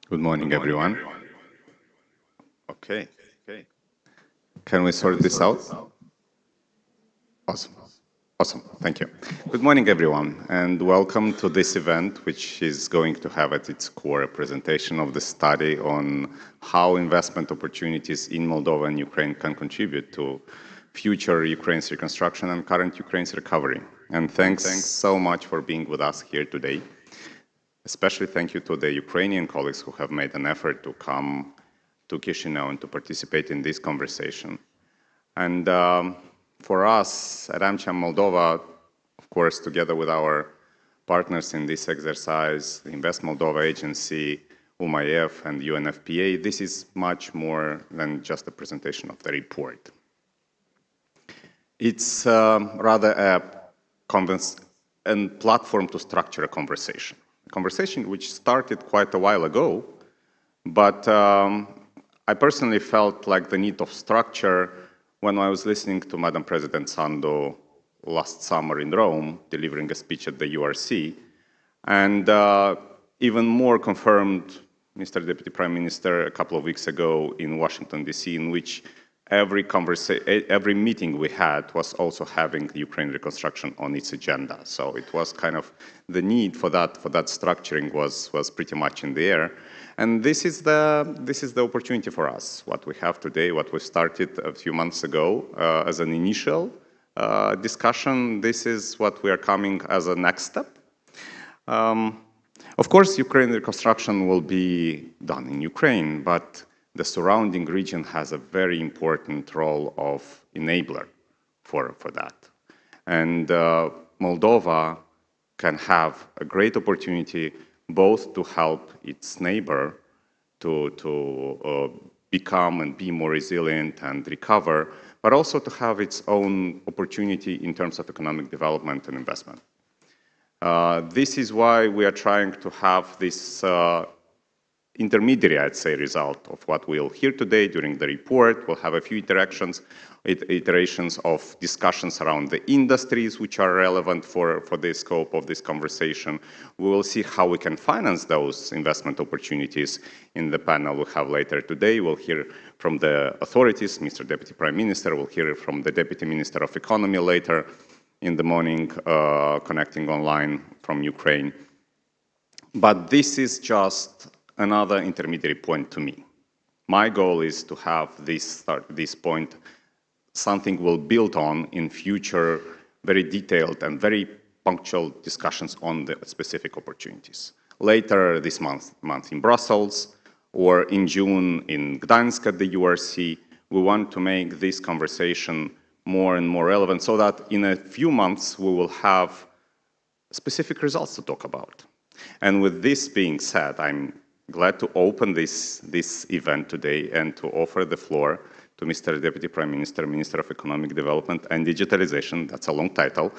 Good morning, everyone. Okay. Can we sort this out? Awesome. Awesome. Thank you. Good morning, everyone, and welcome to this event, which is going to have at its core a presentation of the study on how investment opportunities in Moldova and Ukraine can contribute to future Ukraine's reconstruction and current Ukraine's recovery. And thanks so much for being with us here today. Especially thank you to the Ukrainian colleagues who have made an effort to come to Chisinau and to participate in this conversation. And for us at AmCham Moldova, of course, together with our partners in this exercise, the Invest Moldova Agency, UMIF, and UNFPA, this is much more than just a presentation of the report. It's rather a platform to structure a conversation which started quite a while ago, but I personally felt like the need of structure when I was listening to Madam President Sandu last summer in Rome, delivering a speech at the URC, and even more confirmed Mr. Deputy Prime Minister a couple of weeks ago in Washington, D.C., in which every meeting we had was also having Ukraine reconstruction on its agenda. So it was kind of the need for that structuring was pretty much in the air. And this is the opportunity for us. What we have today, what we started a few months ago as an initial discussion, this is what we are coming as a next step. Of course, Ukraine reconstruction will be done in Ukraine, but the surrounding region has a very important role of enabler for that. And Moldova can have a great opportunity both to help its neighbor to become and be more resilient and recover, but also to have its own opportunity in terms of economic development and investment. This is why we are trying to have this intermediary, I'd say, result of what we'll hear today during the report. We'll have a few iterations of discussions around the industries which are relevant for the scope of this conversation. We will see how we can finance those investment opportunities in the panel we have later today. We'll hear from the authorities, Mr. Deputy Prime Minister. We'll hear from the Deputy Minister of Economy later in the morning, connecting online from Ukraine. But this is just another intermediary point to me. My goal is to have this point something we'll build on in future very detailed and very punctual discussions on the specific opportunities. Later this month in Brussels or in June in Gdańsk at the URC, we want to make this conversation more and more relevant so that in a few months we will have specific results to talk about. And with this being said, I'm glad to open this event today and to offer the floor to Mr. Deputy Prime Minister, Minister of Economic Development and Digitalization. That's a long title.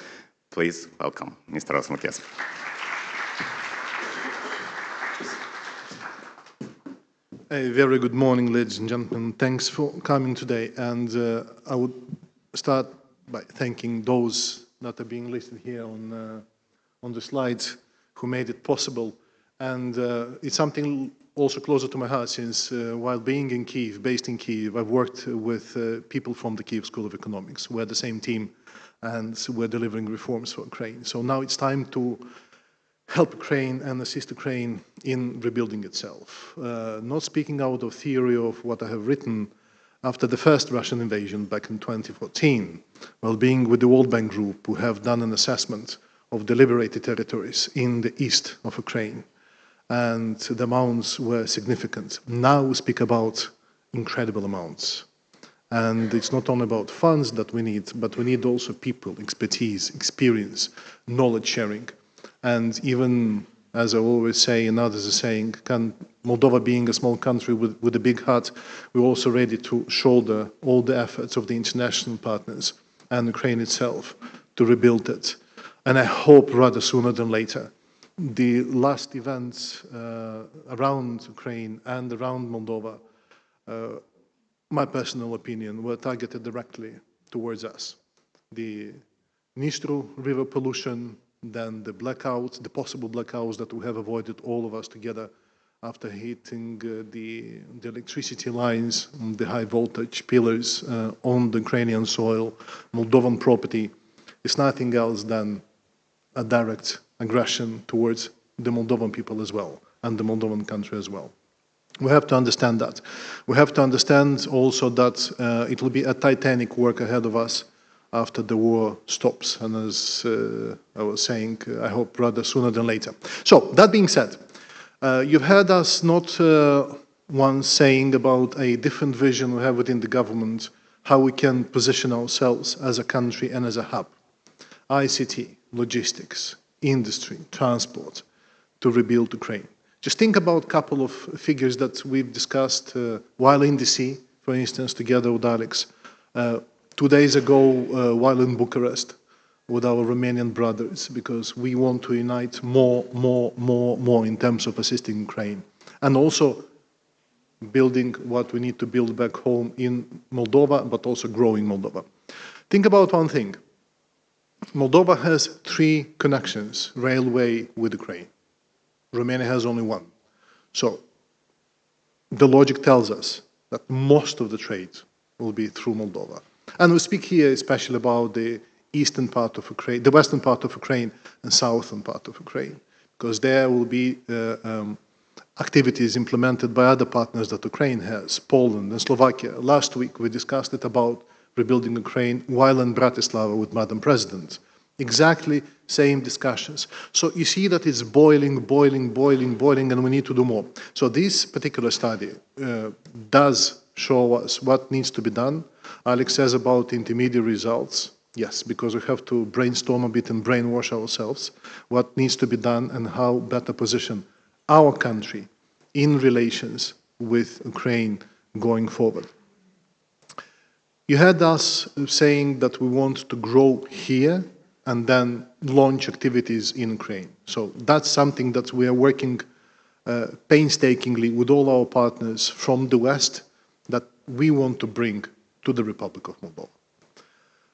Please welcome Mr. Razmuties. A very good morning, ladies and gentlemen. Thanks for coming today. And I would start by thanking those that are being listed here on the slides who made it possible. And it's something also closer to my heart since while being in Kyiv, based in Kyiv, I've worked with people from the Kyiv School of Economics. We're the same team and we're delivering reforms for Ukraine. So now it's time to help Ukraine and assist Ukraine in rebuilding itself. Not speaking out of theory of what I have written after the first Russian invasion back in 2014, while being with the World Bank Group, who have done an assessment of the liberated territories in the east of Ukraine. And the amounts were significant. Now we speak about incredible amounts. And it's not only about funds that we need, but we need also people, expertise, experience, knowledge sharing. And even, as I always say, and others are saying, Moldova being a small country with a big heart, we're also ready to shoulder all the efforts of the international partners and Ukraine itself to rebuild it. And I hope rather sooner than later. The last events around Ukraine and around Moldova, my personal opinion, were targeted directly towards us. The Dnistru River pollution, then the blackouts, the possible blackouts that we have avoided all of us together after hitting the electricity lines, the high voltage pillars on the Ukrainian soil, Moldovan property, is nothing else than a direct aggression towards the Moldovan people as well, and the Moldovan country as well. We have to understand that. We have to understand also that it will be a titanic work ahead of us after the war stops. And as I was saying, I hope rather sooner than later. So, that being said, you've heard us not once saying about a different vision we have within the government, how we can position ourselves as a country and as a hub. ICT, logistics, industry, transport, to rebuild Ukraine. Just think about a couple of figures that we've discussed while in DC, for instance, together with Alex. 2 days ago, while in Bucharest, with our Romanian brothers, because we want to unite more in terms of assisting Ukraine. And also building what we need to build back home in Moldova, but also growing Moldova. Think about one thing. Moldova has 3 connections, railway with Ukraine. Romania has only 1. So the logic tells us that most of the trade will be through Moldova. And we speak here especially about the eastern part of Ukraine, the western part of Ukraine and southern part of Ukraine, because there will be activities implemented by other partners that Ukraine has, Poland and Slovakia. Last week we discussed it about rebuilding Ukraine while in Bratislava with Madam President. Exactly same discussions. So you see that it's boiling, and we need to do more. So this particular study does show us what needs to be done. Alex says about intermediate results. Yes, because we have to brainstorm a bit and brainwash ourselves what needs to be done and how better position our country in relations with Ukraine going forward. You had us saying that we want to grow here and then launch activities in Ukraine. So that's something that we are working painstakingly with all our partners from the West that we want to bring to the Republic of Moldova.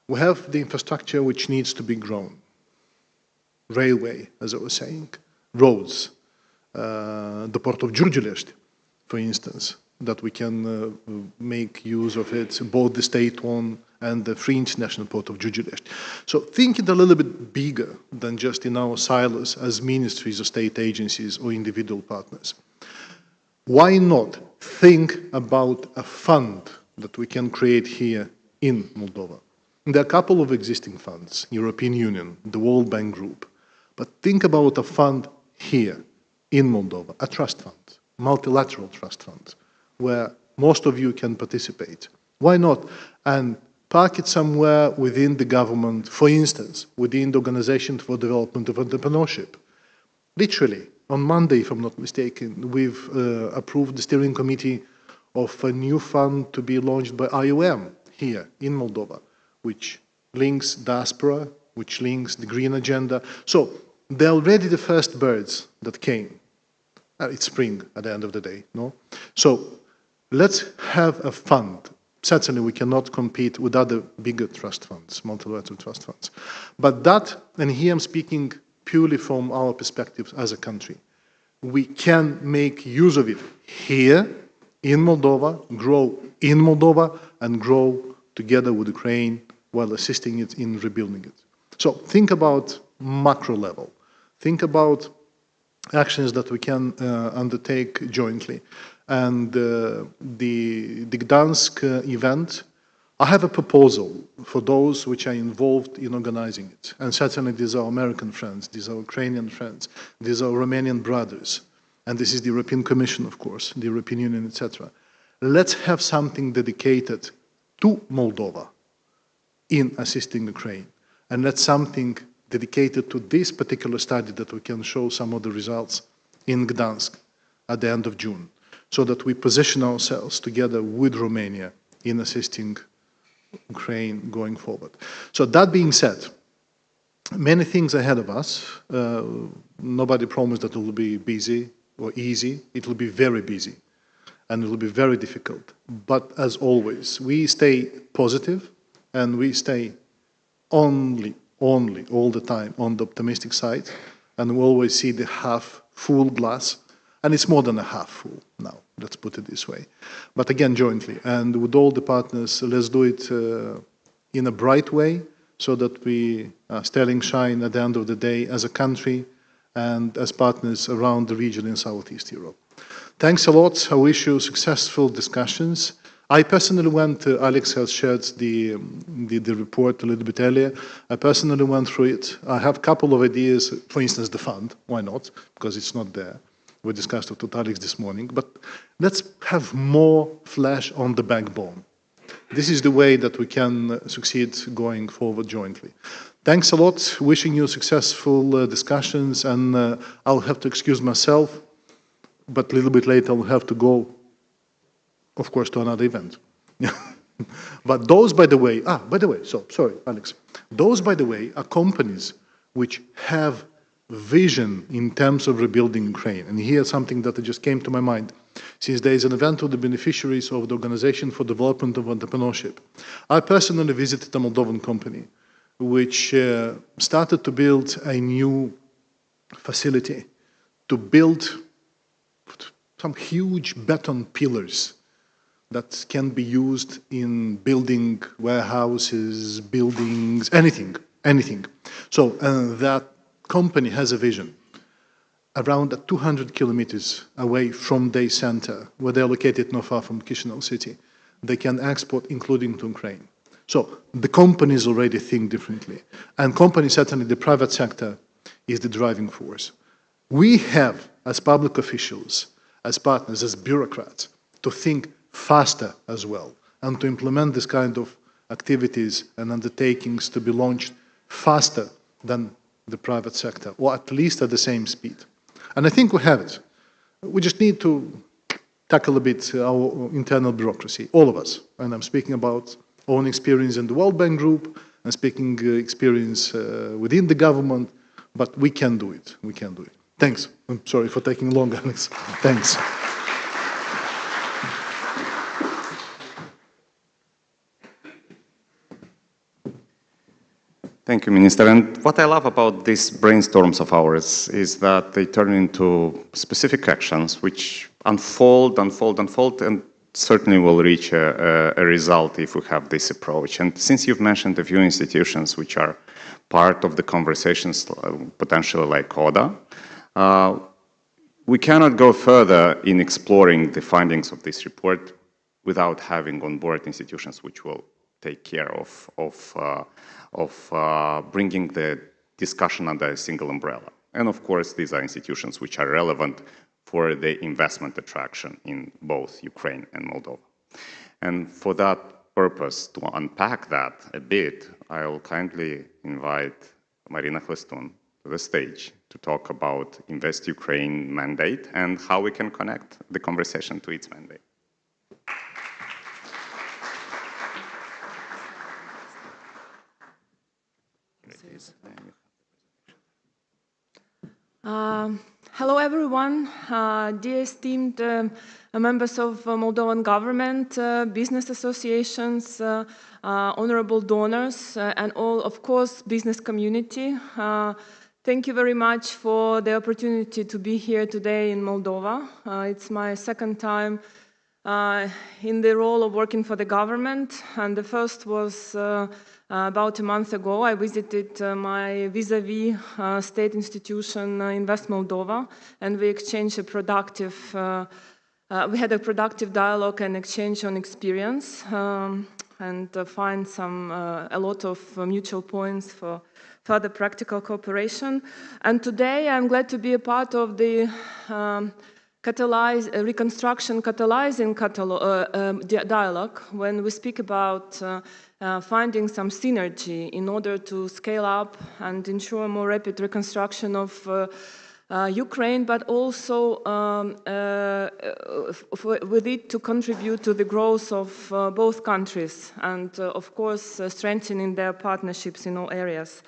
We have the infrastructure which needs to be grown. Railway, as I was saying, roads, the port of Giurgiulești, for instance, that we can make use of it, both the state-owned and the free international port of Giurgiulești. So think it a little bit bigger than just in our silos as ministries or state agencies or individual partners. Why not think about a fund that we can create here in Moldova? There are a couple of existing funds, European Union, the World Bank Group, but think about a fund here in Moldova, a trust fund, multilateral trust fund, where most of you can participate. Why not? And park it somewhere within the government, for instance, within the Organization for Development of Entrepreneurship. Literally, on Monday, if I'm not mistaken, we've approved the steering committee of a new fund to be launched by IOM here in Moldova, which links diaspora, which links the green agenda. So they're already the first birds that came. It's spring at the end of the day, no? So let's have a fund. Certainly we cannot compete with other bigger trust funds, multilateral trust funds. But that, and here I'm speaking purely from our perspective as a country, we can make use of it here in Moldova, grow in Moldova, and grow together with Ukraine while assisting it in rebuilding it. So think about macro level. Think about actions that we can undertake jointly. And the Gdansk event, I have a proposal for those which are involved in organizing it. And certainly these are American friends, these are Ukrainian friends, these are Romanian brothers. And this is the European Commission, of course, the European Union, etc. Let's have something dedicated to Moldova in assisting Ukraine. And let's something dedicated to this particular study that we can show some of the results in Gdansk at the end of June, so that we position ourselves together with Romania in assisting Ukraine going forward. So that being said, many things ahead of us. Nobody promised that it will be busy or easy. It will be very busy and it will be very difficult. But as always, we stay positive and we stay only all the time on the optimistic side, and we always see the half full glass And it's more than a half full now, let's put it this way. But again, jointly, and with all the partners, let's do it in a bright way so that we are sterling shine at the end of the day as a country and as partners around the region in Southeast Europe. Thanks a lot. I wish you successful discussions. I personally went, Alex has shared the report a little bit earlier. I personally went through it. I have a couple of ideas, for instance, the fund. Why not? Because it's not there. We discussed it with Alex this morning. But let's have more flesh on the backbone. This is the way that we can succeed going forward jointly. Thanks a lot. Wishing you successful discussions. And I'll have to excuse myself, but a little bit later I'll have to go, of course, to another event. But those, by the way, so sorry, Alex. Those, by the way, are companies which have vision in terms of rebuilding Ukraine. And here's something that just came to my mind. Since there is an event of the beneficiaries of the Organization for Development of Entrepreneurship, I personally visited a Moldovan company which started to build a new facility to build some huge beton pillars that can be used in building warehouses, buildings, anything. So that company has a vision. Around 200 kilometers away from their center, where they're located not far from Chisinau city, they can export, including to Ukraine. So the companies already think differently. And companies, certainly the private sector, is the driving force. We have, as public officials, as partners, as bureaucrats, to think faster as well, and to implement this kind of activities and undertakings to be launched faster than the private sector, or at least at the same speed. And I think we have it. We just need to tackle a bit our internal bureaucracy, all of us. And I'm speaking about own experience in the World Bank Group, and speaking experience within the government, but we can do it. We can do it. Thanks. I'm sorry for taking long, Alex. Thanks. Thank you, Minister. And what I love about these brainstorms of ours is that they turn into specific actions which unfold, and certainly will reach a result if we have this approach. And since you've mentioned a few institutions which are part of the conversations, potentially like ODA, we cannot go further in exploring the findings of this report without having on board institutions which will take care of bringing the discussion under a single umbrella. And of course, these are institutions which are relevant for the investment attraction in both Ukraine and Moldova. And for that purpose, to unpack that a bit, I will kindly invite Marina Hlestun to the stage to talk about Invest Ukraine mandate and how we can connect the conversation to its mandate. Hello, everyone. Dear esteemed members of Moldovan government, business associations, honorable donors, and all, of course, business community. Thank you very much for the opportunity to be here today in Moldova. It's my second time in the role of working for the government, and the first was about a month ago. I visited my vis-a-vis state institution, Invest Moldova, and we exchanged a productive, we had a productive dialogue and exchange on experience, and find a lot of mutual points for further practical cooperation. And today I'm glad to be a part of the reconstruction catalyzing dialogue when we speak about finding some synergy in order to scale up and ensure more rapid reconstruction of Ukraine, but also with it to contribute to the growth of both countries and, of course, strengthening their partnerships in all areas.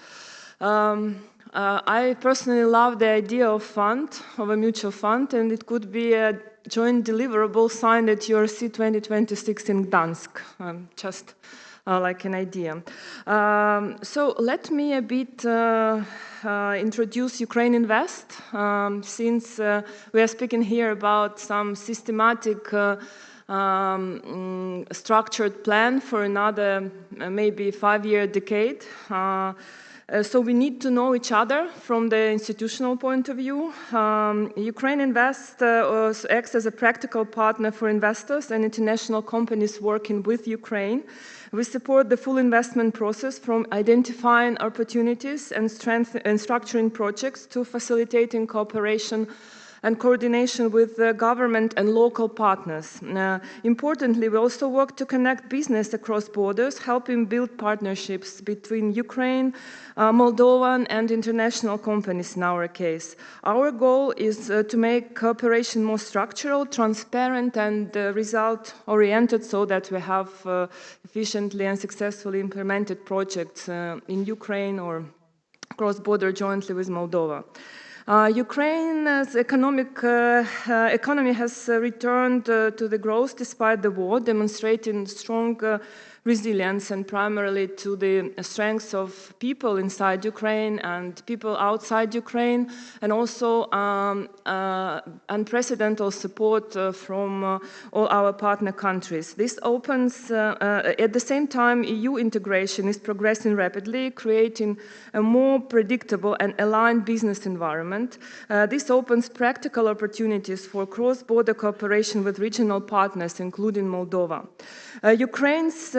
I personally love the idea of a mutual fund, and it could be a joint deliverable signed at URC 2026 in Gdansk. Just like an idea. So let me a bit introduce Ukraine Invest, since we are speaking here about some systematic structured plan for another maybe 5-year decade. So we need to know each other from the institutional point of view. Ukraine Invest acts as a practical partner for investors and international companies working with Ukraine. We support the full investment process from identifying opportunities and structuring projects to facilitating cooperation and coordination with the government and local partners. Importantly, we also work to connect business across borders, helping build partnerships between Ukraine, Moldovan and international companies in our case. Our goal is to make cooperation more structural, transparent and result-oriented so that we have efficiently and successfully implemented projects in Ukraine or cross-border jointly with Moldova. Ukraine's economy has returned to the growth despite the war, demonstrating strong resilience and primarily to the strengths of people inside Ukraine and people outside Ukraine, and also unprecedented support from all our partner countries. This opens, at the same time, EU integration is progressing rapidly, creating a more predictable and aligned business environment. This opens practical opportunities for cross-border cooperation with regional partners, including Moldova. Ukraine's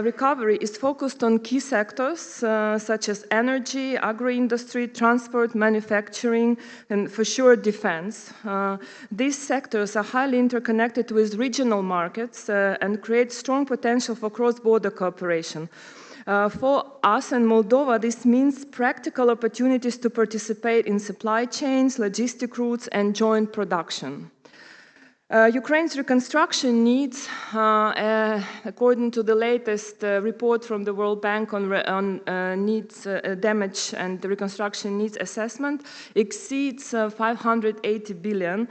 recovery is focused on key sectors such as energy, agro-industry, transport, manufacturing, and for sure defense. These sectors are highly interconnected with regional markets and create strong potential for cross-border cooperation. For us and Moldova, this means practical opportunities to participate in supply chains, logistic routes, and joint production. Ukraine's reconstruction needs, according to the latest report from the World Bank on needs, damage and the reconstruction needs assessment, exceeds 580 billion,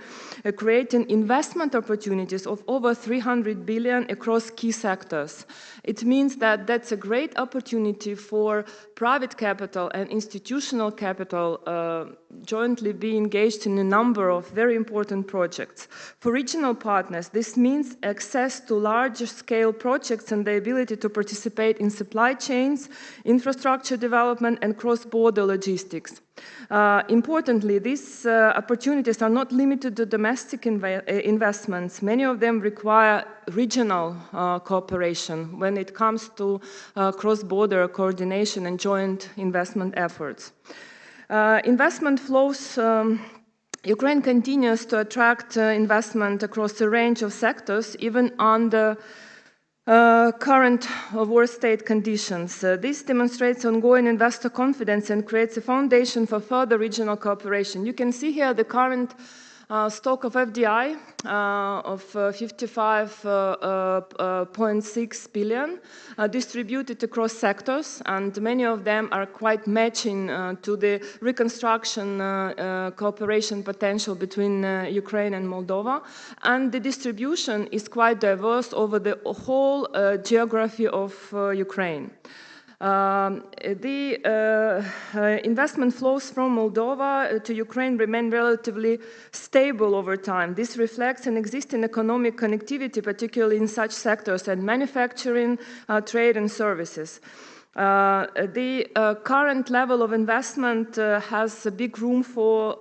creating investment opportunities of over 300 billion across key sectors. It means that that's a great opportunity for private capital and institutional capital jointly be engaged in a number of very important projects. For regional partners, this means access to larger scale projects and the ability to participate in supply chains, infrastructure development, and cross-border logistics. Importantly, these opportunities are not limited to domestic investments. Many of them require regional cooperation when it comes to cross-border coordination and joint investment efforts. Investment flows. Ukraine continues to attract investment across a range of sectors, even under current war state conditions. This demonstrates ongoing investor confidence and creates a foundation for further regional cooperation. You can see here the current stock of FDI of 55.6 billion distributed across sectors, and many of them are quite matching to the reconstruction cooperation potential between Ukraine and Moldova, and the distribution is quite diverse over the whole geography of Ukraine. The investment flows from Moldova to Ukraine remain relatively stable over time. This reflects an existing economic connectivity, particularly in such sectors as manufacturing, trade and services. The current level of investment has a big room for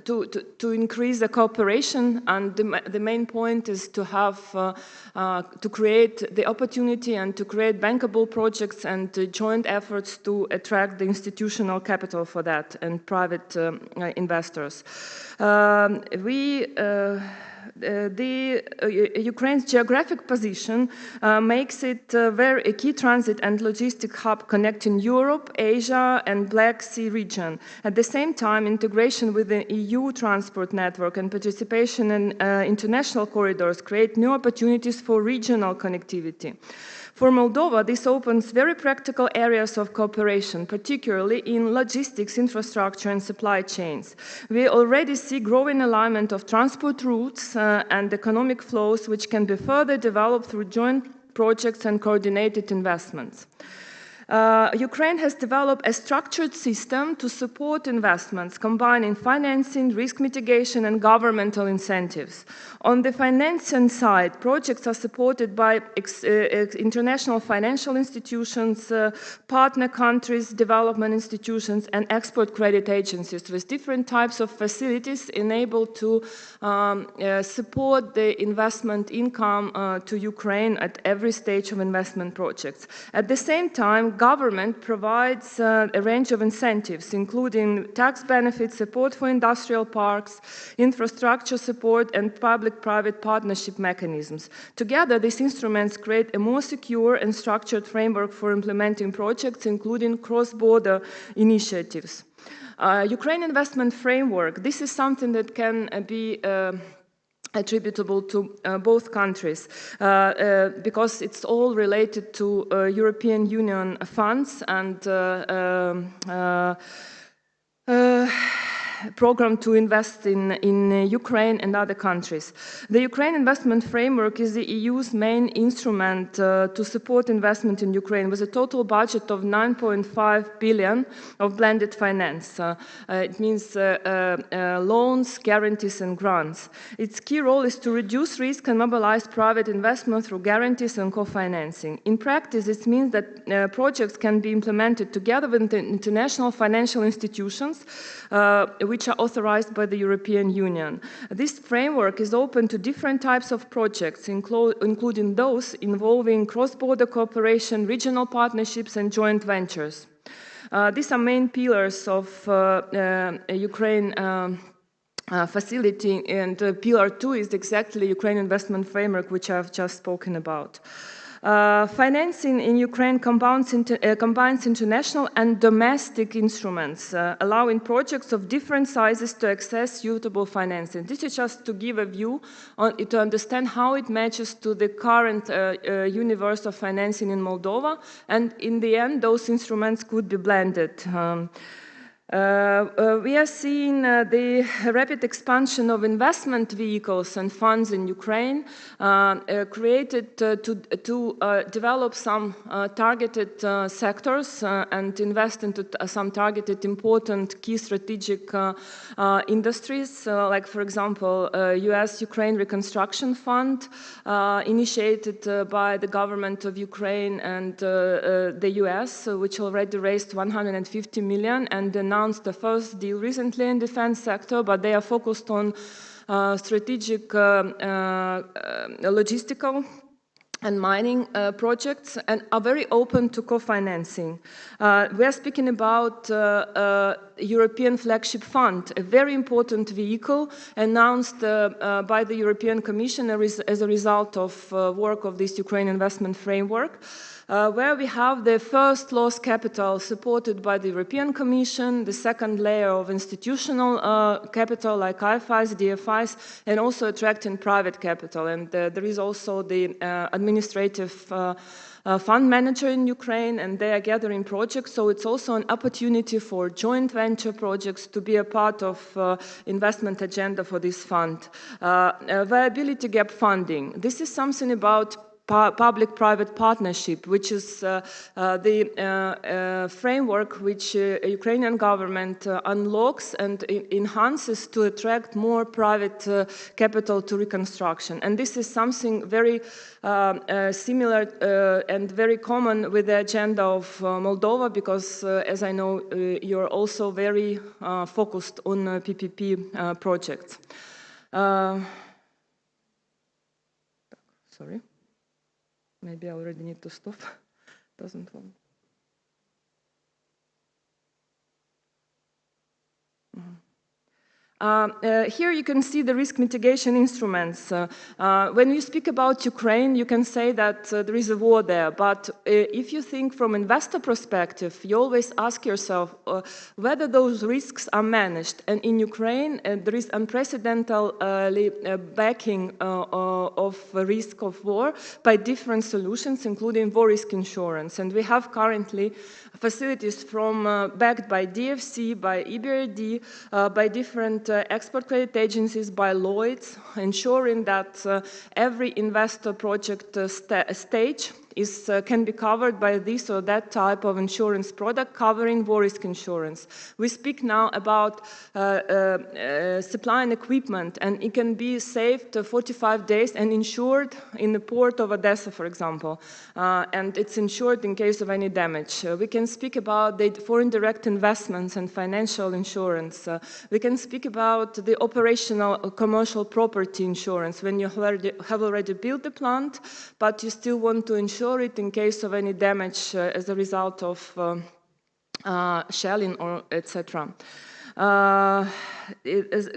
to increase the cooperation, and the main point is to have to create the opportunity and to create bankable projects and joint efforts to attract the institutional capital for that and private investors. Ukraine's geographic position makes it a key transit and logistic hub connecting Europe, Asia, and Black Sea region. At the same time, integration with the EU transport network and participation in international corridors create new opportunities for regional connectivity. For Moldova, this opens very practical areas of cooperation, particularly in logistics, infrastructure, and supply chains. We already see growing alignment of transport routes and economic flows, which can be further developed through joint projects and coordinated investments. Ukraine has developed a structured system to support investments, combining financing, risk mitigation, and governmental incentives. On the financing side, projects are supported by international financial institutions, partner countries, development institutions, and export credit agencies with different types of facilities enabled to support the investment income to Ukraine at every stage of investment projects. At the same time, government provides a range of incentives, including tax benefits, support for industrial parks, infrastructure support, and public-private partnership mechanisms. Together, these instruments create a more secure and structured framework for implementing projects, including cross-border initiatives. Ukraine investment framework, this is something that can be attributable to both countries because it's all related to European Union funds and program to invest in Ukraine and other countries. The Ukraine investment framework is the EU's main instrument to support investment in Ukraine with a total budget of 9.5 billion of blended finance. It means loans, guarantees and grants. Its key role is to reduce risk and mobilize private investment through guarantees and co-financing. In practice, it means that projects can be implemented together with the international financial institutions which are authorized by the European Union. This framework is open to different types of projects, including those involving cross-border cooperation, regional partnerships, and joint ventures. These are main pillars of Ukraine facility, and Pillar 2 is exactly Ukraine investment framework, which I've just spoken about. Financing in Ukraine combines international and domestic instruments, allowing projects of different sizes to access suitable financing. This is just to give a view to understand how it matches to the current universe of financing in Moldova, and in the end, those instruments could be blended. We are seeing the rapid expansion of investment vehicles and funds in Ukraine created to develop some targeted sectors and invest into some targeted important key strategic industries, like for example, US-Ukraine Reconstruction Fund initiated by the government of Ukraine and the US, which already raised 150 million and announced the first deal recently in the defense sector, but they are focused on strategic logistical and mining projects and are very open to co-financing. We are speaking about European Flagship Fund, a very important vehicle announced by the European Commission as a result of work of this Ukraine investment framework. Where we have the first loss capital supported by the European Commission, the second layer of institutional capital like IFIs, DFIs, and also attracting private capital. And there is also the administrative fund manager in Ukraine, and they are gathering projects. So it's also an opportunity for joint venture projects to be a part of investment agenda for this fund. Viability gap funding. This is something about public-private partnership, which is the framework which Ukrainian government unlocks and enhances to attract more private capital to reconstruction. And this is something very similar and very common with the agenda of Moldova, because as I know, you're also very focused on PPP projects. Sorry. Maybe I already need to stop. Doesn't want. Here you can see the risk mitigation instruments. When you speak about Ukraine, you can say that there is a war there, but if you think from investor perspective, you always ask yourself whether those risks are managed. And in Ukraine, there is unprecedented backing of risk of war by different solutions, including war risk insurance. And we have currently facilities from backed by DFC, by EBRD, by different export credit agencies by Lloyd's, ensuring that every investor project stage can be covered by this or that type of insurance product covering war risk insurance. We speak now about supplying equipment, and it can be saved 45 days and insured in the port of Odessa, for example, and it's insured in case of any damage. We can speak about the foreign direct investments and financial insurance. We can speak about the operational commercial property insurance when you have already built the plant, but you still want to insure it in case of any damage as a result of shelling or etc.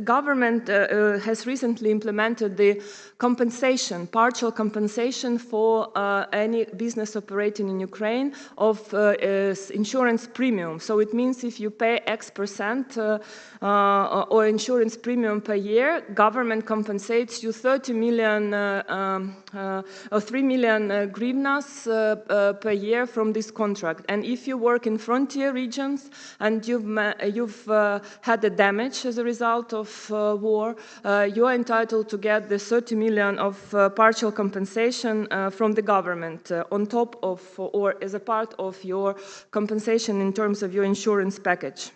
Government has recently implemented the compensation, partial compensation for any business operating in Ukraine of insurance premium. So it means if you pay X% or insurance premium per year, government compensates you 30 million or 3 million hryvnias per year from this contract. And if you work in frontier regions and you've had a damage as a result of war, you are entitled to get the 30 million of partial compensation from the government on top of or as a part of your compensation in terms of your insurance package.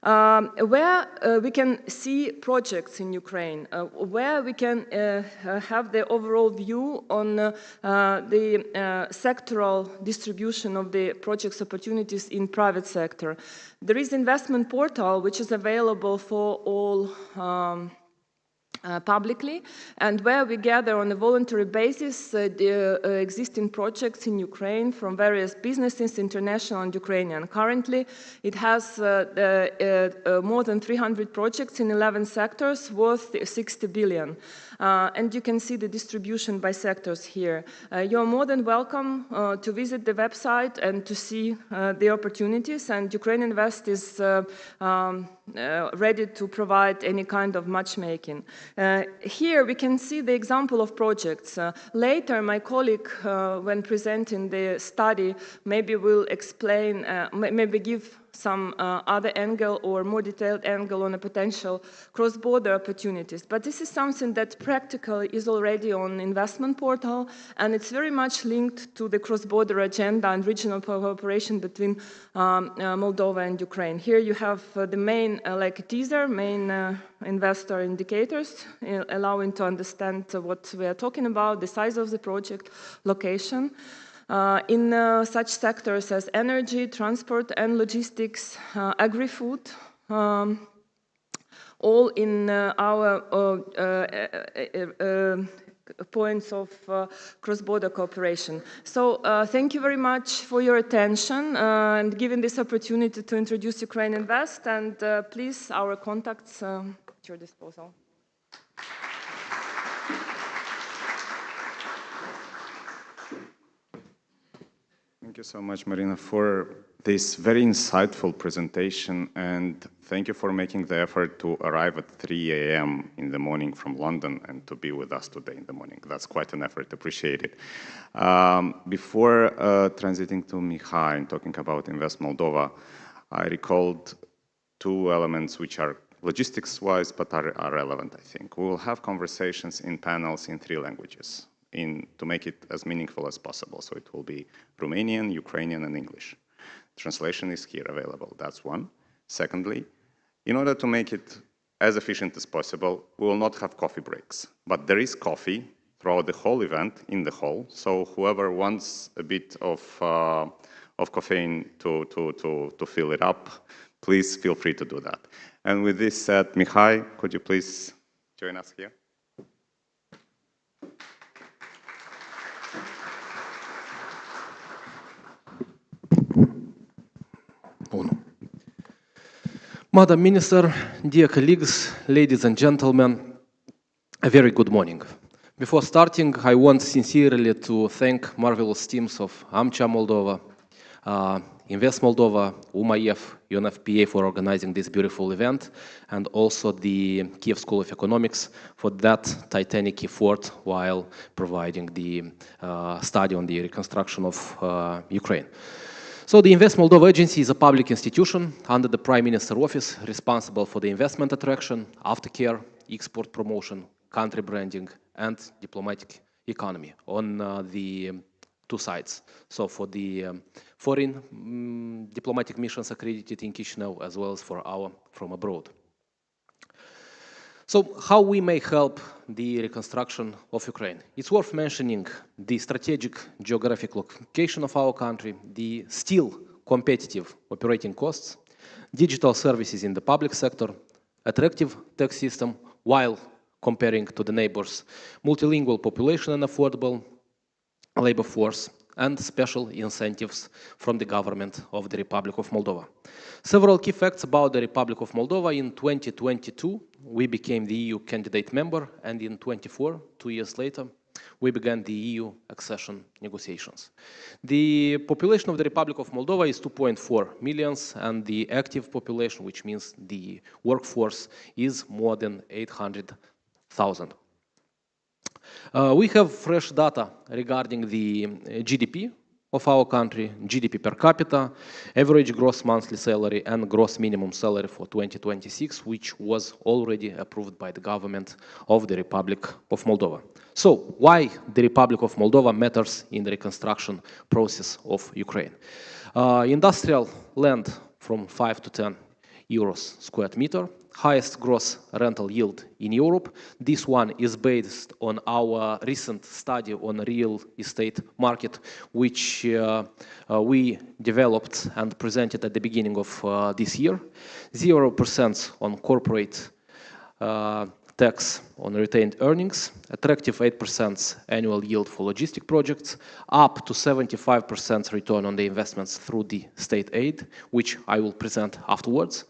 Where we can see projects in Ukraine, where we can have the overall view on the sectoral distribution of the projects opportunities in private sector. There is investment portal which is available for all publicly, and where we gather on a voluntary basis the existing projects in Ukraine from various businesses, international and Ukrainian. Currently, it has more than 300 projects in 11 sectors worth 60 billion. And you can see the distribution by sectors here. You're more than welcome to visit the website and to see the opportunities, and Ukraine Invest is ready to provide any kind of matchmaking. Here we can see the example of projects. Later, my colleague, when presenting the study, maybe will explain, maybe give some other angle or more detailed angle on a potential cross-border opportunities. But this is something that practically is already on investment portal, and it's very much linked to the cross-border agenda and regional cooperation between Moldova and Ukraine. Here you have the main, like a teaser, main investor indicators, allowing to understand what we are talking about, the size of the project, location. In such sectors as energy, transport and logistics, agri-food, all in our points of cross-border cooperation. So thank you very much for your attention and giving this opportunity to introduce Ukraine Invest, and please, our contacts at your disposal. Thank you so much, Marina, for this very insightful presentation, and thank you for making the effort to arrive at 3 a.m. in the morning from London and to be with us today in the morning. That's quite an effort, appreciate it. Before transiting to Mihai and talking about Invest Moldova, I recalled two elements which are logistics-wise but are relevant, I think. We will have conversations in panels in 3 languages. To make it as meaningful as possible. So it will be Romanian, Ukrainian, and English. Translation is here available, that's one. Secondly, in order to make it as efficient as possible, we will not have coffee breaks. But there is coffee throughout the whole event in the hall, so whoever wants a bit of caffeine to fill it up, please feel free to do that. And with this said, Mihai, could you please join us here? Madam Minister, dear colleagues, ladies and gentlemen, a very good morning. Before starting, I want sincerely to thank marvelous teams of AMCHA Moldova, Invest Moldova, UMAEF, UNFPA for organizing this beautiful event, and also the Kyiv School of Economics for that titanic effort while providing the study on the reconstruction of Ukraine. So the Invest Moldova Agency is a public institution under the Prime Minister Office responsible for the investment attraction, aftercare, export promotion, country branding, and diplomatic economy on the two sides. So for the foreign diplomatic missions accredited in Chisinau, as well as for our from abroad. So how we may help the reconstruction of Ukraine? It's worth mentioning the strategic geographic location of our country, the still competitive operating costs, digital services in the public sector, attractive tax system while comparing to the neighbors, multilingual population and affordable labor force, and special incentives from the government of the Republic of Moldova. Several key facts about the Republic of Moldova. In 2022, we became the EU candidate member, and in 2024, 2 years later, we began the EU accession negotiations. The population of the Republic of Moldova is 2.4 million, and the active population, which means the workforce, is more than 800,000. We have fresh data regarding the GDP of our country, GDP per capita, average gross monthly salary, and gross minimum salary for 2026, which was already approved by the government of the Republic of Moldova. So, why the Republic of Moldova matters in the reconstruction process of Ukraine? Industrial land from 5 to 10 euros square meter, highest gross rental yield in Europe. This one is based on our recent study on real estate market, which we developed and presented at the beginning of this year. 0% on corporate tax on retained earnings, attractive 8% annual yield for logistic projects, up to 75% return on the investments through the state aid, which I will present afterwards.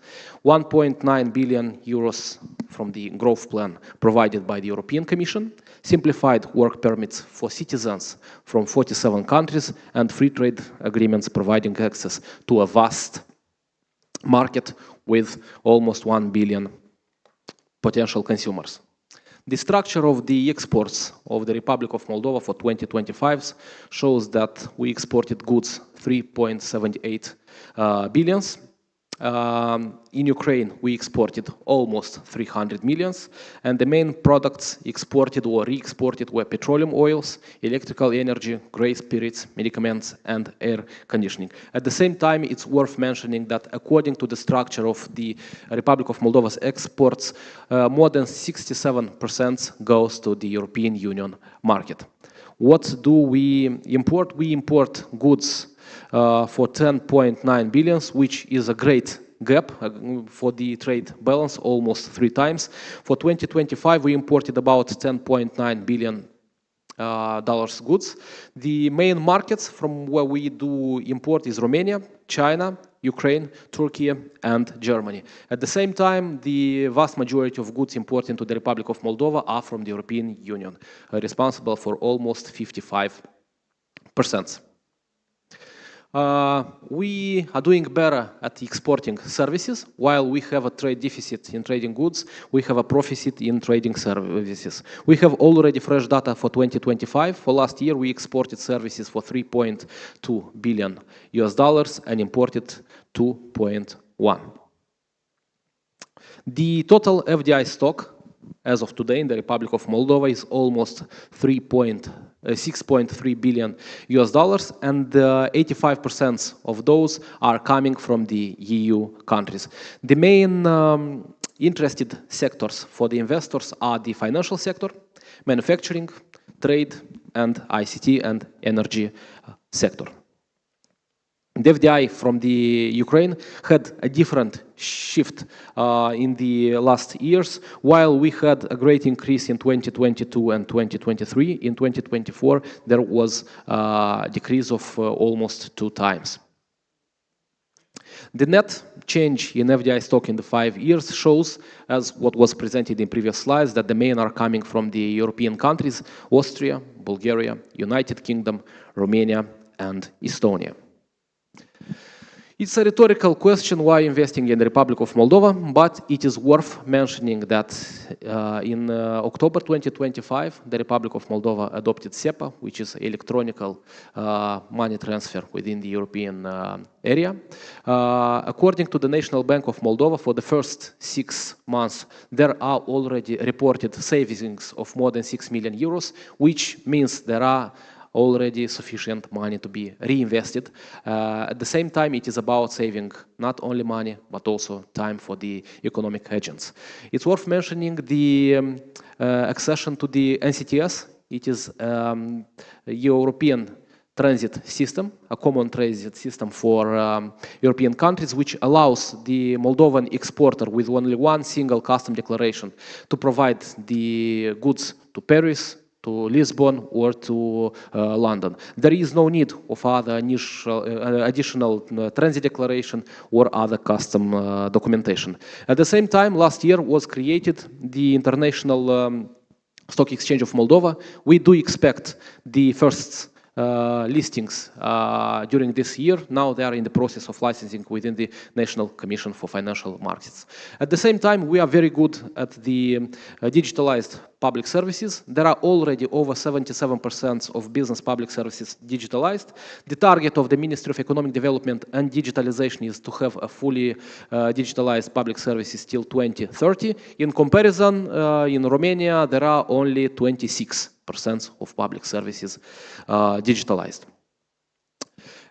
1.9 billion euros from the growth plan provided by the European Commission, simplified work permits for citizens from 47 countries, and free trade agreements providing access to a vast market with almost 1 billion potential consumers. The structure of the exports of the Republic of Moldova for 2025 shows that we exported goods 3.78 billions. In Ukraine, we exported almost 300 millions, and the main products exported or re-exported were petroleum oils, electrical energy, gray spirits, medicaments, and air conditioning. At the same time, it's worth mentioning that according to the structure of the Republic of Moldova's exports, more than 67% goes to the European Union market. What do we import? We import goods for 10.9 billion, which is a great gap for the trade balance, almost 3 times. For 2025, we imported about 10.9 billion dollars goods. The main markets from where we do import is Romania, China, Ukraine, Turkey, and Germany. At the same time, the vast majority of goods imported into the Republic of Moldova are from the European Union, responsible for almost 55%. We are doing better at exporting services. While we have a trade deficit in trading goods, we have a profit in trading services. We have already fresh data for 2025. For last year, we exported services for 3.2 billion US dollars and imported 2.1. The total FDI stock as of today in the Republic of Moldova is almost 6.3 billion US dollars, and 85% of those are coming from the EU countries. The main interested sectors for the investors are the financial sector, manufacturing, trade, and ICT and energy sector. The FDI from the Ukraine had a different shift in the last years. While we had a great increase in 2022 and 2023, in 2024 there was a decrease of almost 2 times. The net change in FDI stock in the 5 years shows, as what was presented in previous slides, that the main are coming from the European countries: Austria, Bulgaria, United Kingdom, Romania, and Estonia. It's a rhetorical question why investing in the Republic of Moldova, but it is worth mentioning that in October 2025, the Republic of Moldova adopted SEPA, which is electronic money transfer within the European area. According to the National Bank of Moldova, for the first 6 months, there are already reported savings of more than 6 million euros, which means there are already sufficient money to be reinvested. At the same time, it is about saving not only money, but also time for the economic agents. It's worth mentioning the accession to the NCTS. It is a European transit system, a common transit system for European countries, which allows the Moldovan exporter with only one single custom declaration to provide the goods to Paris, to Lisbon, or to London. There is no need of other additional transit declaration or other custom documentation. At the same time, last year was created the International Stock Exchange of Moldova. We do expect the first listings during this year. Now they are in the process of licensing within the National Commission for Financial Markets. At the same time, we are very good at the digitalized public services. There are already over 77% of business public services digitalized. The target of the Ministry of Economic Development and Digitalization is to have a fully digitalized public services till 2030. In comparison, in Romania, there are only 26% of public services digitalized.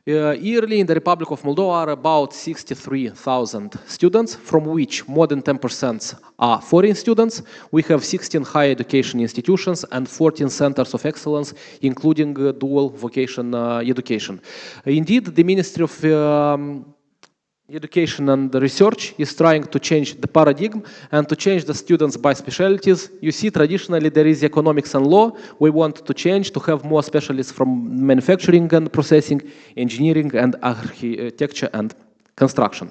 Yearly in the Republic of Moldova are about 63,000 students, from which more than 10% are foreign students. We have 16 higher education institutions and 14 centers of excellence, including dual vocation education. Indeed, the Ministry of Education and Research is trying to change the paradigm and to change the students by specialties. You see, traditionally there is economics and law. We want to change to have more specialists from manufacturing and processing, engineering and architecture and construction.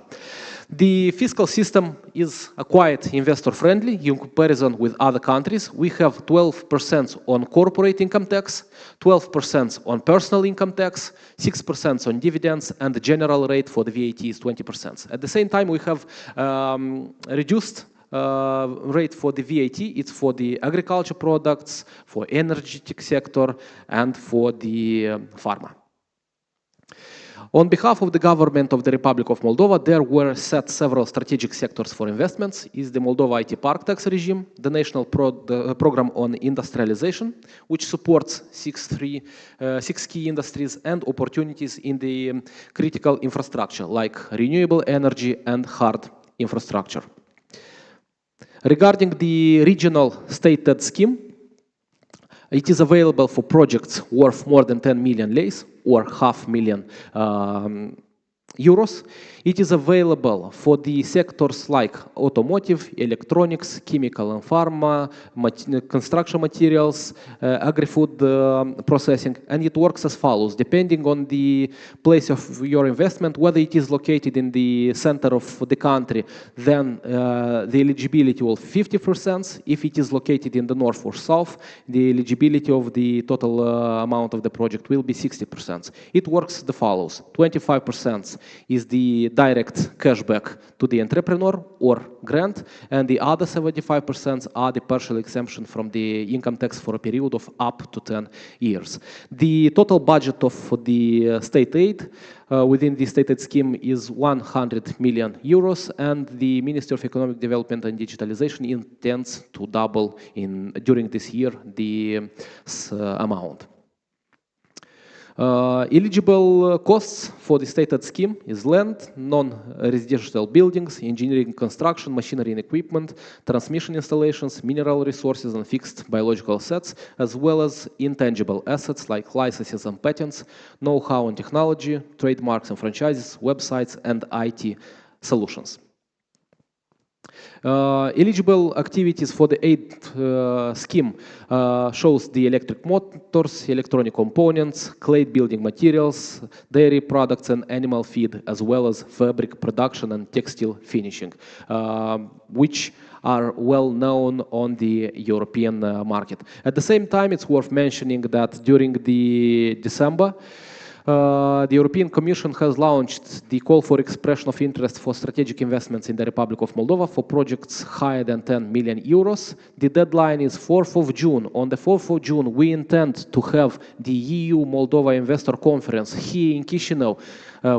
The fiscal system is quite investor-friendly in comparison with other countries. We have 12% on corporate income tax, 12% on personal income tax, 6% on dividends, and the general rate for the VAT is 20%. At the same time, we have reduced rate for the VAT. It's for the agriculture products, for energetic sector, and for the pharma. On behalf of the government of the Republic of Moldova, there were set several strategic sectors for investments. Is the Moldova IT Park tax regime, the national program on industrialization, which supports six key industries and opportunities in the critical infrastructure like renewable energy and hard infrastructure. Regarding the regional state aid scheme, it is available for projects worth more than 10 million lei or €500,000. It is available for the sectors like automotive, electronics, chemical and pharma, construction materials, agri-food processing, and it works as follows. Depending on the place of your investment, whether it is located in the center of the country, then the eligibility will be 50%. If it is located in the north or south, the eligibility of the total amount of the project will be 60%. It works the follows. 25% is the direct cashback to the entrepreneur or grant, and the other 75% are the partial exemption from the income tax for a period of up to 10 years. The total budget of the state aid within the state aid scheme is 100 million euros, and the Ministry of Economic Development and Digitalization intends to double during this year the amount. Eligible costs for the state aid scheme is land, non-residential buildings, engineering, construction, machinery and equipment, transmission installations, mineral resources and fixed biological assets, as well as intangible assets like licenses and patents, know-how and technology, trademarks and franchises, websites and IT solutions. Eligible activities for the aid scheme shows the electric motors, electronic components, clay building materials, dairy products and animal feed, as well as fabric production and textile finishing, which are well known on the European market. At the same time, it's worth mentioning that during the December, The European Commission has launched the call for expression of interest for strategic investments in the Republic of Moldova for projects higher than 10 million euros. The deadline is 4th of June. On the 4th of June, we intend to have the EU-Moldova Investor Conference here in Chisinau,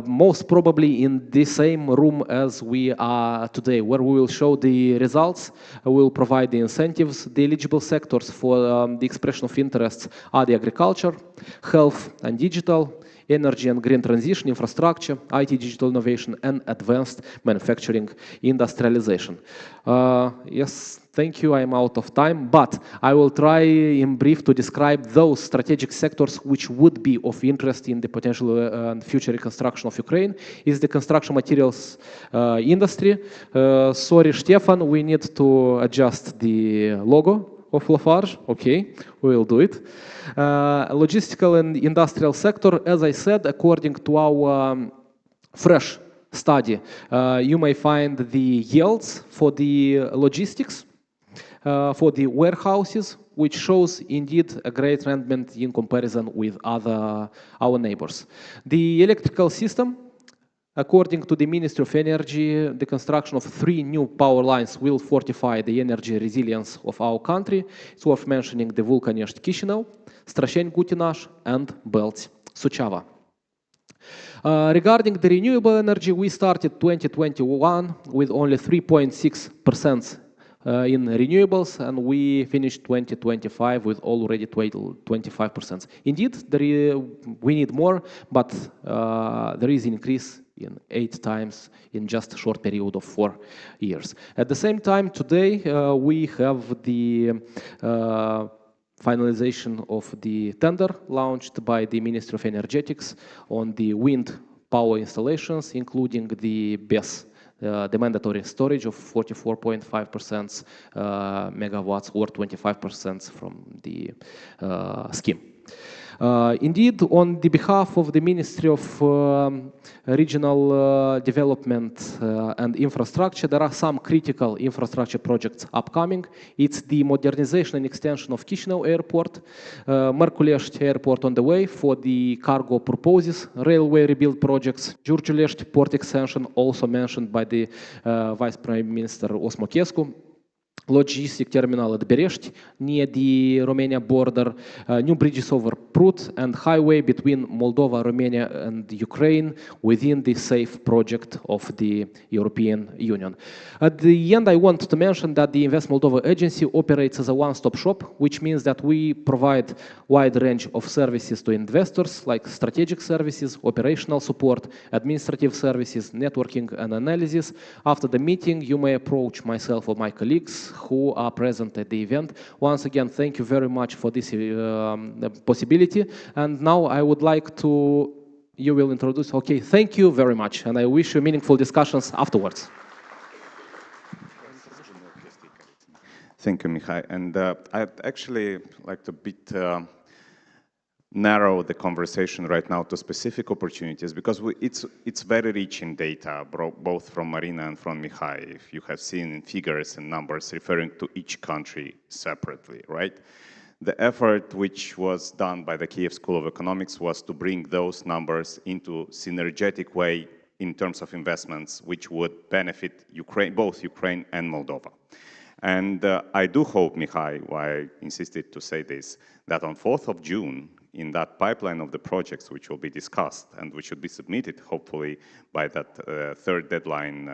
most probably in the same room as we are today, where we will show the results, we will provide the incentives. The eligible sectors for the expression of interests are the agriculture, health and digital, energy and green transition, infrastructure, IT digital innovation, and advanced manufacturing industrialization. Yes, thank you, I'm out of time, but I will try in brief to describe those strategic sectors which would be of interest in the potential future reconstruction of Ukraine. Is the construction materials industry. Sorry, Stefan, we need to adjust the logo of Lafarge. Okay, we will do it. Logistical and industrial sector, as I said, according to our fresh study, you may find the yields for the logistics, for the warehouses, which shows indeed a great rendement in comparison with our neighbors. The electrical system, according to the Ministry of Energy, the construction of 3 new power lines will fortify the energy resilience of our country. It's worth mentioning the Vulcanești-Chișinău, Strășeni-Gutinaș, and Belt-Suceava. Regarding the renewable energy, we started 2021 with only 3.6% in renewables, and we finished 2025 with already 25%. Indeed, we need more, but there is an increase in 8 times in just a short period of 4 years. At the same time, today we have the finalization of the tender launched by the Ministry of Energetics on the wind power installations, including the BESS, the mandatory storage of 44.5% megawatts or 25% from the scheme. Indeed, on the behalf of the Ministry of Regional Development and Infrastructure, there are some critical infrastructure projects upcoming. It's the modernization and extension of Chisinau Airport, Mărculești Airport on the way for the cargo purposes, railway rebuild projects, Giurgiulești port extension, also mentioned by the Vice Prime Minister Osmochescu, logistic terminal at Berești, near the Romania border, new bridges over Prut, and highway between Moldova, Romania, and Ukraine within the SAFE project of the European Union. At the end, I want to mention that the Invest Moldova agency operates as a one-stop shop, which means that we provide wide range of services to investors, like strategic services, operational support, administrative services, networking, and analysis. After the meeting, you may approach myself or my colleagues who are present at the event. Once again, thank you very much for this possibility. And now I would like to, you will introduce, okay, thank you very much. And I wish you meaningful discussions afterwards. Thank you, Mihai. And I'd actually like to narrow the conversation right now to specific opportunities, because it's very rich in data, both from Marina and from Mihai, if you have seen in figures and numbers referring to each country separately, right? The effort which was done by the Kyiv School of Economics was to bring those numbers into synergetic way in terms of investments which would benefit Ukraine, both Ukraine and Moldova. And I do hope, Mihai, why I insisted to say this, that on 4th of June, in that pipeline of the projects which will be discussed and which should be submitted, hopefully, by that third deadline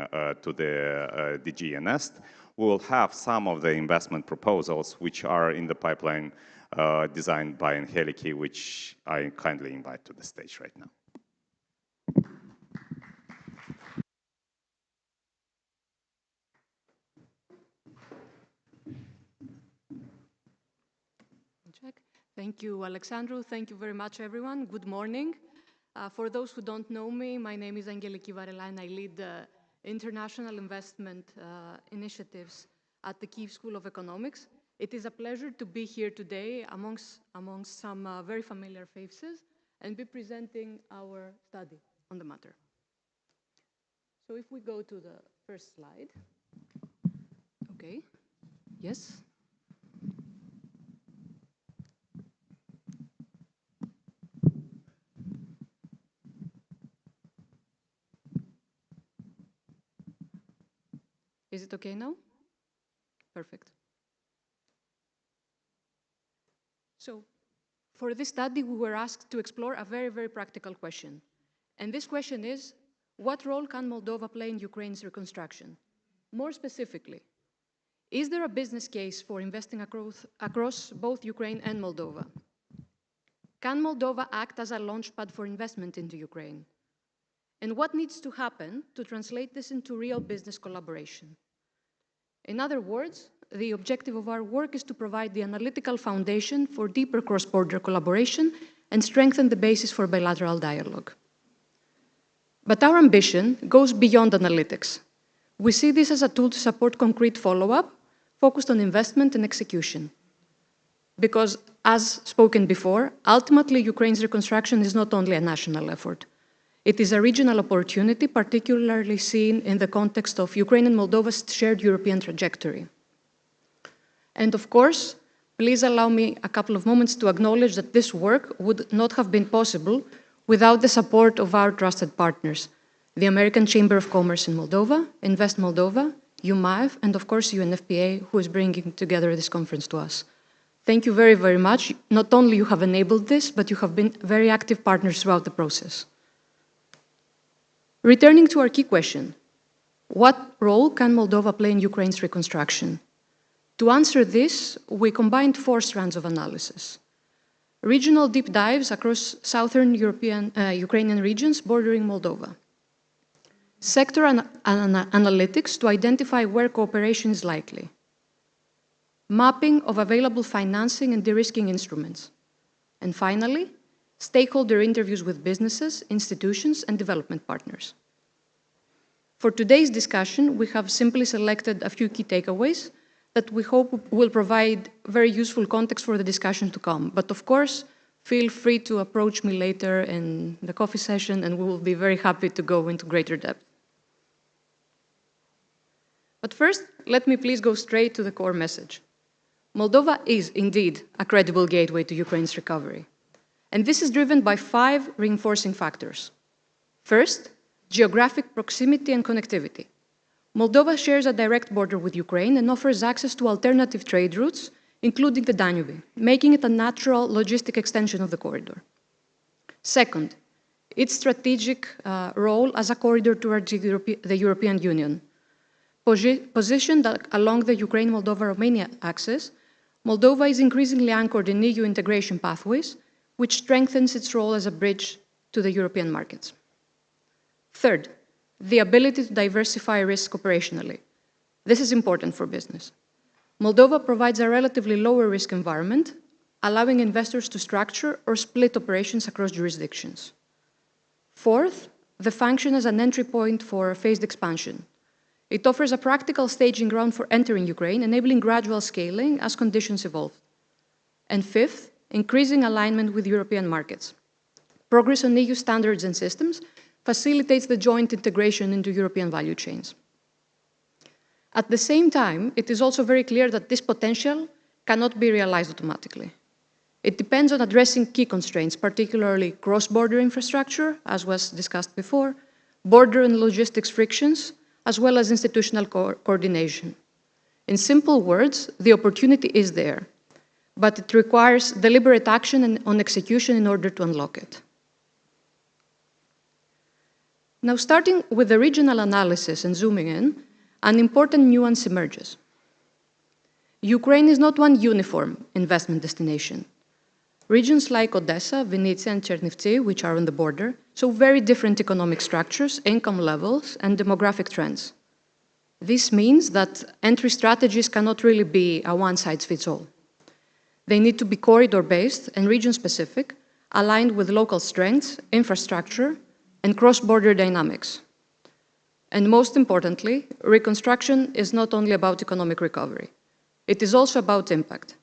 to the DG and Nest, we will have some of the investment proposals which are in the pipeline designed by Angeliki, which I kindly invite to the stage right now. Thank you, Alexandru. Thank you very much, everyone. Good morning. For those who don't know me, my name is Angeliki Varela. I lead the international investment initiatives at the Kyiv School of Economics. It is a pleasure to be here today amongst some very familiar faces and be presenting our study on the matter. So if we go to the first slide. Okay. Yes. Is it okay now? Perfect. So, for this study, we were asked to explore a very, very practical question. And this question is, what role can Moldova play in Ukraine's reconstruction? More specifically, is there a business case for investing across both Ukraine and Moldova? Can Moldova act as a launchpad for investment into Ukraine? And what needs to happen to translate this into real business collaboration? In other words, the objective of our work is to provide the analytical foundation for deeper cross-border collaboration and strengthen the basis for bilateral dialogue. But our ambition goes beyond analytics. We see this as a tool to support concrete follow-up focused on investment and execution. Because, as spoken before, ultimately Ukraine's reconstruction is not only a national effort. It is a regional opportunity, particularly seen in the context of Ukraine and Moldova's shared European trajectory. And of course, please allow me a couple of moments to acknowledge that this work would not have been possible without the support of our trusted partners, the American Chamber of Commerce in Moldova, Invest Moldova, UMAF, and of course UNFPA, who is bringing together this conference to us. Thank you very, very much. Not only you have enabled this, but you have been very active partners throughout the process. Returning to our key question, what role can Moldova play in Ukraine's reconstruction? To answer this, we combined 4 strands of analysis. Regional deep dives across southern Ukrainian regions bordering Moldova. Sector analytics to identify where cooperation is likely. Mapping of available financing and de-risking instruments. And finally, stakeholder interviews with businesses, institutions, and development partners. For today's discussion, we have simply selected a few key takeaways that we hope will provide very useful context for the discussion to come. But of course, feel free to approach me later in the coffee session, and we will be very happy to go into greater depth. But first, let me please go straight to the core message. Moldova is indeed a credible gateway to Ukraine's recovery. And this is driven by 5 reinforcing factors. First, geographic proximity and connectivity. Moldova shares a direct border with Ukraine and offers access to alternative trade routes, including the Danube, making it a natural logistic extension of the corridor. Second, its strategic role as a corridor towards the European Union. Positioned along the Ukraine-Moldova-Romania axis, Moldova is increasingly anchored in EU integration pathways, which strengthens its role as a bridge to the European markets. Third, the ability to diversify risk operationally. This is important for business. Moldova provides a relatively lower risk environment, allowing investors to structure or split operations across jurisdictions. Fourth, the function as an entry point for phased expansion. It offers a practical staging ground for entering Ukraine, enabling gradual scaling as conditions evolve. And fifth, increasing alignment with European markets. Progress on EU standards and systems facilitates the joint integration into European value chains. At the same time, it is also very clear that this potential cannot be realized automatically. It depends on addressing key constraints, particularly cross-border infrastructure, as was discussed before, border and logistics frictions, as well as institutional coordination. In simple words, the opportunity is there, but it requires deliberate action and on execution in order to unlock it. Now, starting with the regional analysis and zooming in, an important nuance emerges. Ukraine is not one uniform investment destination. Regions like Odessa, Vinnytsia, and Chernivtsi, which are on the border, show very different economic structures, income levels, and demographic trends. This means that entry strategies cannot really be a one-size-fits-all. They need to be corridor-based and region-specific, aligned with local strengths, infrastructure, and cross-border dynamics. And most importantly, reconstruction is not only about economic recovery. It is also about impact.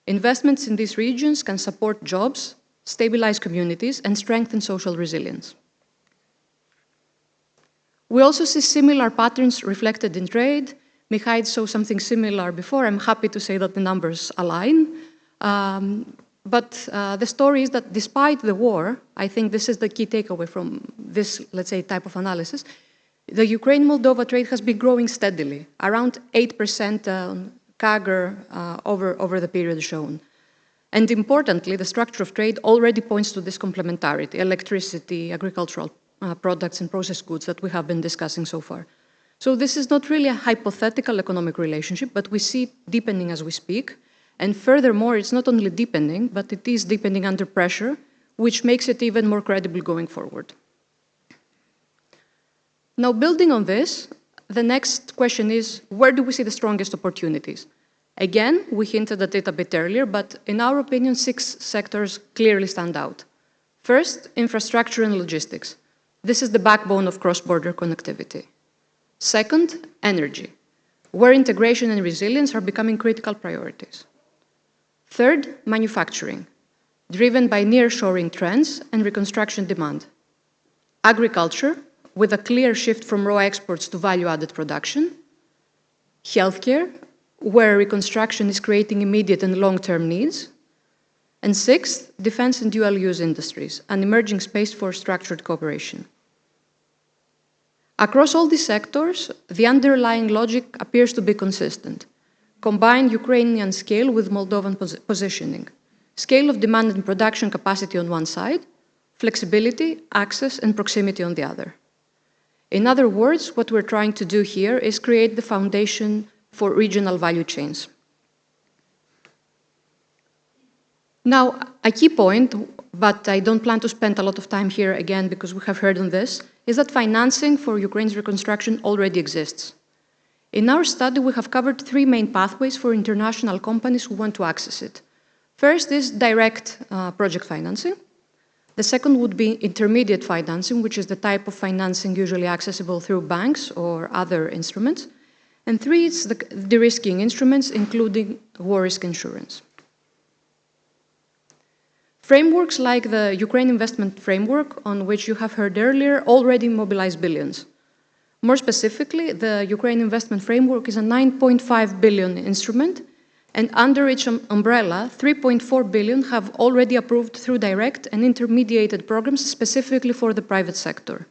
Investments in these regions can support jobs, stabilize communities, and strengthen social resilience. We also see similar patterns reflected in trade. Mikhail saw something similar before. I'm happy to say that the numbers align. But the story is that despite the war, I think this is the key takeaway from this, let's say, type of analysis, The Ukraine-Moldova trade has been growing steadily, around 8% CAGR over the period shown. And importantly, the structure of trade already points to this complementarity, electricity, agricultural products and processed goods that we have been discussing so far. So this is not really a hypothetical economic relationship, but we see it deepening as we speak. And furthermore, it's not only deepening, but it is deepening under pressure, which makes it even more credible going forward. Now, building on this, the next question is, where do we see the strongest opportunities? Again, we hinted at it a bit earlier, but in our opinion, 6 sectors clearly stand out. First, infrastructure and logistics. This is the backbone of cross-border connectivity. Second, energy, where integration and resilience are becoming critical priorities. Third, manufacturing, driven by nearshoring trends and reconstruction demand. Agriculture, with a clear shift from raw exports to value-added production. Healthcare, where reconstruction is creating immediate and long-term needs. And sixth, defense and dual-use industries, an emerging space for structured cooperation. Across all these sectors, the underlying logic appears to be consistent. Combine Ukrainian scale with Moldovan positioning. Scale of demand and production capacity on one side, flexibility, access, and proximity on the other. In other words, what we're trying to do here is create the foundation for regional value chains. Now, a key point, but I don't plan to spend a lot of time here again because we have heard on this, is that financing for Ukraine's reconstruction already exists. In our study, we have covered 3 main pathways for international companies who want to access it. First is direct project financing. The second would be intermediate financing, which is the type of financing usually accessible through banks or other instruments. And 3 is the de-risking instruments, including war risk insurance. Frameworks like the Ukraine Investment Framework, on which you have heard earlier, already mobilize billions. More specifically, the Ukraine Investment Framework is a 9.5 billion instrument, and under its umbrella, 3.4 billion have already approved through direct and intermediated programs specifically for the private sector.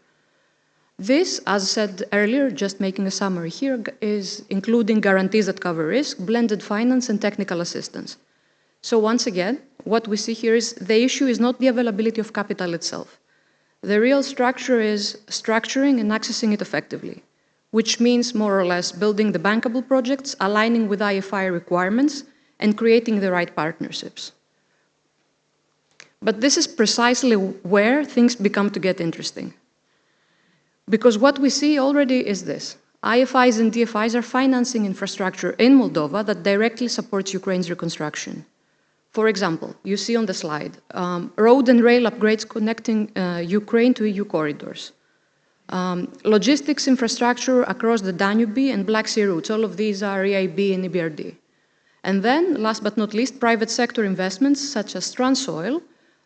This, as said earlier, just making a summary here, is including guarantees that cover risk, blended finance, and technical assistance. So once again, what we see here is the issue is not the availability of capital itself. The real structure is structuring and accessing it effectively, which means more or less building the bankable projects, aligning with IFI requirements, and creating the right partnerships. But this is precisely where things become to get interesting. Because what we see already is this. IFIs and DFIs are financing infrastructure in Moldova that directly supports Ukraine's reconstruction. For example, you see on the slide, road and rail upgrades connecting Ukraine to EU corridors. Logistics infrastructure across the Danube and Black Sea routes, all of these are EIB and EBRD. And then, last but not least, private sector investments such as Transoil,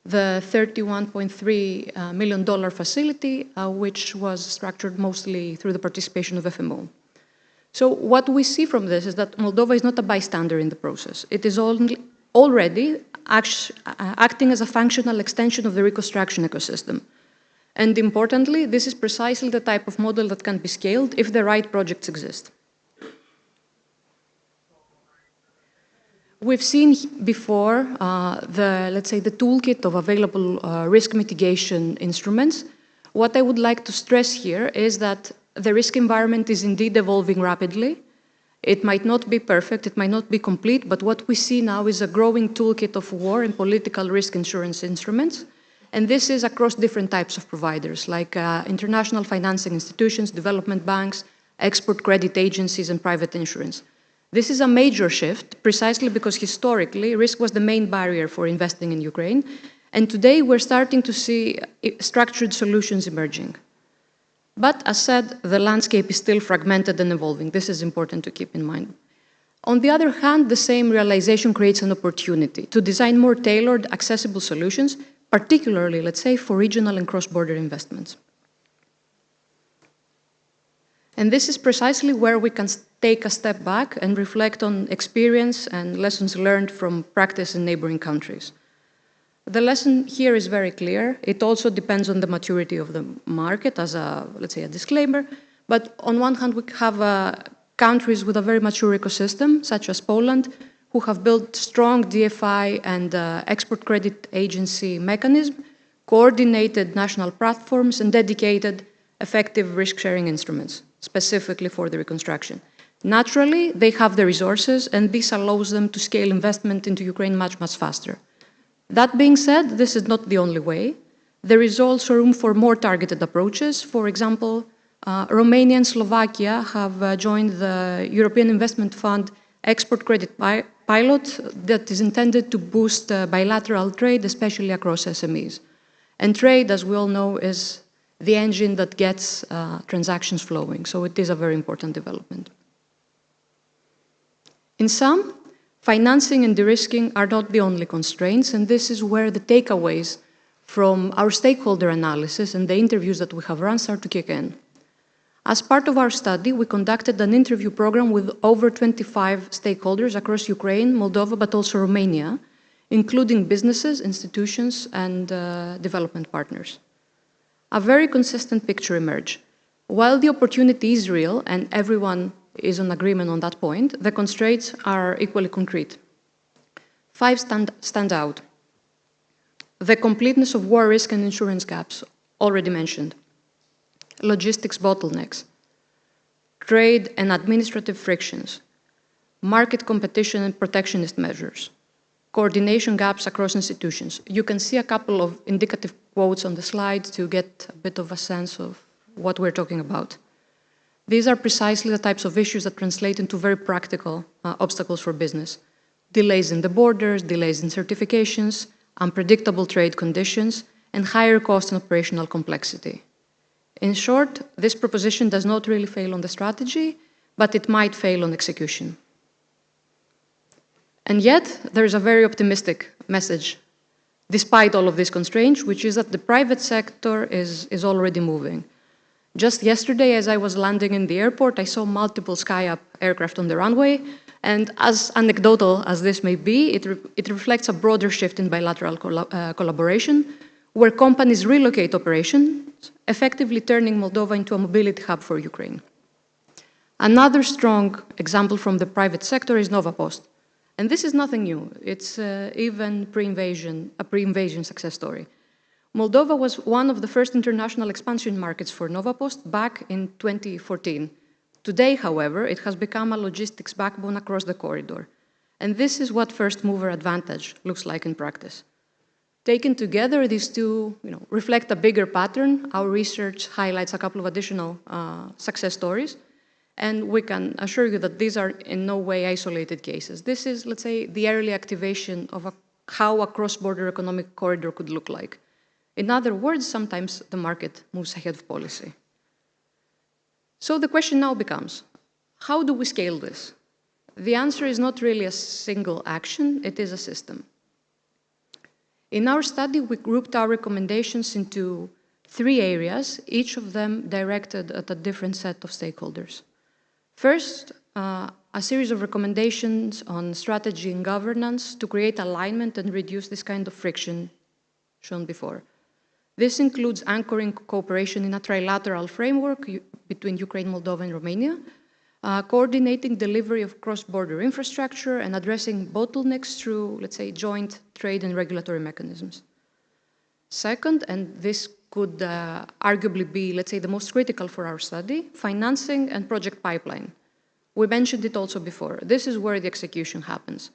the $31.3 million facility, which was structured mostly through the participation of FMO. So what we see from this is that Moldova is not a bystander in the process. It is already acting as a functional extension of the reconstruction ecosystem. And importantly, this is precisely the type of model that can be scaled if the right projects exist. We've seen before let's say, the toolkit of available risk mitigation instruments. What I would like to stress here is that the risk environment is indeed evolving rapidly. It might not be perfect, it might not be complete, but what we see now is a growing toolkit of war and political risk insurance instruments. And this is across different types of providers, like international financing institutions, development banks, export credit agencies, and private insurance. This is a major shift, precisely because historically, risk was the main barrier for investing in Ukraine. And today, we're starting to see structured solutions emerging. But as said, the landscape is still fragmented and evolving. This is important to keep in mind. On the other hand, the same realization creates an opportunity to design more tailored, accessible solutions, particularly, let's say, for regional and cross-border investments. And this is precisely where we can take a step back and reflect on experience and lessons learned from practice in neighboring countries. The lesson here is very clear. It also depends on the maturity of the market as a, let's say, a disclaimer, But on one hand, we have countries with a very mature ecosystem, such as Poland, who have built strong DFI and export credit agency mechanism, coordinated national platforms, and dedicated effective risk-sharing instruments, specifically for the reconstruction. Naturally, they have the resources, and this allows them to scale investment into Ukraine much, much faster. That being said, this is not the only way. There is also room for more targeted approaches. For example, Romania and Slovakia have joined the European Investment Fund export credit pilot that is intended to boost bilateral trade, especially across SMEs. And trade, as we all know, is the engine that gets transactions flowing, so it is a very important development. In sum, financing and de-risking are not the only constraints, and this is where the takeaways from our stakeholder analysis and the interviews that we have run start to kick in. As part of our study, we conducted an interview program with over 25 stakeholders across Ukraine, Moldova, but also Romania, including businesses, institutions, and development partners. A very consistent picture emerged. While the opportunity is real, and everyone is in agreement on that point, the constraints are equally concrete. 5 stand out. The completeness of war risk and insurance gaps, already mentioned. Logistics bottlenecks, trade and administrative frictions, market competition and protectionist measures, coordination gaps across institutions. You can see a couple of indicative quotes on the slide to get a bit of a sense of what we're talking about. These are precisely the types of issues that translate into very practical obstacles for business. Delays in the borders, delays in certifications, unpredictable trade conditions, and higher cost and operational complexity. In short, this proposition does not really fail on the strategy, but it might fail on execution. And yet, there is a very optimistic message, despite all of these constraints, which is that the private sector is already moving. Just yesterday, as I was landing in the airport, I saw multiple SkyUp aircraft on the runway, and as anecdotal as this may be, it reflects a broader shift in bilateral collaboration, where companies relocate operations, effectively turning Moldova into a mobility hub for Ukraine. Another strong example from the private sector is Novapost. And this is nothing new. It's even a pre-invasion success story. Moldova was one of the first international expansion markets for Novapost back in 2014. Today, however, it has become a logistics backbone across the corridor. And this is what first mover advantage looks like in practice. Taken together, these two reflect a bigger pattern. Our research highlights a couple of additional success stories. And we can assure you that these are in no way isolated cases. This is, let's say, the early activation of how a cross-border economic corridor could look like. In other words, sometimes the market moves ahead of policy. So the question now becomes, how do we scale this? The answer is not really a single action, it is a system. In our study, we grouped our recommendations into 3 areas, each of them directed at a different set of stakeholders. First, a series of recommendations on strategy and governance to create alignment and reduce this kind of friction shown before. This includes anchoring cooperation in a trilateral framework between Ukraine, Moldova, and Romania, coordinating delivery of cross-border infrastructure, and addressing bottlenecks through, let's say, joint trade and regulatory mechanisms. Second, and this could arguably be, let's say, the most critical for our study, financing and project pipeline. We mentioned it also before. This is where the execution happens.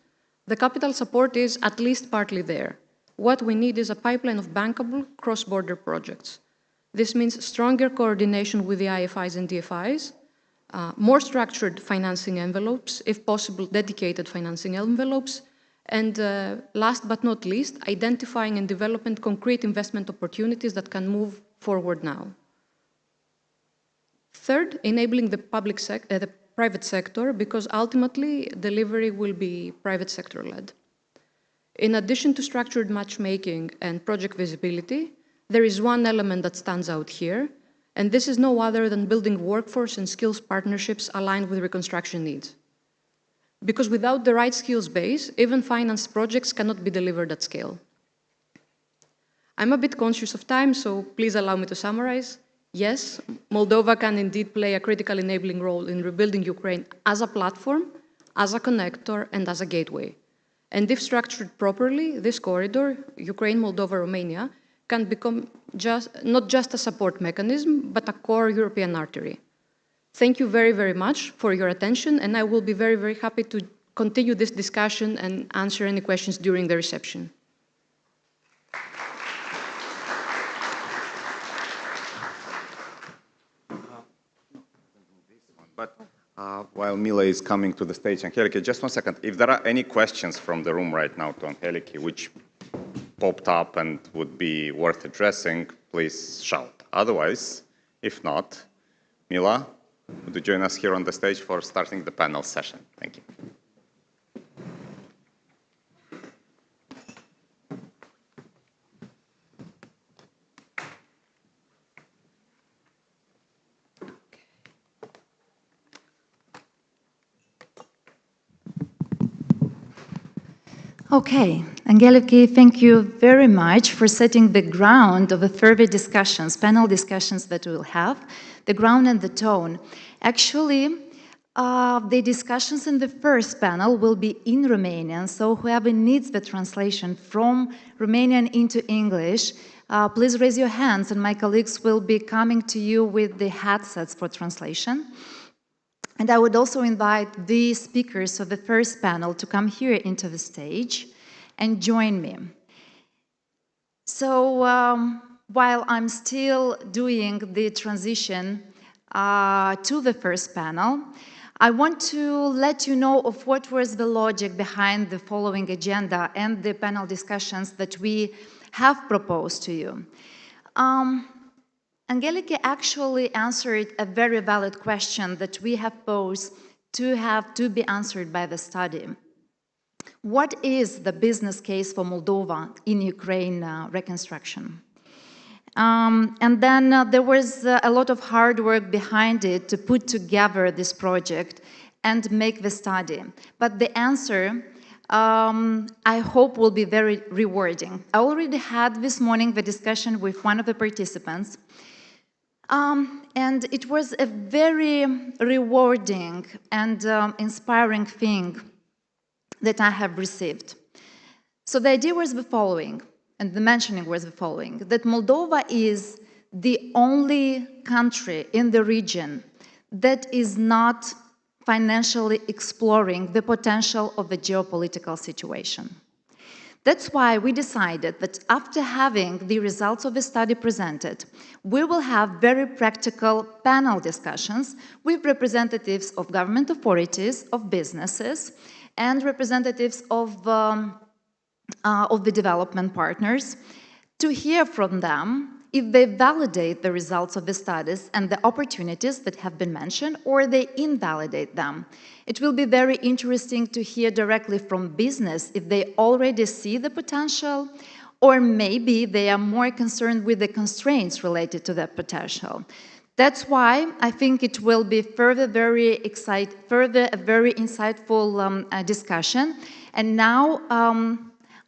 The capital support is at least partly there. What we need is a pipeline of bankable cross-border projects. This means stronger coordination with the IFIs and DFIs, more structured financing envelopes, if possible, dedicated financing envelopes, and last but not least, identifying and developing concrete investment opportunities that can move forward now. Third, enabling the private sector, because ultimately delivery will be private sector-led. In addition to structured matchmaking and project visibility, there is one element that stands out here, and this is no other than building workforce and skills partnerships aligned with reconstruction needs. Because without the right skills base, even financed projects cannot be delivered at scale. I'm a bit conscious of time, so please allow me to summarize. Yes, Moldova can indeed play a critical enabling role in rebuilding Ukraine as a platform, as a connector, and as a gateway. And if structured properly, this corridor, Ukraine, Moldova, Romania, can become not just a support mechanism, but a core European artery. Thank you very, very much for your attention, and I will be very, very happy to continue this discussion and answer any questions during the reception. But while Mila is coming to the stage, Angeliki, just one second. If there are any questions from the room right now to Angeliki, which popped up and would be worth addressing, please shout. Otherwise, if not, Mila, would you join us here on the stage for starting the panel session? Thank you. Okay, Angeliki, thank you very much for setting the ground of the further discussions, panel discussions that we'll have, the ground and the tone. Actually, the discussions in the first panel will be in Romanian, so whoever needs the translation from Romanian into English, please raise your hands and my colleagues will be coming to you with the headsets for translation. And I would also invite the speakers of the first panel to come here into the stage and join me. So while I'm still doing the transition to the first panel, I want to let you know of what was the logic behind the following agenda and the panel discussions that we have proposed to you. Angeliki actually answered a very valid question that we have posed to be answered by the study. What is the business case for Moldova in Ukraine reconstruction? And then there was a lot of hard work behind it to put together this project and make the study. But the answer, I hope, will be very rewarding. I already had this morning the discussion with one of the participants. And it was a very rewarding and inspiring thing that I have received. So the idea was the following, and the mentioning was the following, that Moldova is the only country in the region that is not financially exploring the potential of the geopolitical situation. That's why we decided that after having the results of the study presented, we will have very practical panel discussions with representatives of government authorities, of businesses, and representatives of the development partners to hear from them if they validate the results of the studies and the opportunities that have been mentioned, or they invalidate them. It will be very interesting to hear directly from business if they already see the potential, or maybe they are more concerned with the constraints related to that potential. That's why I think it will be a very insightful discussion. And now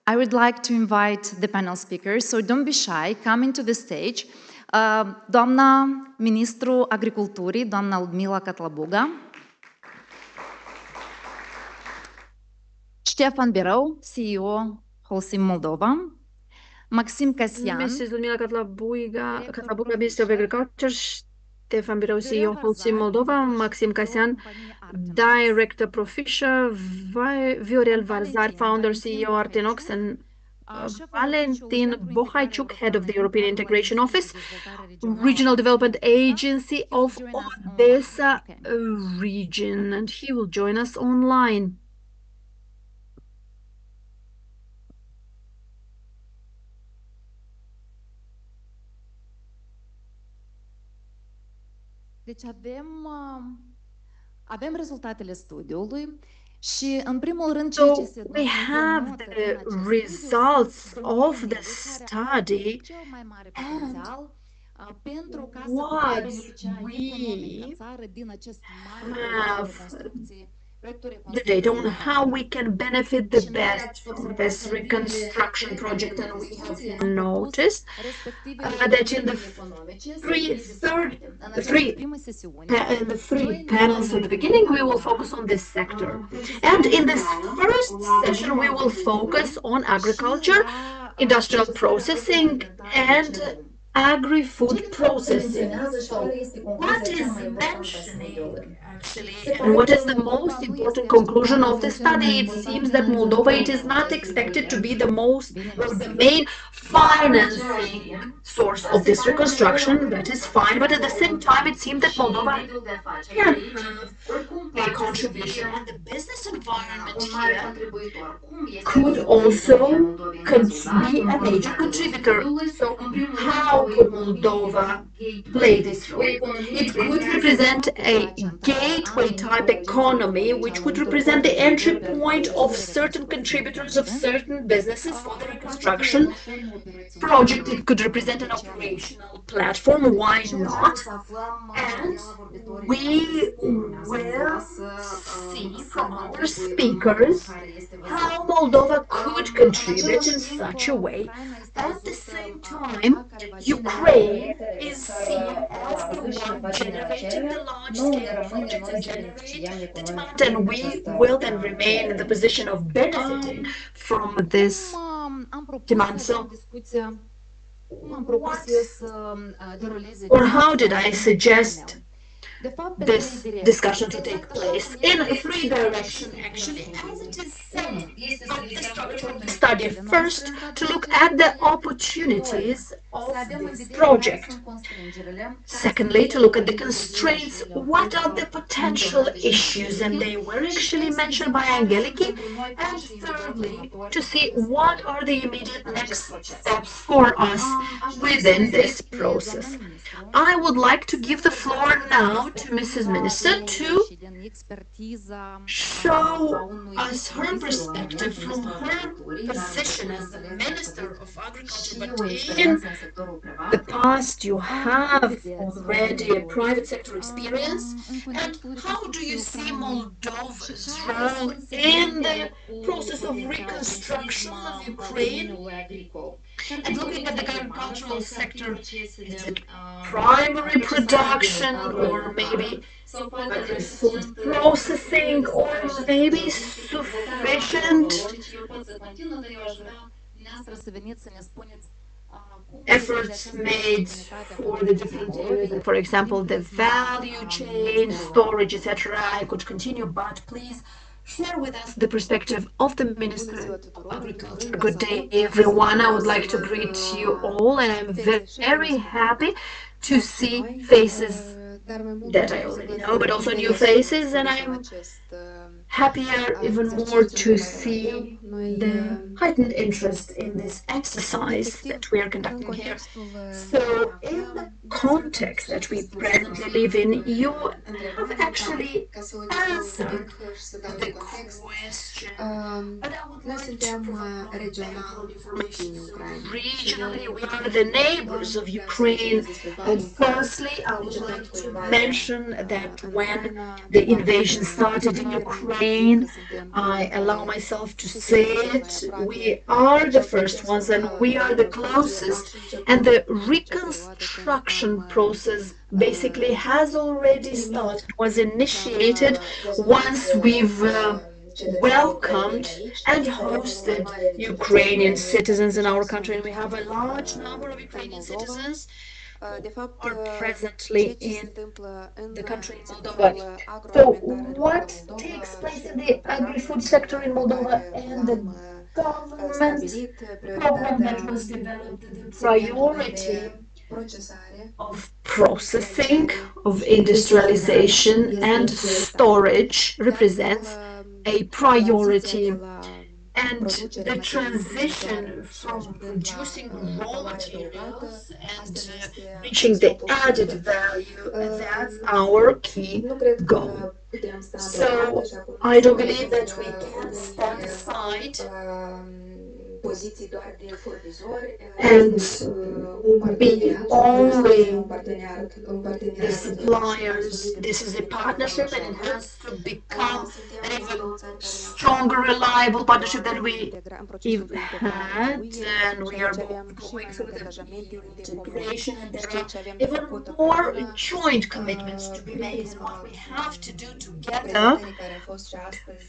I would like to invite the panel speakers, so don't be shy, come into the stage. Doamna Ministru Agriculturii, doamna Ludmila Catlabuga. Ștefan Birău, CEO, Holcim Moldova. Maxim Casian. Mrs. Ludmila Catlabuga, Minister of Agriculture. Stefan Birău, CEO, Holcim Moldova. Maxim Casian, Director Proficiat. Viorel Varzar, Founder, CEO, Artenox, and Valentin Bohaiciuc, Head of the European Integration Office, Regional Development Agency of Odessa region, and he will join us online. Deci avem rezultatele studiului și în primul rând So we have the results of the study, and what we have the data on how we can benefit the best from this reconstruction project, and we have noticed that in the three panels at the beginning, we will focus on this sector. And in this first session, we will focus on agriculture, industrial processing, and agri-food processing. So what is mentioning actually, and what is the most important conclusion of the study? It seems that Moldova, it is not expected to be the main financing source of this reconstruction. That is fine, but at the same time, it seems that Moldova can have a contribution, and the business environment here could also be a major contributor. So how could Moldova play this role? It could represent a gateway type economy, which would represent the entry point of certain contributors of certain businesses for the reconstruction project. It could represent an operational platform. Why not? And we will see from our speakers how Moldova could contribute in such a way. At the same time, Ukraine is seen as the one generating the large-scale projects and generate the demand, and we will then remain in the position of benefiting from this demand. So, or how did I suggest this discussion to take place? In three directions, actually, as it is said at the structure of the study. First, to look at the opportunities of this project. Secondly, to look at the constraints. What are the potential issues? And they were actually mentioned by Angeliki. And thirdly, to see what are the immediate next steps for us within this process. I would like to give the floor now to Mrs. Minister to show us her perspective from her position as the Minister of Agriculture. But in the past, you have already a private sector experience. And how do you see Moldova's role in the process of reconstruction of Ukraine? And looking at the agricultural sector, is it primary production or maybe food processing or maybe sufficient efforts made for the different areas, like, for example, the value chain, storage, etc. I could continue, but please share with us the perspective of the Minister of Agriculture. Good day, everyone. I would like to greet you all, and I'm very happy to see faces that I already know, but also new faces, and I'm happier even more to see the heightened interest in this exercise that we are conducting here. So, in the context that we presently live in, you have actually answered the question, but I would like to provide background information. So, regionally, we are the neighbors of Ukraine, and firstly, I would like to mention that when the invasion started in Ukraine, I allow myself to say it, we are the first ones and we are the closest, and the reconstruction process basically has already started, was initiated once we've welcomed and hosted Ukrainian citizens in our country. And we have a large number of Ukrainian citizens are presently in the country in Moldova. So what takes place in the agri-food sector in Moldova and the government program that was developed, the priority of processing, of industrialization and storage represents a priority, and the transition from producing raw materials and reaching the added value, that's our key goal. So I don't believe that we can stand aside and be only the suppliers. This is a partnership and it has to become an even stronger, reliable partnership than we had, and we are both going through the integration, and there are even more joint commitments to be made. And what we have to do together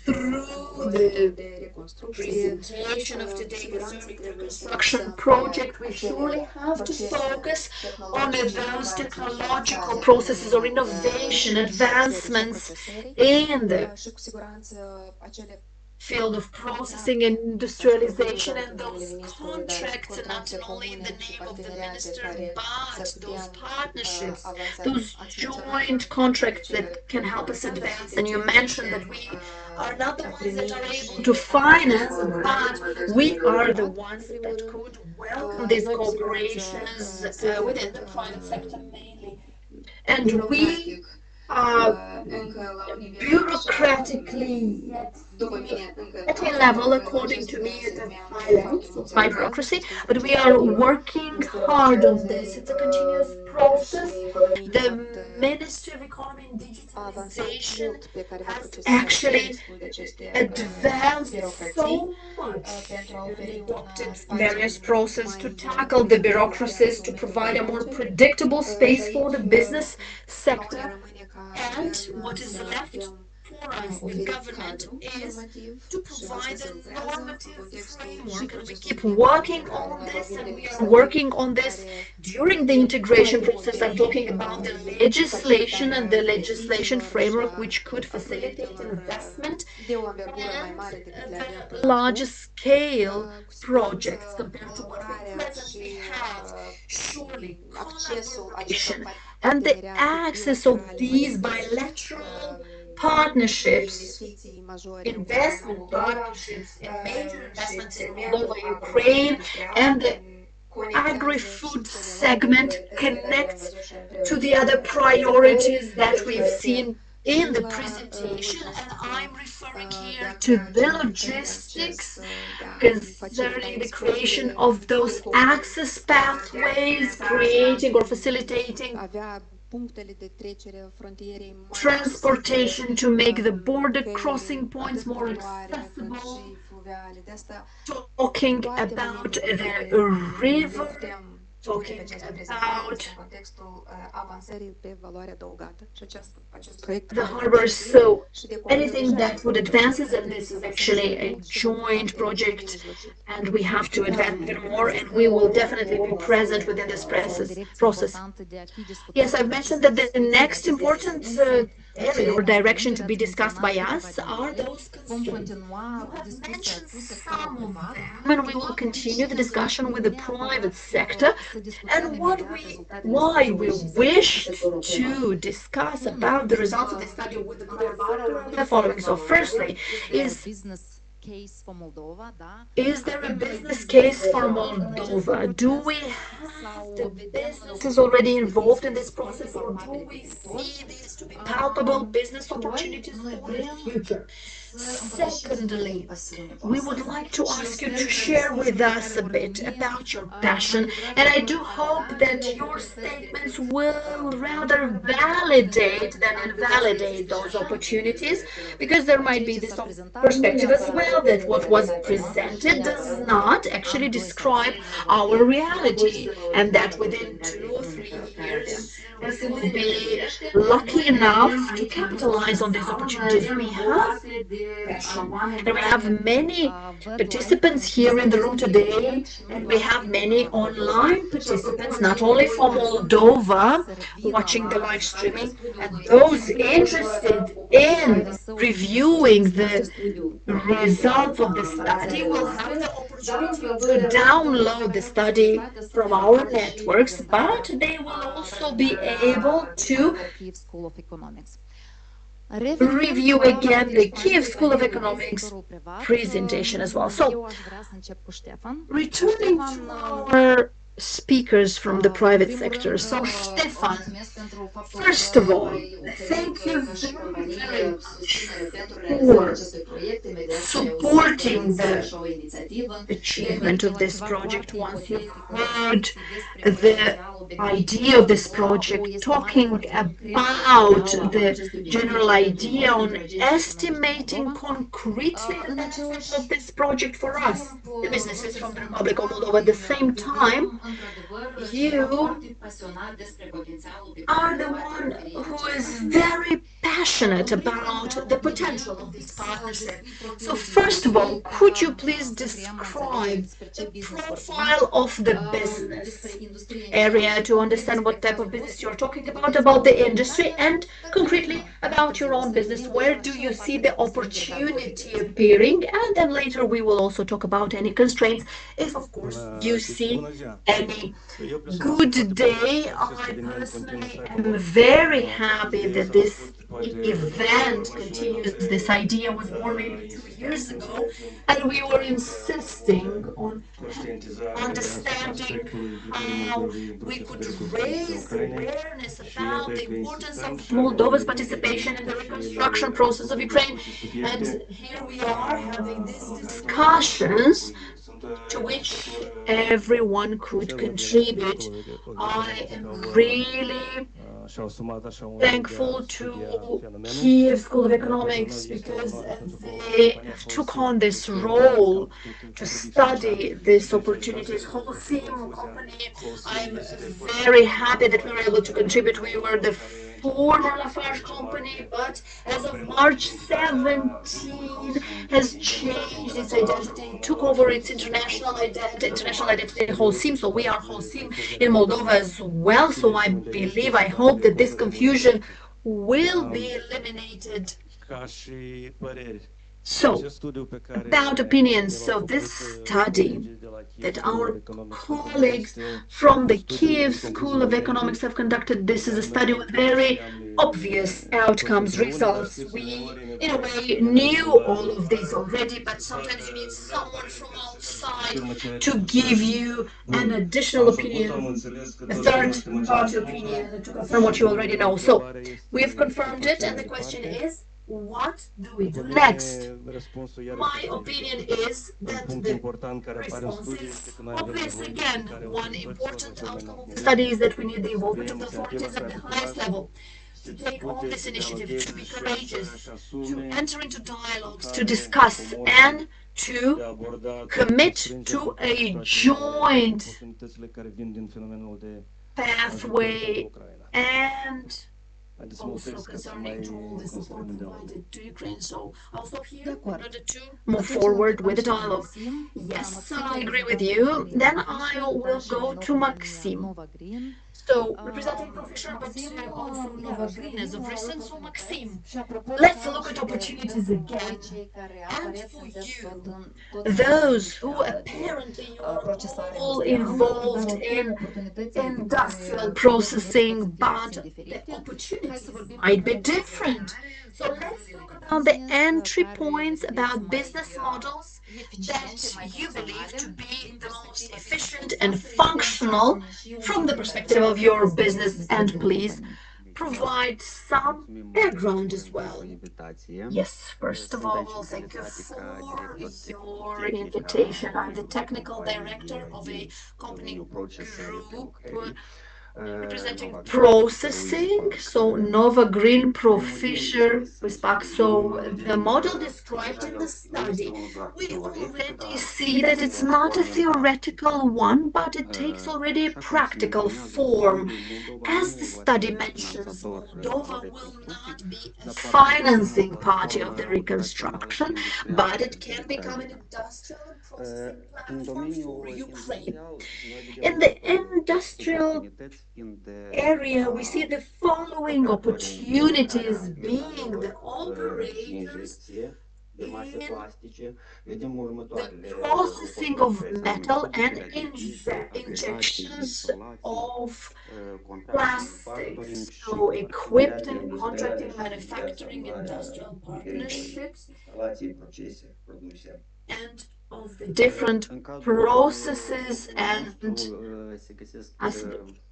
through the presentation of today concerning the reconstruction project, we surely have to focus on those technological processes or innovation advancements in the field of processing and industrialization, and those contracts are not only in the name of the minister, but those partnerships, those joint contracts that can help us advance. And you mentioned that we are not the ones that are able to finance, but we are the ones that could welcome these cooperations within the private sector mainly. And we bureaucratically at a level, according to me, it's a high level, so high bureaucracy, but we are working hard on this. It's a continuous process. The Ministry of Economy and Digitalization has actually advanced so much and adopted various processes to tackle the bureaucracies, to provide a more predictable space for the business sector. And what is left for us, the government, is to provide a normative framework. And we keep working on this, and we are working on this during the integration process. I'm talking about the legislation and the legislation framework which could facilitate investment and the larger scale projects compared to what we presently have. Surely collaboration and the access of these bilateral partnerships, investment partnerships, and major investments in Moldova, Ukraine, and the agri-food segment connects to the other priorities that we've seen in the presentation, and I'm referring here to the logistics concerning the creation of those access pathways, creating or facilitating transportation to make the border crossing points more accessible, talking about the river, talking about the harbors. So anything that would advance us, and this is actually a joint project, and we have to advance even more, and we will definitely be present within this process. Yes, I've mentioned that the next important area or direction to be discussed by us are those constraints. You have mentioned some of them, and we will continue the discussion with the private sector, and why we wished to discuss about the results of the study with the private sector are the following. So firstly, is there a business case for Moldova? Do we have the businesses already involved in this process, or do we see these to be palpable business opportunities for the future? Secondly, we would like to ask you to share with us a bit about your passion, and I do hope that your statements will rather validate than invalidate those opportunities, because there might be this perspective as well that what was presented does not actually describe our reality, and that within 2 or 3 years we will be lucky enough to capitalize on these opportunities. We have passion, and we have many participants here in the room today, and we have many online participants, not only from Moldova, watching the live streaming, and those interested in reviewing the results of the study will have the opportunity to download the study from our networks, but they will also be able to review again the Kiev School of Economics presentation as well. So, returning to our speakers from the private sector. So, Stefan, first of all, thank you very much for supporting the achievement of this project. Once you've heard the idea of this project, talking about the general idea on estimating concretely the benefits of this project for us, the businesses from the Republic of Moldova. At the same time, you are the one who is very passionate about the potential of this partnership. So first of all, could you please describe the profile of the business area to understand what type of business you're talking about the industry, and concretely about your own business? Where do you see the opportunity appearing? And then later we will also talk about any constraints, if of course you see any. Good day. I personally am very happy that this event continues. This idea was born maybe 2 years ago, and we were insisting on understanding how we could raise awareness about the importance of Moldova's participation in the reconstruction process of Ukraine. And here we are having these discussions to which everyone could contribute. I am really thankful to Kyiv School of Economics because they took on this role to study these opportunities. Whole theme company, I'm very happy that we were able to contribute. We were the former Lafarge company, but as of March 17 has changed its identity, took over its international identity, Holcim. So we are Holcim in Moldova as well. So I believe, I hope that this confusion will be eliminated. So, about opinions. So this study that our colleagues from the Kiev School of Economics have conducted, this is a study with very obvious outcomes, results. We, in a way, knew all of these already, but sometimes you need someone from outside to give you an additional opinion, a third-party opinion to confirm what you already know. So, we've confirmed it, and the question is, what do we do next? My opinion is that the response is obvious. Again, one important outcome of the study is that we need the involvement of the authorities at the highest level to take on this initiative, to be courageous, to enter into dialogues, to discuss, and to commit to a joint pathway, and also concerning to all the support provided to Ukraine. So I'll stop here in order to move forward with the dialogue. Yes, I agree with you. Then I will go to Maxim. So, representing Professor, but also Nova Green as of recent. So, Maxim, let's look at opportunities again. And for you, those who apparently are all involved in industrial processing, but the opportunities might be different. So let's talk about the entry points, about business models that you believe to be the most efficient and functional from the perspective of your business, and please provide some background as well. Yes, first of all, thank you for your invitation. I'm the technical director of a company group representing processing, so Nova Green Professor Respect. So the model described in the study, we already see that it's not a theoretical one, but it takes already a practical form. As the study mentions, Moldova will not be a financing party of the reconstruction, but it can become an industrial and processing platform for Ukraine. In the industrial area, we see the following opportunities being the operators in the processing of metal and injections of plastics, so equipped and contracting manufacturing industrial partnerships, and of the different processes and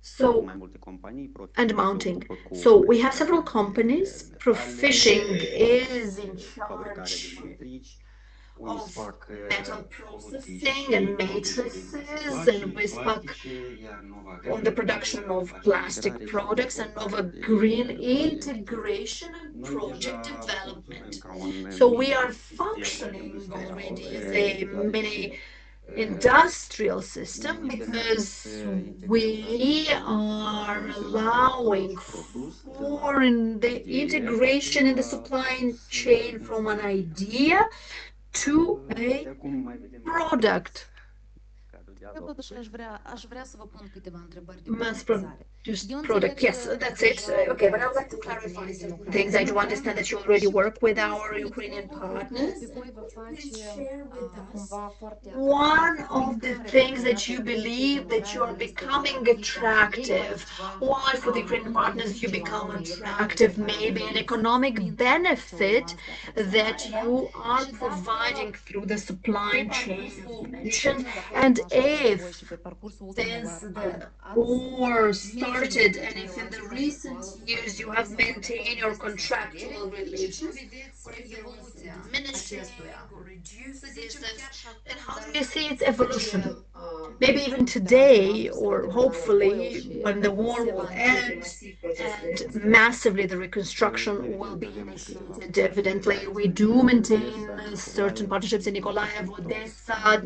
so and mounting. So we have several companies. Profishing is in charge of metal processing and matrices, and Wispak on the production of plastic products, and Nova Green integration and project development. So we are functioning already as a mini industrial system because we are allowing for the integration in the supply chain from an idea to a product. Mass produced product. Yes, that's it. Okay, but I would like to clarify some things. I do understand that you already work with our Ukrainian partners. Please share with us one of the things that you believe that you are becoming attractive. Why for the Ukrainian partners you become attractive? Maybe an economic benefit that you are providing through the supply chain you mentioned. And if since the war started, and if in the recent years you have maintained your contractual relations, or if there was diminishing or reduced business, then how do you see its evolution? Maybe even today, or hopefully when the war will end and massively the reconstruction will be initiated. Evidently, we do maintain certain partnerships in Nikolaev, Odessa,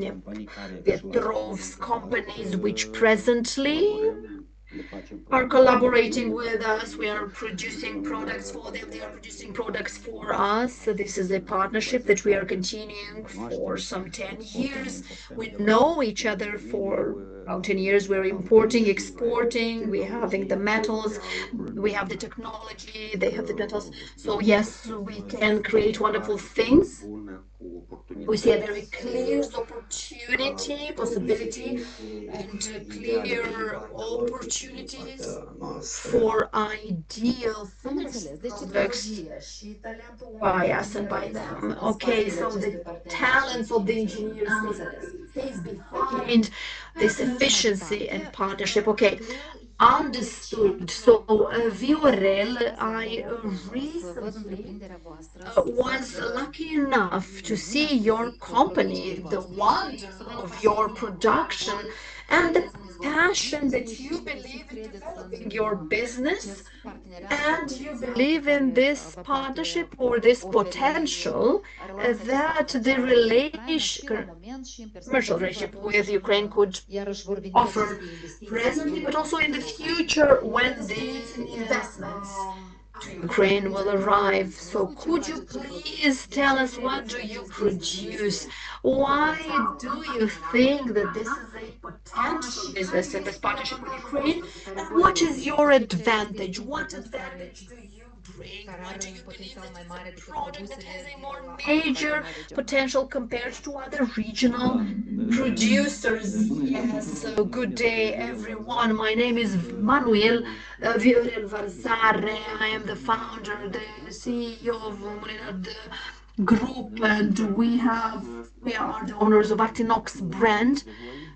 Petrov's companies, which presently are collaborating with us. We are producing products for them. They are producing products for us. So this is a partnership that we are continuing for some 10 years. We know each other for around 10 years. We're importing, exporting, we're having the metals, we have the technology, they have the metals. So yes, we can create wonderful things. We see a very clear opportunity, possibility, and clear opportunities for ideal finished products by us and by them. Okay, so the talents of the engineers stays behind this efficiency and partnership. Okay, understood. So, Viorel, I recently was lucky enough to see your company, the wonder of your production, and the passion that you believe in developing your business, and you believe in this partnership or this potential that the commercial relationship with Ukraine could offer presently, but also in the future when these investments to Ukraine will arrive. So could you please tell us, what do you produce? Why do you think that this is a potential business in this partnership with Ukraine? And what is your advantage? What advantage do you bring? Why do you believe that it's a product that has a more major potential compared to other regional producers? Yes, so good day, everyone. My name is Manuel Viorel Varzare. I am the founder, the CEO of Mulinad Group, and we are the owners of Actinox brand.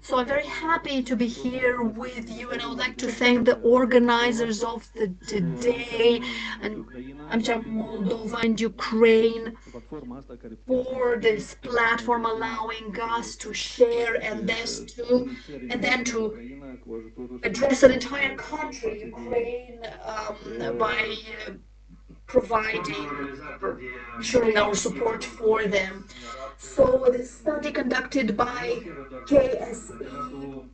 So I'm very happy to be here with you, and I would like to thank the organizers of the today, and Moldova and Ukraine, for this platform allowing us to share and then to address an entire country, Ukraine, by providing, showing our support for them. So the study conducted by KSE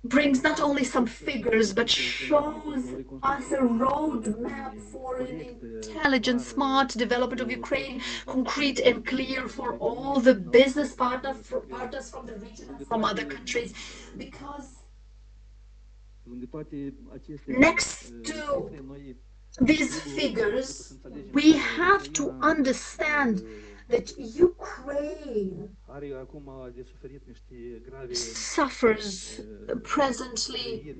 brings not only some figures, but shows us a roadmap for an intelligent, smart development of Ukraine, concrete and clear for all the business partners from the region and from other countries. Because next to these figures, we have to understand that Ukraine suffers presently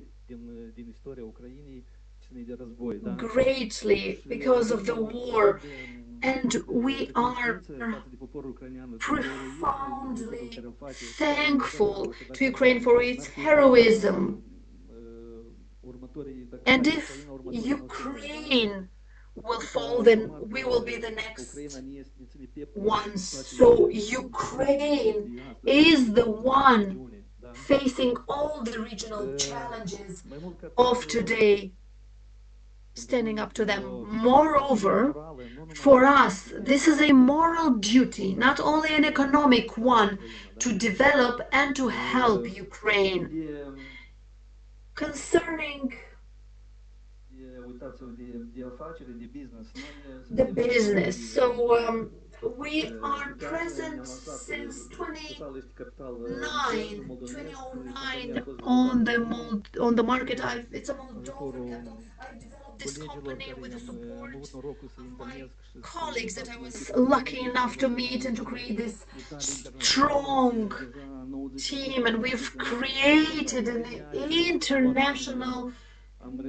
greatly because of the war, and we are profoundly thankful to Ukraine for its heroism. And if Ukraine will fall, then we will be the next ones. So Ukraine is the one facing all the regional challenges of today, standing up to them. Moreover, for us, this is a moral duty, not only an economic one, to develop and to help Ukraine. Concerning the business, so we are present since 2009 on the market. It's a Moldovan capital. I developed this company with the support of my colleagues that I was lucky enough to meet and to create this strong team, and we've created an international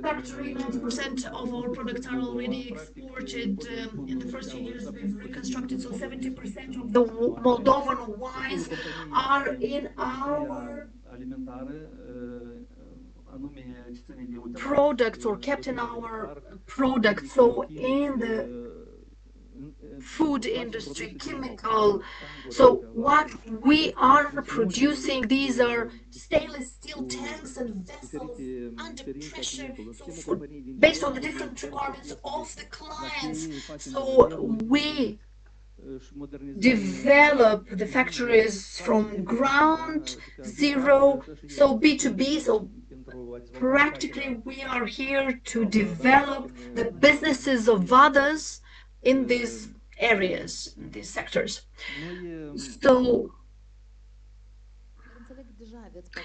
factory. 90% of our products are already exported. In the first few years, we've reconstructed, so 70% of the Moldovan wines are in our products or kept in our products. So in the food industry, chemical. So what we are producing, these are stainless steel tanks and vessels under pressure, so based on the different requirements of the clients. So we develop the factories from ground zero, so B2B, so practically we are here to develop the businesses of others in these areas, in these sectors.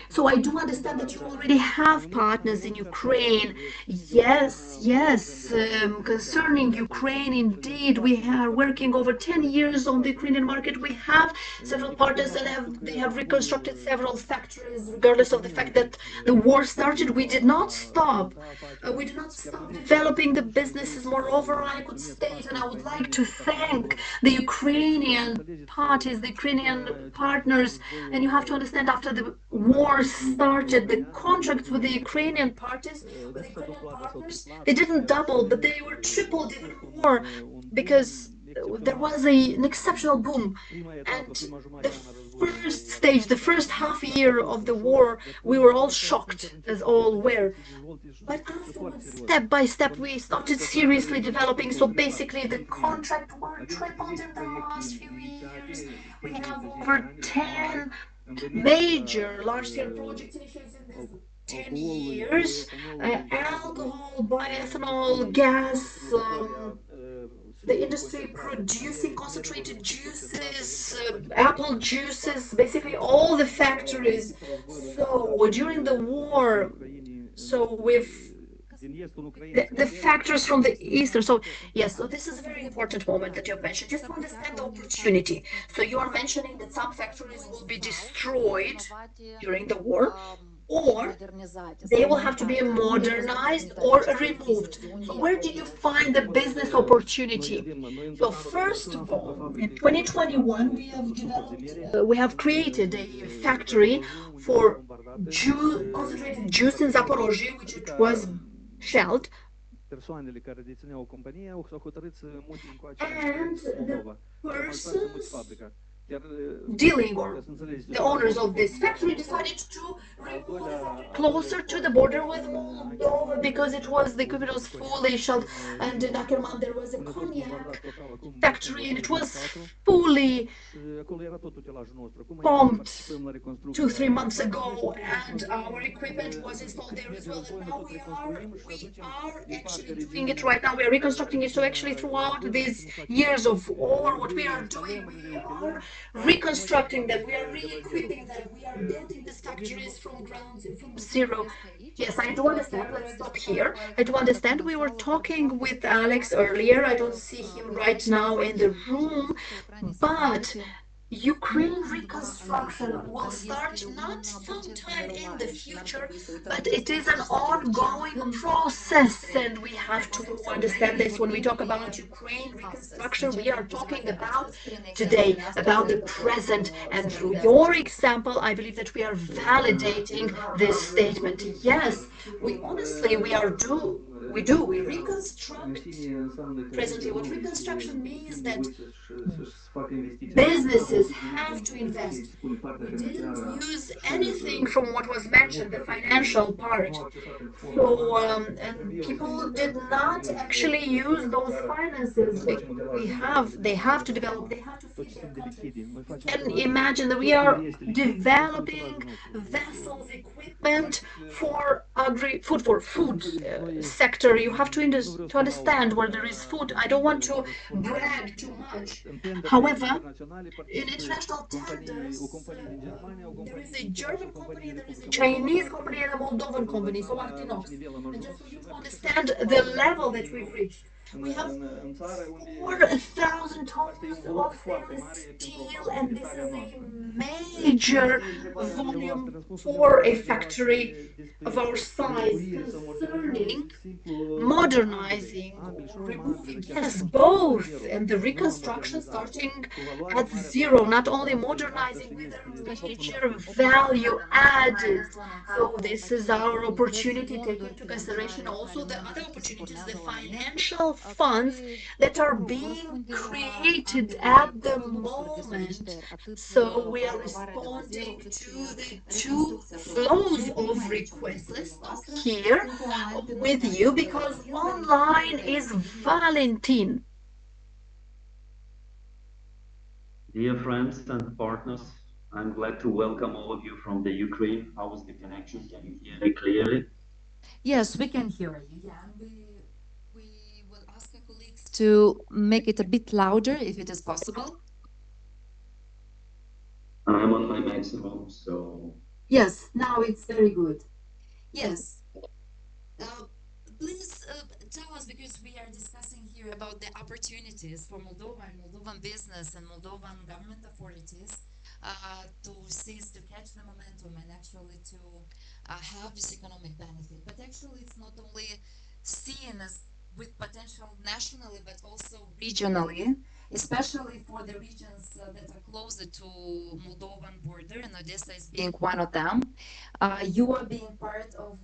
So I do understand that you already have partners in Ukraine. Yes, yes. Concerning Ukraine, indeed, we are working over 10 years on the Ukrainian market. We have several partners and they have reconstructed several factories, regardless of the fact that the war started. We did not stop. We did not stop developing the businesses. Moreover, I could state, and I would like to thank the Ukrainian parties, the Ukrainian partners. And you have to understand, after the war started, the contracts with the Ukrainian parties, with the Ukrainian partners, they didn't double, but they were tripled, even more, because there was an exceptional boom. And the first stage, the first half year of the war, we were all shocked, as all were. But afterwards, step by step, we started seriously developing. So basically, the contract were tripled in the last few years. We have over 10 major large-scale projects initiated in these 10 years. Alcohol, bioethanol, gas, the industry producing concentrated juices, apple juices, basically all the factories. So during the war, so with the factors from the Eastern. So yes, so this is a very important moment that you've mentioned, just to understand the opportunity. So you are mentioning that some factories will be destroyed during the war, or they will have to be modernized or removed. So where did you find the business opportunity? So first of all, in 2021, we have created a factory for concentrated juice in Zaporozhye, which it was shelled. And the persons dealing, or the owners of this factory, decided to remove the factory closer to the border with Moldova because the equipment was fully shelled. And in Ackerman there was a cognac factory, and it was fully pumped 2-3 months ago, and our equipment was installed there as well. And now we are actually doing it right now. We are reconstructing it. So actually, throughout these years of war, what we are doing, we are reconstructing them, we are re-equipping them, we are building these factories from zero. Yes, I do understand. Let's stop here. I do understand. We were talking with Alex earlier. I don't see him right now in the room, but Ukraine reconstruction will start not sometime in the future, but it is an ongoing process, and have to understand this. When we talk about Ukraine reconstruction, we are talking about today, about the present. And through your example, I believe that we are validating this statement. Yes, we honestly, we reconstruct. Presently, what reconstruction means that businesses have to invest. We didn't use anything from what was mentioned, the financial part. So, and people did not actually use those finances. They have to develop, they have to feed their country. You can imagine that we are developing vessels, equipment for food sector. You have to understand where there is food. I don't want to brag too much. However, in international tenders, there is a German company, there is a Chinese company, and a Moldovan company, so Artinox. And just for you to understand the level that we've reached, we have 4,000 tons of stainless steel, and this is a major volume for a factory of our size concerning modernizing or removing, yes, both, and the reconstruction starting at zero, not only modernizing with a major value added. So this is our opportunity, taking into consideration also the other opportunities, the financial funds that are being created at the moment. So we are responding to the two flows of requests. Let's stop here with you because online is Valentin. Dear friends and partners, I'm glad to welcome all of you from the Ukraine. How is the connection? Can you hear me clearly? Yes, we can hear you. Yeah, and we will ask our colleagues to make it a bit louder if it is possible. I'm on my maximum, so... Yes, now it's very good. Yes. Please tell us, because we are discussing here about the opportunities for Moldova and Moldovan business and Moldovan government authorities to seize, to catch the momentum and actually to have this economic benefit. But actually, it's not only seen as with potential nationally, but also regionally, especially for the regions that are closer to Moldovan border, and Odessa is being one of them. You are being part of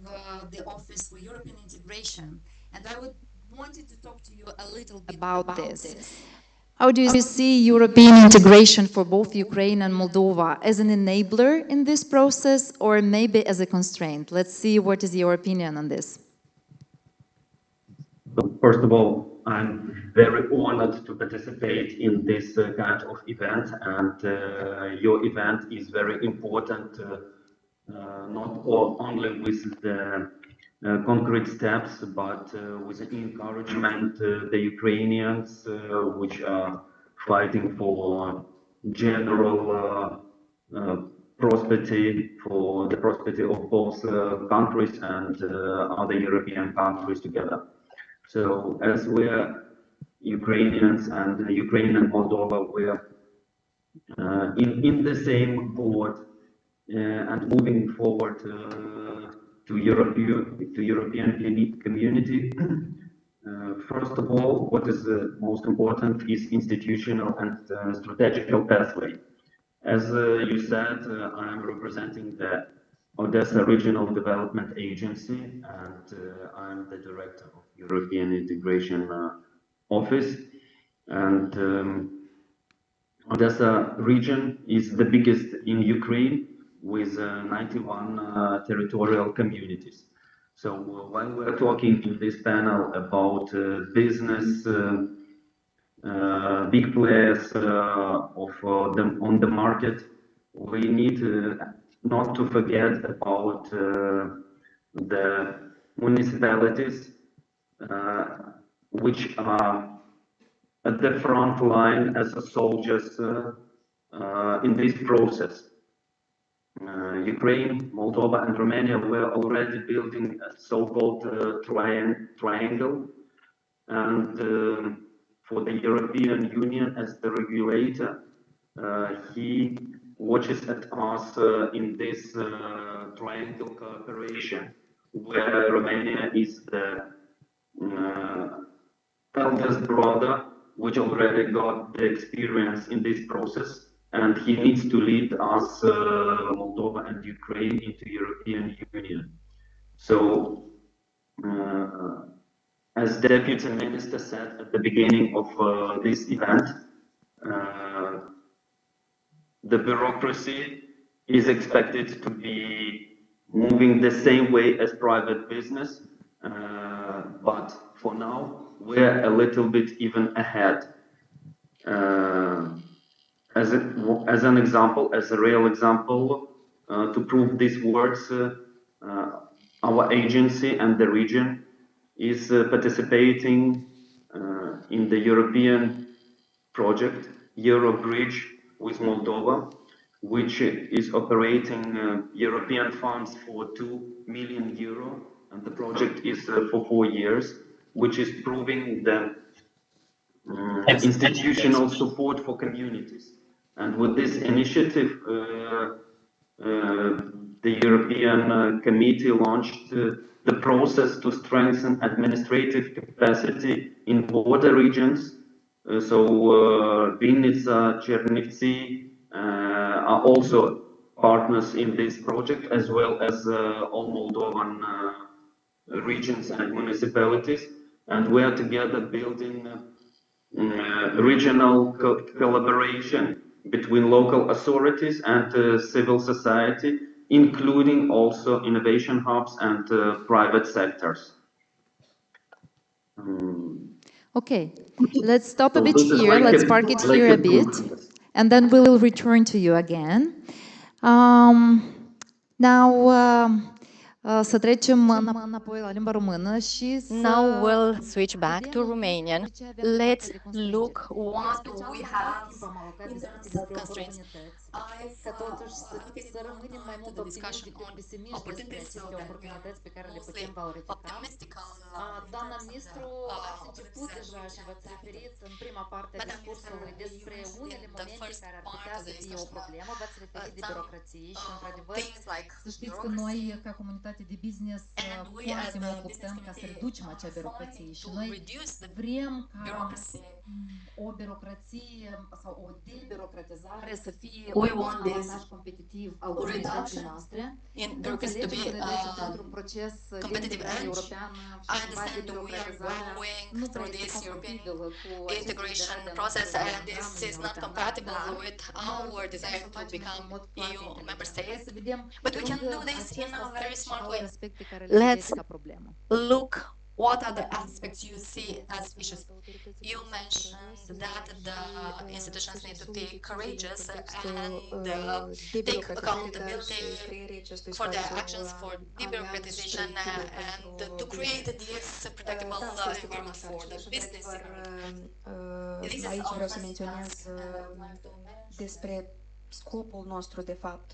the Office for European Integration, and I would wanted to talk to you a little bit about this. How do you see European integration for both Ukraine and Moldova as an enabler in this process, or maybe as a constraint? Let's see what is your opinion on this. First of all, I'm very honored to participate in this kind of event, and your event is very important, not only with the concrete steps, but with the encouragement the Ukrainians, which are fighting for general prosperity, for the prosperity of both countries and other European countries together. So as we're Ukrainians and Ukraine and Moldova, we're in the same board and moving forward to European community. First of all, what is most important is institutional and strategical pathway. As you said, I'm representing the Odessa Regional Development Agency, and I'm the director of European Integration Office. And Odessa region is the biggest in Ukraine with 91 territorial communities. So while we're talking in this panel about business, big players on the market, we need not to forget about the municipalities, which are at the front line as soldiers in this process. Ukraine, Moldova, and Romania were already building a so-called triangle, and for the European Union as the regulator, he watches at us in this triangle cooperation, where Romania is the eldest brother, which already got the experience in this process, and he needs to lead us, Moldova and Ukraine, into European Union. So, as Deputy Minister said at the beginning of this event, the bureaucracy is expected to be moving the same way as private business, but for now, we're a little bit even ahead. As an example, as a real example, to prove these words, our agency and the region is participating in the European project, Eurobridge with Moldova, which is operating European funds for 2 million euro, and the project is for 4 years, which is proving the institutional support for communities. And with this initiative, the European Committee launched the process to strengthen administrative capacity in border regions. So Vinnytsia, Chernivtsi are also partners in this project, as well as all Moldovan regions and municipalities. And we are together building regional collaboration between local authorities and civil society, including also innovation hubs and private sectors. Okay, let's stop a bit here. Let's park it here a bit, and then we'll return to you again. Now, să trecem înapoi la limba română și Now we'll switch back to Romanian. Let's look what we have in terms of constraints. I've the discussion on opportunities, so that we are mostly optimistic Doamna ministru, ați început deja și v-ați referit în prima parte a discursului despre unele momente care ar putea să fie o problemă, v-ați referit de birocrație și, într-adevăr, să știți că noi, ca comunitate de business, foarte mult luptăm ca să reducem acea birocrație și noi vrem ca o birocrație sau o debirocratizare să fie un avantaj competitiv al organizației noastre. Înțelegem că trecem printr-un proces de integrare europeană și cumva debirocratizarea nu prea este compatibilă cu integration process, and this is not compatible with our desire to become EU member state. But we can do this in a very smart way. Let's look what are the aspects you see as issues. You mentioned that the institutions need to be courageous and take accountability for their actions, for debureaucratization, and to create this predictable environment for the business. Aici vreau să menționez despre scopul nostru, de fapt,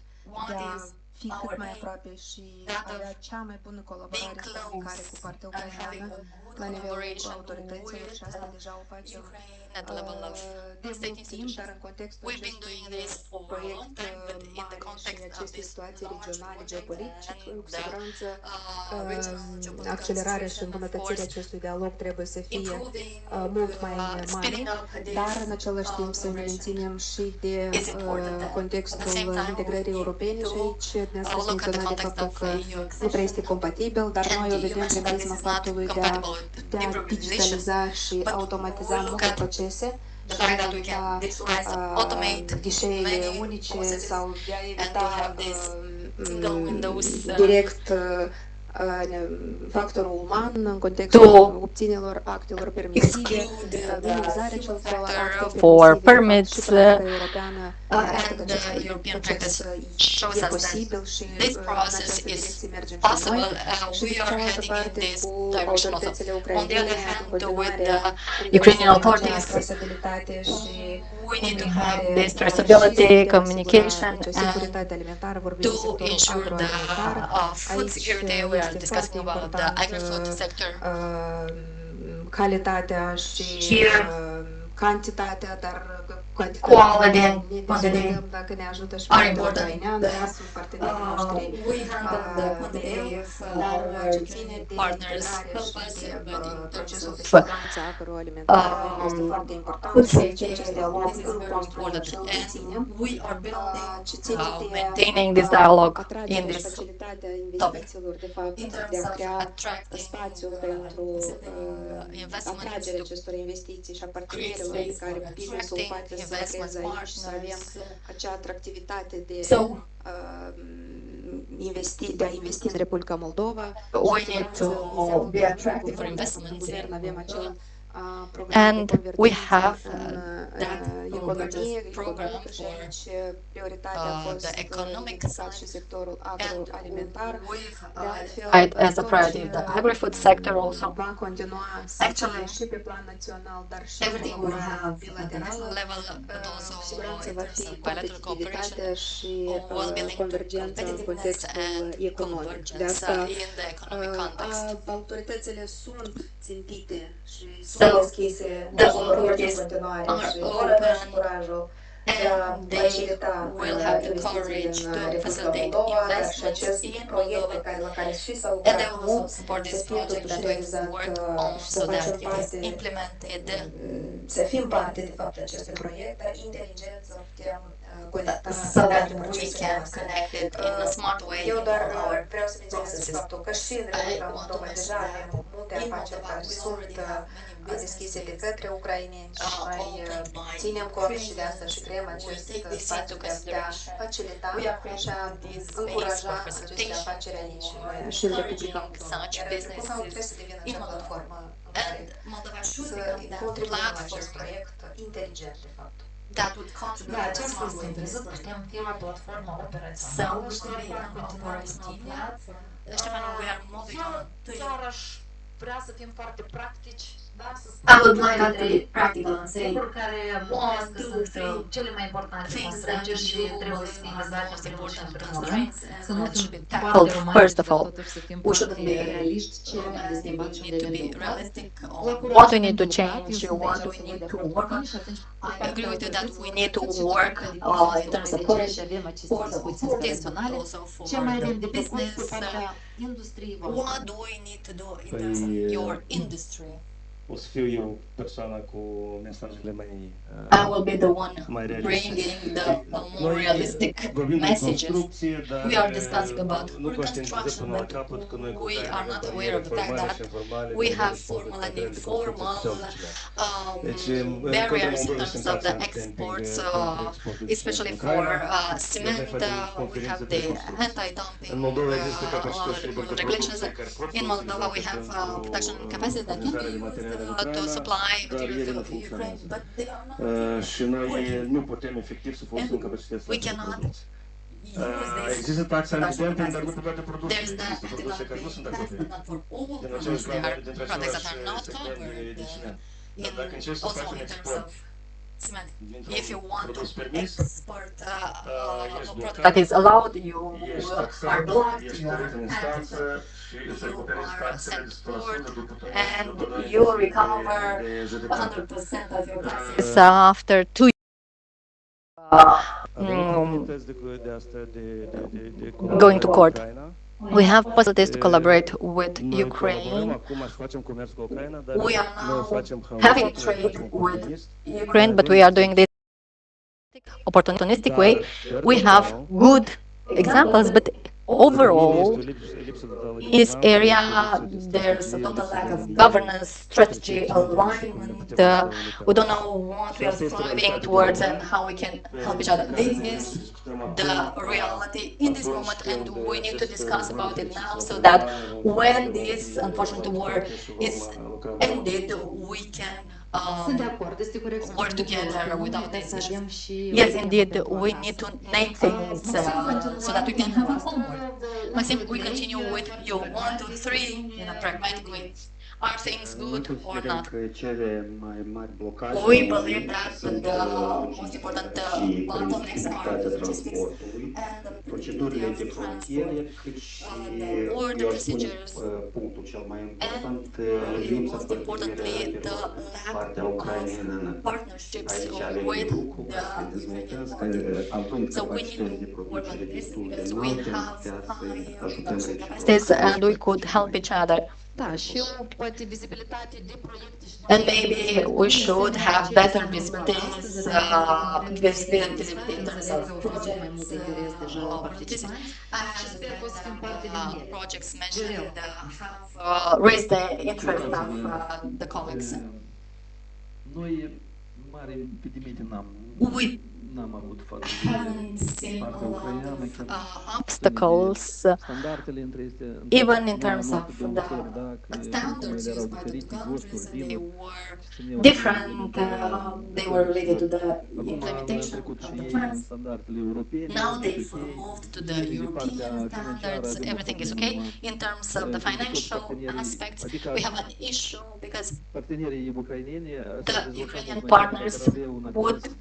de a fi cât mai aproape și avea cea mai bună colaborare și comunicare cu partea ucraineană la nivelul autorităților și asta deja o facem de mult timp, dar în contextul acestui proiect mare și acestei situații regionale geopolitice, cu siguranță accelerarea și îmbunătățirea acestui dialog trebuie să fie mult mai mare, dar în același timp să ne menținem și de contextul integrării europene și aici ne-ați menționat de faptul că nu prea este compatibil, dar noi o vedem prin prisma faptului de a digitaliza și automatiza multe procese și de a avea ghișeele unice sau de a evita direct factorul uman în contextul obținerilor actelor permisive, minimizarea acestor acte for permits, and European practice shows us that this process is possible. We are heading in this direction also. On the other hand, with the Ukrainian authorities, we need to have this traceability, communication, and to ensure the food security. We are discussing about the agri-food sector. Calitatea și cantitatea, dar quality and quantity dacă ne ajută și are partea important. ucraineană, sunt partenerii noștri We handle the quantity mereu, of dar ce our ține de partners integrare help us, și de but in terms procesul de of siguranță agroalimentară este foarte important food și safety, acest dialog this is îl very construim important, și îl and menținem. we are building, Ce ține de maintaining this dialogue in atragerea și this facilitatea topic. investițiilor, de fapt, In terms de a of crea attracting, spațiu pentru investments, atragerea acestor investiții și a partenerilor pe care business-ul poate să lucreze aici, să avem acea atractivitate de So, de a investi în Republica Moldova. we need to be attractive for investments. Guvern avem acel And we have that economie program economică și for aici prioritatea a fost the economic indicat și sectorul agroalimentar. and we've De altfel, identified as a priority the agri-food sector also. va continua să Actually, fie și pe plan național, dar și everything will colaborare have at the bilaterală. national level, but Cu also siguranță in va terms fi of bilateral competitivitatea cooperation, și will be linked to convergența în competitiveness contextul and economic. De convergence asta in the economic context. autoritățile sunt țintite și So, sunt deschise the în authorities continuare are și vor avea și open curajul de a and they facilita will have the investițiile courage în to Republica facilitate Moldova, dar și investments acest in proiect Moldova, pe care, la care și s-a and lucrat they will mult also support să this fie project totuși that we've realizat worked on și so să that facem it is parte implemented, să fim parte de fapt de acest proiect, dar inteligent să putem conecta so that toate we procesele can noastre. connect it in a smart way Eu in doar all our vreau să menționez processes. faptul că și în I Republica want to Moldova mention deja that avem multe in afaceri Moldova care we sunt already have many deschise de businesses către ucraineni și noi opened by ținem cont și de asta și creăm Ukrainians. We acest take this spațiu into de a putea consideration. facilita We are și a creating this space încuraja for aceste facilitation afaceri aici or și în Republica encouraging Moldova. such Iar Republica Moldova trebuie businesses să devină in acea Moldova. platformă în care And Moldova should să become that contribuim la acest platform proiect inteligent, de fapt. that would contribute Da, in a aceasta smart este way to this văzut că project. putem fi o platformă So operațională we și should be an operational Stefano, we are moving on to you. chiar aș vrea să fim foarte practici, dar să I would like to be practical and say lucruri care one, cred că two, sunt three cele mai importante things that constrângeri și you trebuie believe să fim are rezolvate most împreună și important în primul rând. constraints Să and nu that fim should be foarte tackled romantici, first of dar all. totuși să fim We should foarte be realiști ce and de we schimbat și need de to be rezolvat. realistic La on curaj what we avem need de to lucrat, change, eu sunt what aici we să vă need dau to work on. și atunci I agree with you that we need to cât și work in terms of courage și avem aceste for discuții for this, but operaționale. also for Ce mai the avem de făcut business. pe partea industriei What voastre? do we need to do in terms of your industry? O să fiu eu persoana cu mesajele mai I will be the one mai realiste. bringing the more realistic Vorbim de messages. construcție, dar We are discussing about nu conștientizăm reconstruction, până la but capăt că noi cu we Ucraina are not avem aware of the fact formale that și informale, we care have sunt formal and considerate informal construcții um, Deci, în cadrul barriers in Moldovei terms sunt of the taxe exports, pentru exportul din especially for Ucraina. cement. Noi facem We conferințe have pe the construcții. anti-dumping În Moldova există capacități de regulations. producție care pot fi In Moldova, we utilizate have pentru production capacity that can be furnizarea de materiale în used to Ucraina, supply dar materials ele nu to Ukraine, funcționează. but they are not Și noi nu putem efectiv să folosim capacitățile we astea de cannot producție. use this. Există taxe antidumping, dar nu pe toate produsele. There's that Există produse care nu sunt anti-dumping tax, acoperite. not for all Din products. același There are dintre products that același are not segment covered de ciment. in Dar dacă încerci să also faci un in terms export of cement. dintr-un If you want produs to permis, export ești a product blocat, that is allowed, you ești are taxat, blocked, ești you are tărit în instanță și îți you recuperezi are taxele sent de 100% forward după and după doi you ani recover de judecată. 100% of your taxes After 2 Avem oportunități de asta, de going to court. Ucraina. We have possibilities to collaborate with Noi Ukraine. colaborăm acum și facem comerț cu Ucraina, dar We are noi now facem having trade with Ukraine, but we are doing this opportunistic way. We have good examples, but overall, in this area, there's a total lack of governance, strategy, alignment. We don't know what we are striving towards and how we can help each other. This is the reality in this moment, and we need to discuss about it now so that when this unfortunate war is ended, we can Sunt de acord, este corect să work fim together lucruri without comune, these dar să issues. avem și Yes, indeed, pentru we acasă. need to name things so that we can have a homework. Maxim, we continue with your 1, 2, 3 in a pragmatic way. are things good or not? We We believe that the most important bottlenecks are the logistics and the predictability of transport, the border procedures, and most importantly, the lack of partnerships with the Ukrainian market. So we need to work on this because we have high production capacities and we could help each other. Da, și poate vizibilitate de proiecte și de And proiecte maybe să we bune, să should ne have ajute better să ne întâlnim astăzi, visibilities, în primul rând, să ne visibility in terms înțeleg că of au fost mai projects, mult interes deja la opportunities, participanți și and sper că o să fim parte din that ele. projects Viorel. mentioned have raised the interest of the colleagues. Noi mari impedimenti We n-am avut față haven't de seen a partea lot ucraineană, of chiar obstacles, standardele între este even in noua terms noastră of două țări, da, că the cum standards ele erau used by the two diferite, countries. gosturi, They vinuri, were țineau different. implementarea They were related to the Acum am implementation trecut și of the ei în plans. standardele europene, Now sunt they've ok. moved to the Noi, de partea European financiară, standards. avem o Everything is problemă okay. In terms of the pentru toți financial partenerii, aspects, adică we have an issue because partenerii ucraineni s-au the dezvoltat Ukrainian mult mai bine partners dacă ar avea un would acces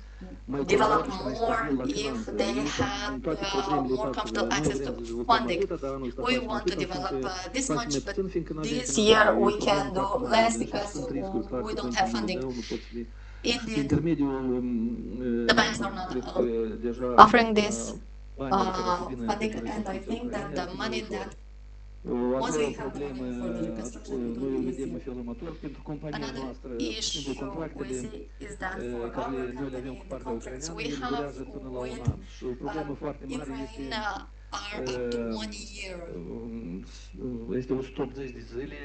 mai develop ușor și mai more stabil la if finanțe. they Ei, had din toate problemele more toate, comfortable noi access vrem to să dezvoltăm funding. atâta, dar anul ăsta We facem want to atâta, develop fiindcă this facem much, mai but puțin, fiindcă nu avem this finanțare. year E o we can problemă do foarte mare. less Deci because sunt riscuri clar we că don't băncile have nu funding. dau, nu pot să le... Prin Indeed, intermediul, the banks are not cred că deja offering this banii care să vină funding, către and I reconstrucția think that ucrainene the ar fi money mai ușor. that A once doua we have the problemă, money for the reconstruction, it noi o will be vedem în easier. felul următor, pentru compania Another noastră, issue simplu we contractele see is that for care our noi le avem company, cu the partea contracts ucraineană, we ele have durează până la un with an. Și o problemă foarte mare este Ukraine are up to 1 year. este 180 de zile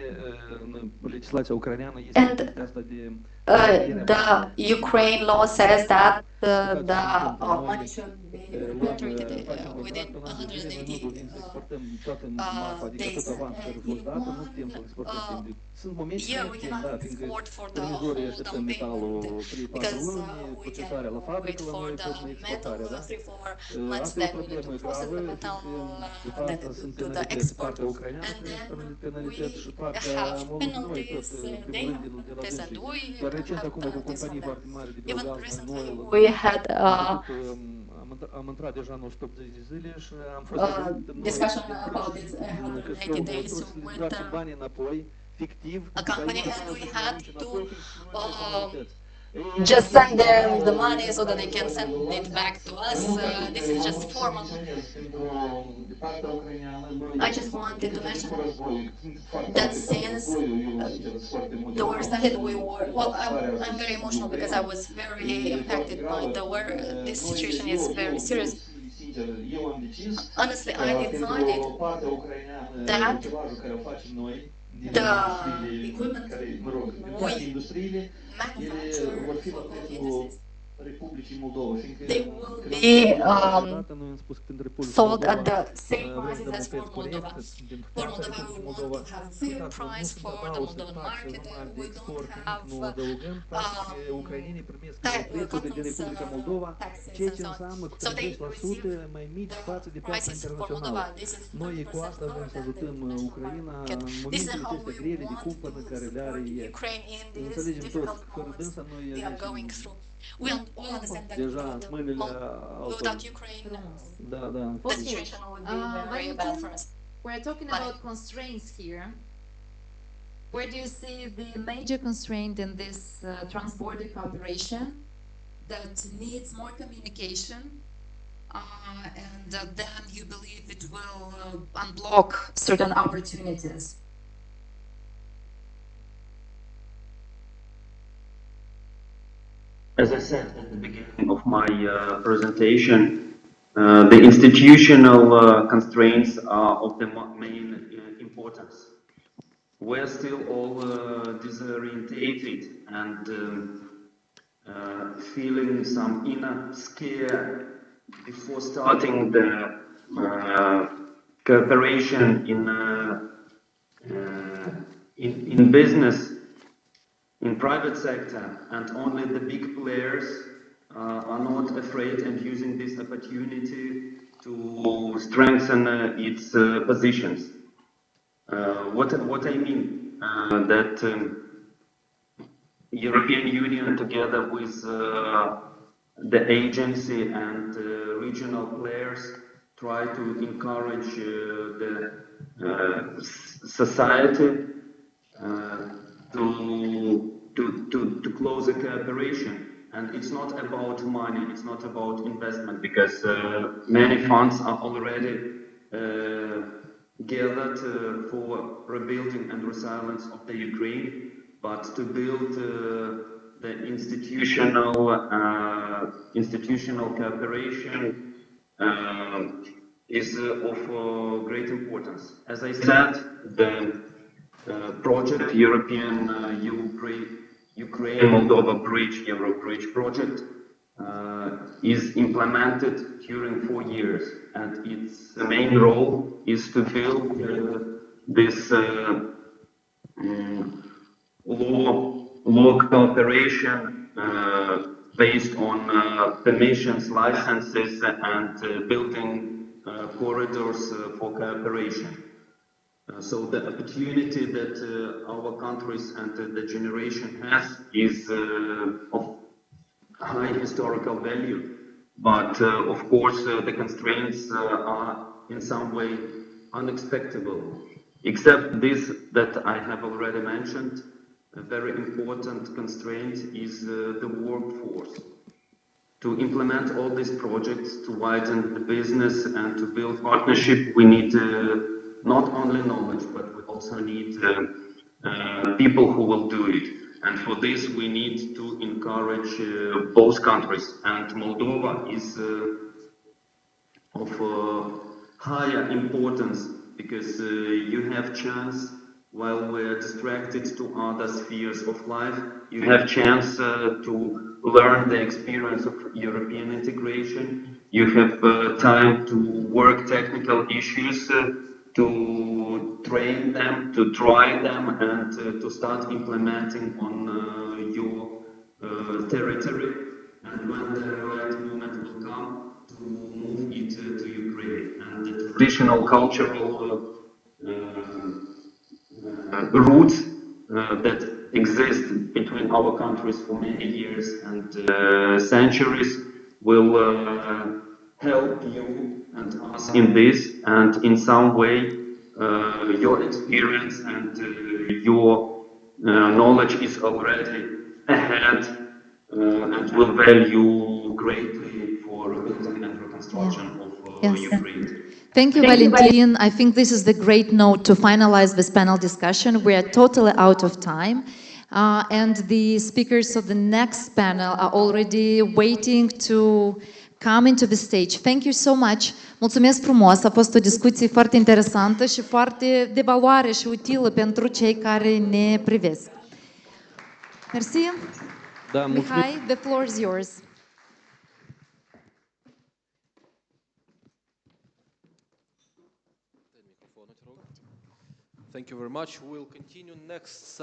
în legislația ucraineană este And chestia asta de the Ukraine law says that the money should be repatriated within 180 exportăm toată marfa, adică days. tot avans care a fost dată, nu putem să exportăm timp de... Sunt momente Yeah, când we putem, cannot da, fiindcă export for the furnizorii whole așteptăm down metalul payment 3-4 because luni, we procesarea la can fabrică, wait la for noi the tot mai metal exportarea, da? 3-4 months, Asta e o then we need to problemă process gravă, the metal, fiindcă then asta sunt do the penalități. export, Partea ucraineană and trebuie then penalități și we partea have Moldovei, tot, penalties. în They primul have rând, de la penalties, and dânsii. we Chiar recent have acum cu penalties from companii them. foarte mari de Even biogaz, recently noi we had am intrat deja în 180 de zile și am fost discussion about this 180 days with întoarcem banii înapoi, fictiv, a company, and we had to just send them the money so that they can send it back to us. This is just formal. I just wanted to mention that since the war started, we were, well, I'm very emotional because I was very impacted by the war. This situation is very serious. Honestly, I decided that the equipment we manufacture for both industries, they will be sold at the same prices as for Moldova. For Moldova, we want to have fair price for the Moldovan market. We don't have taxes and so on. So they receive the prices for Moldova. This is 30% lower than the Moldovan market. This is how we want to support Ukraine in these difficult moments they are going through. We understand that without Ukraine, the situation would be very bad for us. We're talking about constraints here. Where do you see the major constraint in this transborder cooperation that needs more communication, and then you believe it will unblock certain opportunities? As I said at the beginning of my presentation, the institutional constraints are of the main importance. We're still all disorientated and feeling some inner scare before starting the cooperation in business, in private sector, and only the big players are not afraid and using this opportunity to strengthen its positions. What I mean, that European Union, together with the agency and regional players, try to encourage the society to close a cooperation. And it's not about money, it's not about investment, because many funds are already gathered for rebuilding and resilience of the Ukraine, but to build the institutional cooperation is of great importance. As I said, the project, European Ukraine-Moldova Bridge, Euro Bridge project, is implemented during 4 years, and its main role is to build this law cooperation based on permissions, licenses, and building corridors for cooperation. So the opportunity that our countries and the generation has is of high historical value, but of course the constraints are in some way unexpected. Except this that I have already mentioned, a very important constraint is the workforce. To implement all these projects, to widen the business and to build partnership, we need not only knowledge, but we also need people who will do it. And for this, we need to encourage both countries. And Moldova is of higher importance, because you have chance, while we're distracted to other spheres of life, you have chance to learn the experience of European integration. You have time to work technical issues, to train them, to try them, and to start implementing on your territory. And when the right moment will come, to move it to Ukraine. And the traditional cultural roots that exist between our countries for many years and centuries will help you and us in this, and in some way your experience and your knowledge is already ahead and will value greatly for rebuilding and reconstruction of Ukraine. Thank you, Valentin. I think this is the great note to finalize this panel discussion. We are totally out of time. And the speakers of the next panel are already waiting to come into the stage. Thank you so much. Mulțumesc frumos. A fost o discuție foarte interesantă și foarte de valoare și utilă pentru cei care ne privesc. Merci. Da, Mihai, the floor is yours. Thank you very much. We'll continue. Next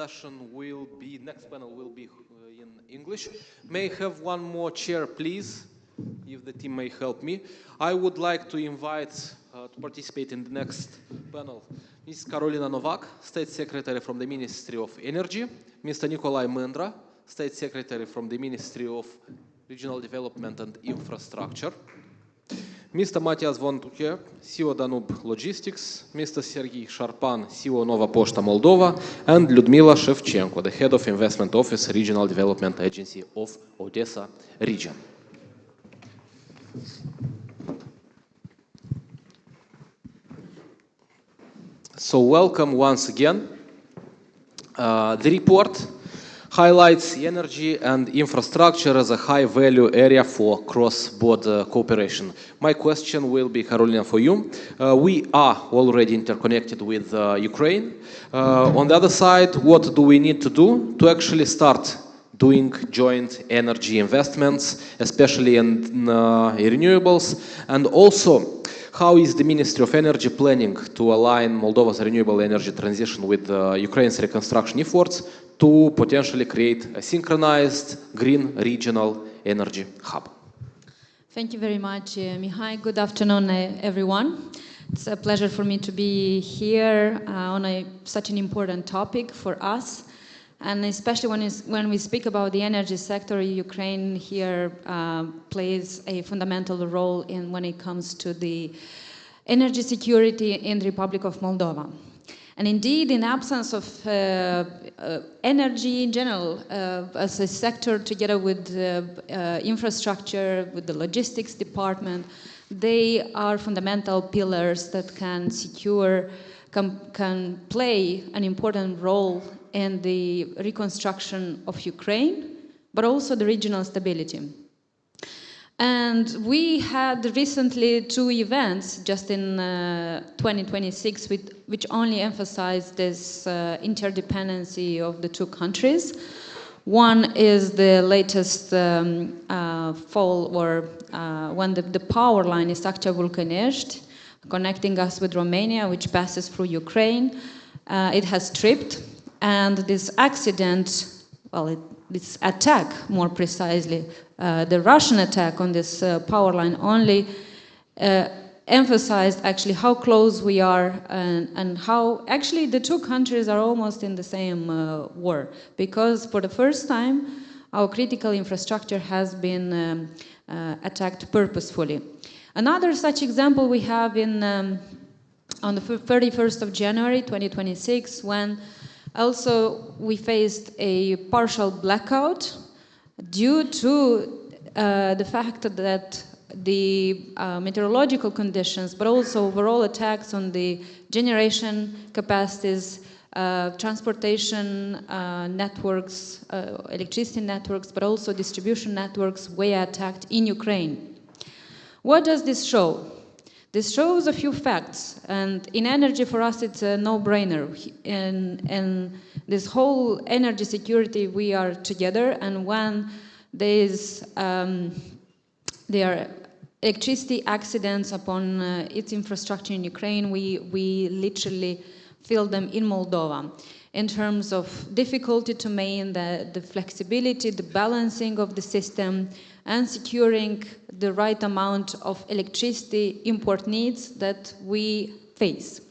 panel will be in English. May I have one more chair, please, if the team may help me. I would like to invite to participate in the next panel Ms. Karolina Novak, State Secretary from the Ministry of Energy, Mr. Nikolai Mândra, State Secretary from the Ministry of Regional Development and Infrastructure, Mr. Matias von Tuche, CEO Danube Logistics, Mr. Sergei Sharpan, CEO Nova Poshta Moldova, and Lyudmila Shevchenko, the Head of Investment Office, Regional Development Agency of Odessa Region. So welcome once again. The report highlights energy and infrastructure as a high-value area for cross-border cooperation. My question will be, Karolina, for you. We are already interconnected with Ukraine. On the other side, what do we need to do to actually start doing joint energy investments, especially in renewables? And also, how is the Ministry of Energy planning to align Moldova's renewable energy transition with Ukraine's reconstruction efforts to potentially create a synchronized green regional energy hub? Thank you very much, Mihai. Good afternoon, everyone. It's a pleasure for me to be here on such an important topic for us. And especially when we speak about the energy sector, Ukraine here plays a fundamental role when it comes to the energy security in the Republic of Moldova. And indeed, in absence of energy in general, as a sector together with infrastructure, with the logistics department, they are fundamental pillars that can play an important role in the reconstruction of Ukraine, but also the regional stability. And we had recently 2 events just in 2026 which only emphasized this interdependency of the 2 countries. One is the latest fall or when the power line Isakcha Vulcanești, connecting us with Romania, which passes through Ukraine. It has tripped, and this accident, well, this attack more precisely, the Russian attack on this power line only emphasized actually how close we are and how actually the 2 countries are almost in the same war, because for the first time our critical infrastructure has been attacked purposefully. Another such example we have on the 31st of January 2026, when also we faced a partial blackout due to the fact that the meteorological conditions, but also overall attacks on the generation capacities, transportation networks, electricity networks, but also distribution networks were attacked in Ukraine. What does this show? This shows a few facts, and in energy for us it's a no-brainer. In this whole energy security we are together, and when there are electricity accidents upon its infrastructure in Ukraine, we literally feel them in Moldova in terms of difficulty to maintain the flexibility, the balancing of the system, and securing the right amount of electricity import needs that we face.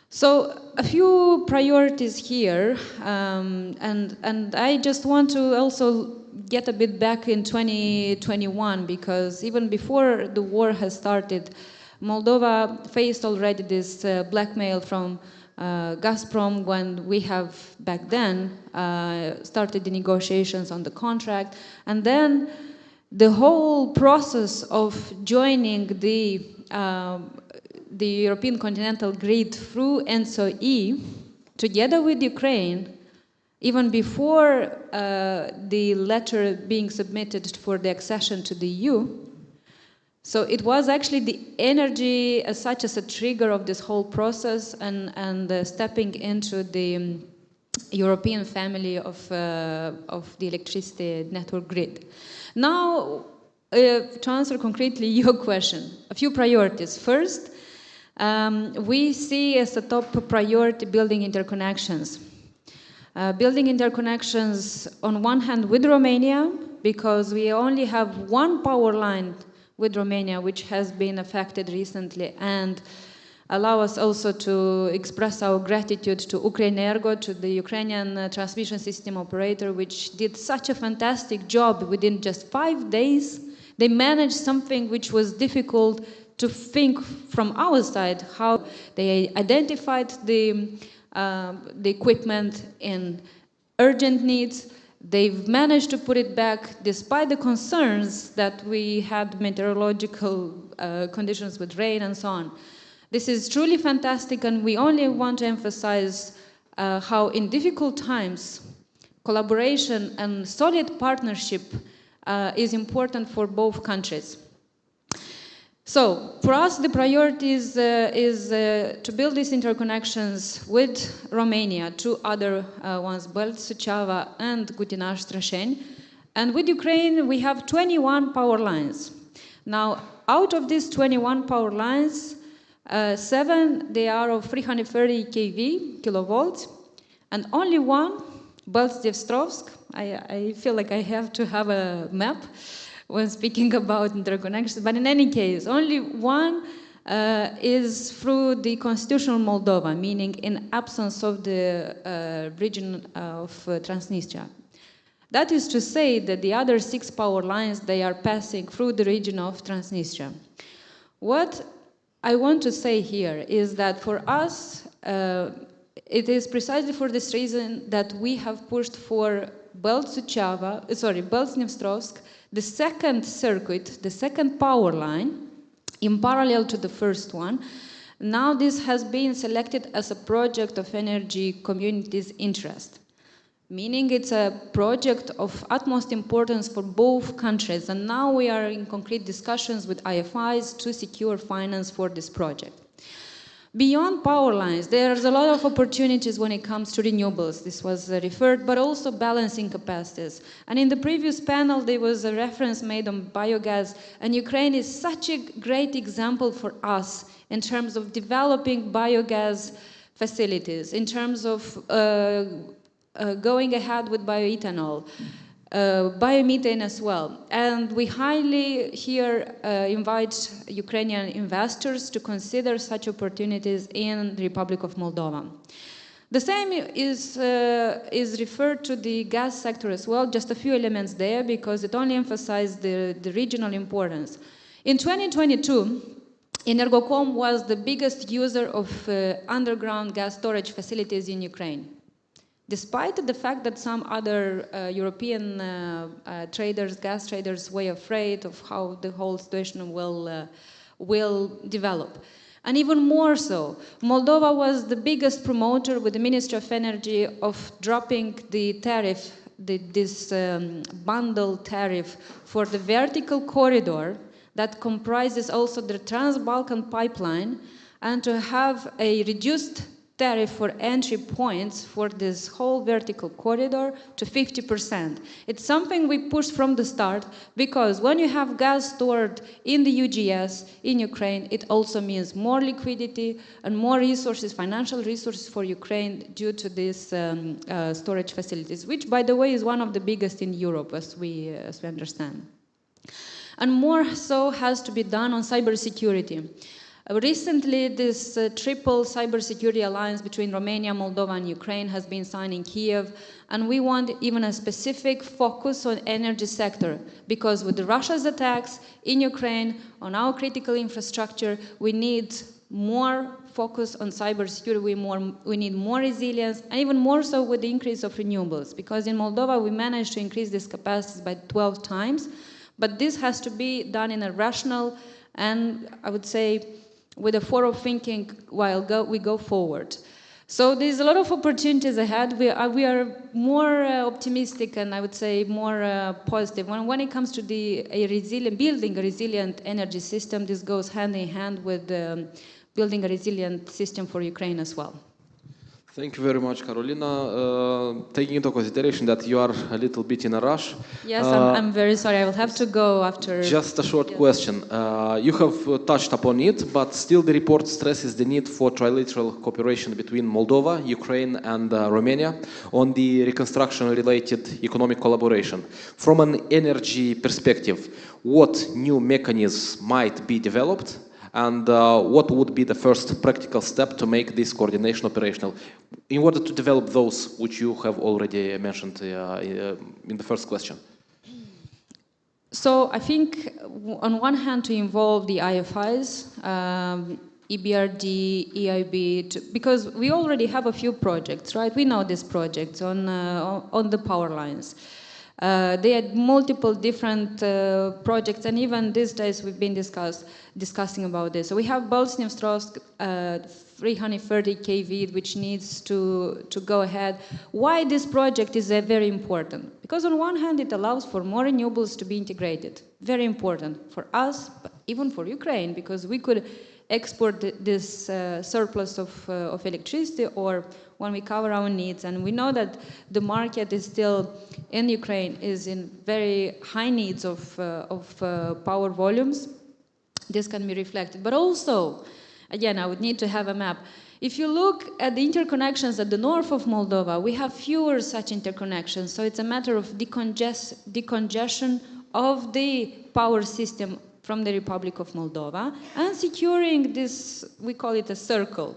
So a few priorities here, and I just want to also get a bit back in 2021, because even before the war has started, Moldova faced already this blackmail from Gazprom, when we have back then started the negotiations on the contract, and then the whole process of joining the European continental grid through ENTSO-E, together with Ukraine, even before the letter being submitted for the accession to the EU. So it was actually the energy as such as a trigger of this whole process, and stepping into the European family of the electricity network grid. Now, to answer concretely your question, a few priorities. First, we see as a top priority building interconnections. Building interconnections on one hand with Romania, because we only have one power line with Romania which has been affected recently, and allow us also to express our gratitude to Ukrenergo, to the Ukrainian transmission system operator, which did such a fantastic job. Within just 5 days, they managed something which was difficult to think from our side, how they identified the equipment in urgent needs. They've managed to put it back despite the concerns that we had meteorological conditions with rain and so on. This is truly fantastic, and we only want to emphasize how in difficult times collaboration and solid partnership is important for both countries. So for us, the priority is to build these interconnections with Romania, 2 other ones, Belt, Suceava, and Gutinaș-Strășeni. And with Ukraine, we have 21 power lines. Now, out of these 21 power lines, 7, they are of 330 kV, kilovolts, and only one, Belt-Dnestrovsk, I feel like I have to have a map, when speaking about interconnections. But in any case, only one is through the constitutional Moldova, meaning in absence of the region of Transnistria. That is to say that the other 6 power lines, they are passing through the region of Transnistria. What I want to say here is that for us, it is precisely for this reason that we have pushed for Belt-Dnestrovsk, the second circuit, the second power line, in parallel to the first one. Now this has been selected as a project of energy community's interest, meaning it's a project of utmost importance for both countries. And now we are in concrete discussions with IFIs to secure finance for this project. Beyond power lines, there's a lot of opportunities when it comes to renewables. This was referred, but also balancing capacities. And in the previous panel, there was a reference made on biogas, and Ukraine is such a great example for us in terms of developing biogas facilities, in terms of going ahead with bioethanol, biomethane as well. And we highly here invite Ukrainian investors to consider such opportunities in the Republic of Moldova. The same is referred to the gas sector as well, just a few elements there because it only emphasized the regional importance. In 2022, Energocom was the biggest user of underground gas storage facilities in Ukraine. Despite the fact that some other European traders, gas traders, were afraid of how the whole situation will develop. And even more so, Moldova was the biggest promoter with the Ministry of Energy of dropping the tariff, this bundle tariff for the vertical corridor that comprises also the Trans-Balkan pipeline, and to have a reduced tariff for entry points for this whole vertical corridor to 50%. It's something we pushed from the start because when you have gas stored in the UGS in Ukraine, it also means more liquidity and more resources, financial resources for Ukraine due to these storage facilities, which by the way is one of the biggest in Europe as we understand. And more so has to be done on cybersecurity. Recently, this triple cybersecurity alliance between Romania, Moldova, and Ukraine has been signed in Kiev, and we want even a specific focus on energy sector, because with Russia's attacks in Ukraine on our critical infrastructure, we need more focus on cybersecurity, we need more resilience, and even more so with the increase of renewables, because in Moldova we managed to increase these capacities by 12 times, but this has to be done in a rational and, I would say, with a forward thinking while we go forward. So there's a lot of opportunities ahead. We are more optimistic and I would say more positive. When it comes to building a resilient energy system, this goes hand in hand with building a resilient system for Ukraine as well. Thank you very much, Carolina. Taking into consideration that you are a little bit in a rush. Yes, I'm very sorry. I will have to go after. Just a short question. You have touched upon it, but still the report stresses the need for trilateral cooperation between Moldova, Ukraine, and Romania on the reconstruction-related economic collaboration. From an energy perspective, what new mechanisms might be developed? And what would be the first practical step to make this coordination operational in order to develop those which you have already mentioned in the first question? So I think on one hand to involve the IFIs, EBRD, EIB, because we already have a few projects, right? We know these projects on the power lines. They had multiple different projects, and even these days we've been discussing about this. So we have Belt-Dnestrovsk 330 kV, which needs to go ahead. Why this project is very important? Because on one hand, it allows for more renewables to be integrated. Very important for us, but even for Ukraine, because we could export this surplus of electricity, or when we cover our needs. And we know that the market is still, in Ukraine, is in very high needs of power volumes. This can be reflected. But also, again, I would need to have a map. If you look at the interconnections at the north of Moldova, we have fewer such interconnections. So it's a matter of decongestion of the power system from the Republic of Moldova and securing this, we call it a circle.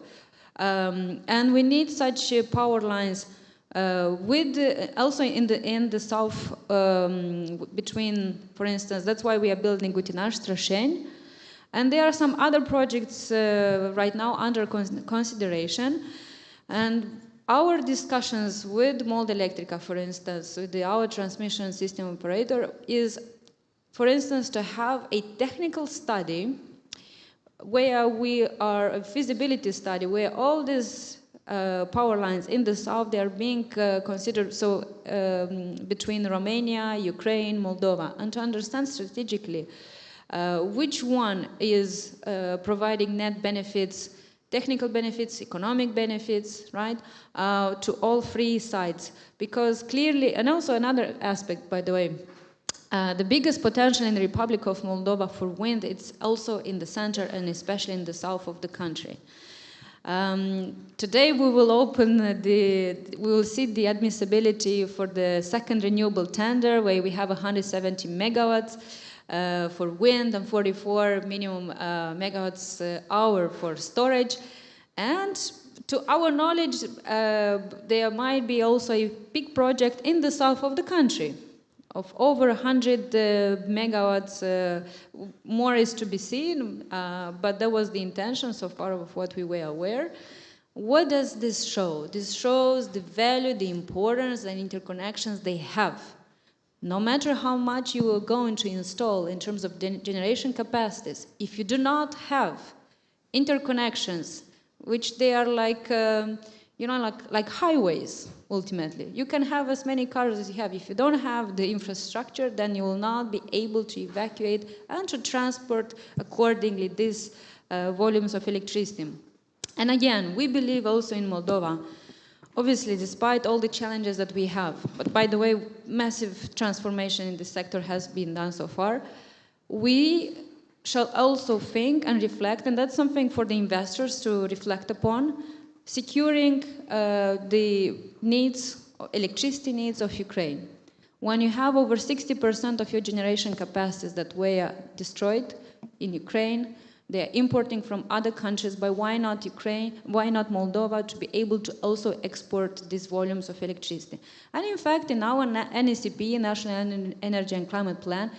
And we need such power lines also in the south between, for instance, that's why we are building Gutinaș-Strășeni. And there are some other projects right now under consideration. And our discussions with Moldelectrica, for instance, with our transmission system operator, is, for instance, to have a technical study where a feasibility study, where all these power lines in the south, they are being considered, so between Romania, Ukraine, Moldova, and to understand strategically which one is providing net benefits, technical benefits, economic benefits, right, to all three sides. Because clearly, and also another aspect, by the way, the biggest potential in the Republic of Moldova for wind, it's also in the center and especially in the south of the country. Today we will see the admissibility for the second renewable tender, where we have 170 megawatts for wind and 44 minimum megawatts hour for storage. And to our knowledge, there might be also a big project in the south of the country of over 100 megawatts. More is to be seen, but that was the intention so far of what we were aware. What does this show? This shows the value, the importance, and interconnections they have. No matter how much you are going to install in terms of generation capacities, if you do not have interconnections, which they are like, like highways, ultimately. You can have as many cars as you have. If you don't have the infrastructure, then you will not be able to evacuate and to transport accordingly these volumes of electricity. And again, we believe also in Moldova, obviously, despite all the challenges that we have, but by the way, massive transformation in this sector has been done so far, we shall also think and reflect, and that's something for the investors to reflect upon, securing the needs, electricity needs of Ukraine. When you have over 60% of your generation capacities that were destroyed in Ukraine, they're importing from other countries, but why not Ukraine, why not Moldova to be able to also export these volumes of electricity? And in fact, in our NECP, National Energy and Climate Plan,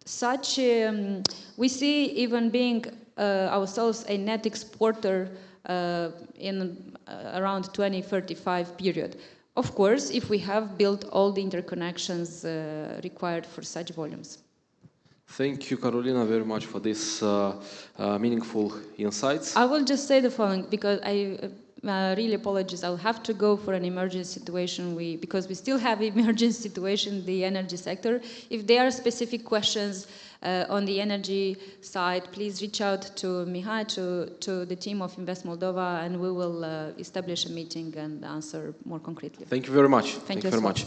such, we see even being ourselves a net exporter in around 2035 period. Of course, if we have built all the interconnections required for such volumes. Thank you, Carolina, very much for this meaningful insights. I will just say the following, because I really apologize. I'll have to go for an emergency situation because we still have emergency situation in the energy sector. If there are specific questions on the energy side, please reach out to Mihai, to the team of Invest Moldova, and we will establish a meeting and answer more concretely. Thank you very much. Thank you very much.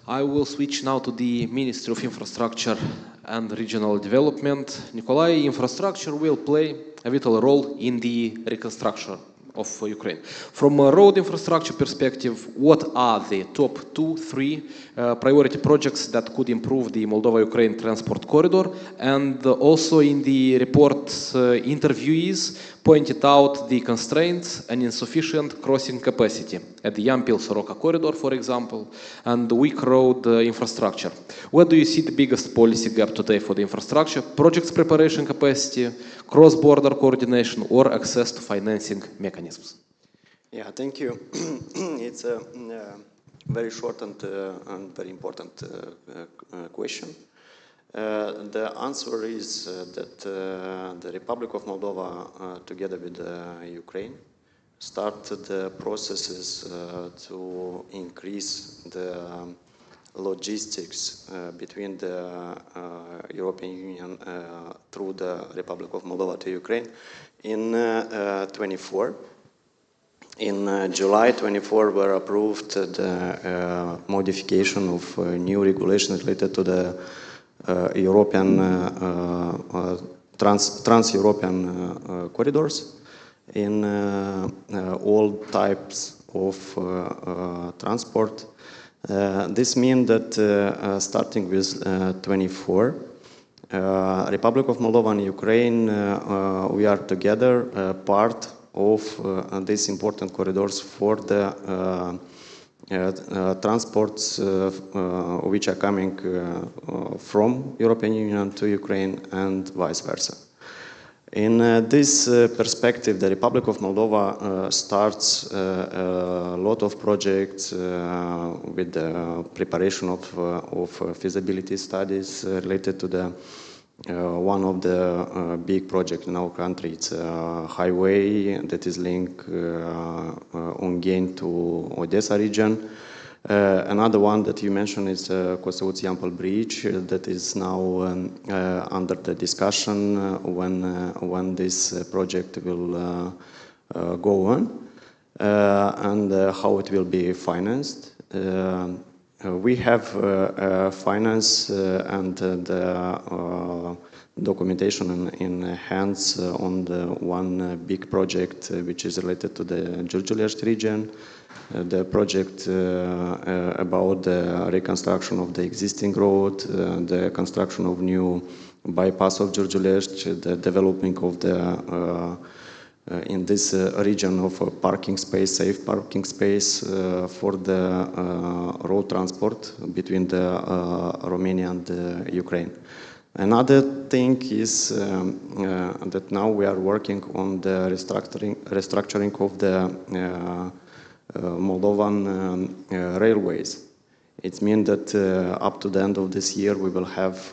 I will switch now to the Ministry of Infrastructure and Regional Development. Nikolai, infrastructure will play a vital role in the reconstruction of Ukraine. From a road infrastructure perspective, what are the top 2-3 priority projects that could improve the Moldova-Ukraine transport corridor? And also in the report, interviewees pointed out the constraints and insufficient crossing capacity at the Yampil-Soroka corridor, for example, and the weak road infrastructure. Where do you see the biggest policy gap today for the infrastructure? Projects preparation capacity, cross-border coordination, or access to financing mechanisms? Yeah, thank you. It's a very short and very important question. The answer is that the Republic of Moldova, together with Ukraine, started the processes to increase the logistics between the European Union through the Republic of Moldova to Ukraine in 24. In July 24 were approved the modification of new regulations related to the European trans-European corridors in all types of transport, This means that starting with 24, Republic of Moldova and Ukraine, we are together part of these important corridors for the transports which are coming from European Union to Ukraine and vice versa. In this perspective, the Republic of Moldova starts a lot of projects with the preparation of feasibility studies related to the one of the big projects in our country. It's a highway that is linked Ungheni to Odessa region. Another one that you mentioned is Kosovo-Yampol Bridge that is now under the discussion when this project will go on and how it will be financed. We have finance and the documentation in hands on the one big project which is related to the Giurgiulești region. The project about the reconstruction of the existing road, the construction of new bypass of Giurgiulești, the developing of the in this region of parking space, safe parking space for the road transport between the Romania and Ukraine. Another thing is that now we are working on the restructuring of the Moldovan railways. It means that up to the end of this year we will have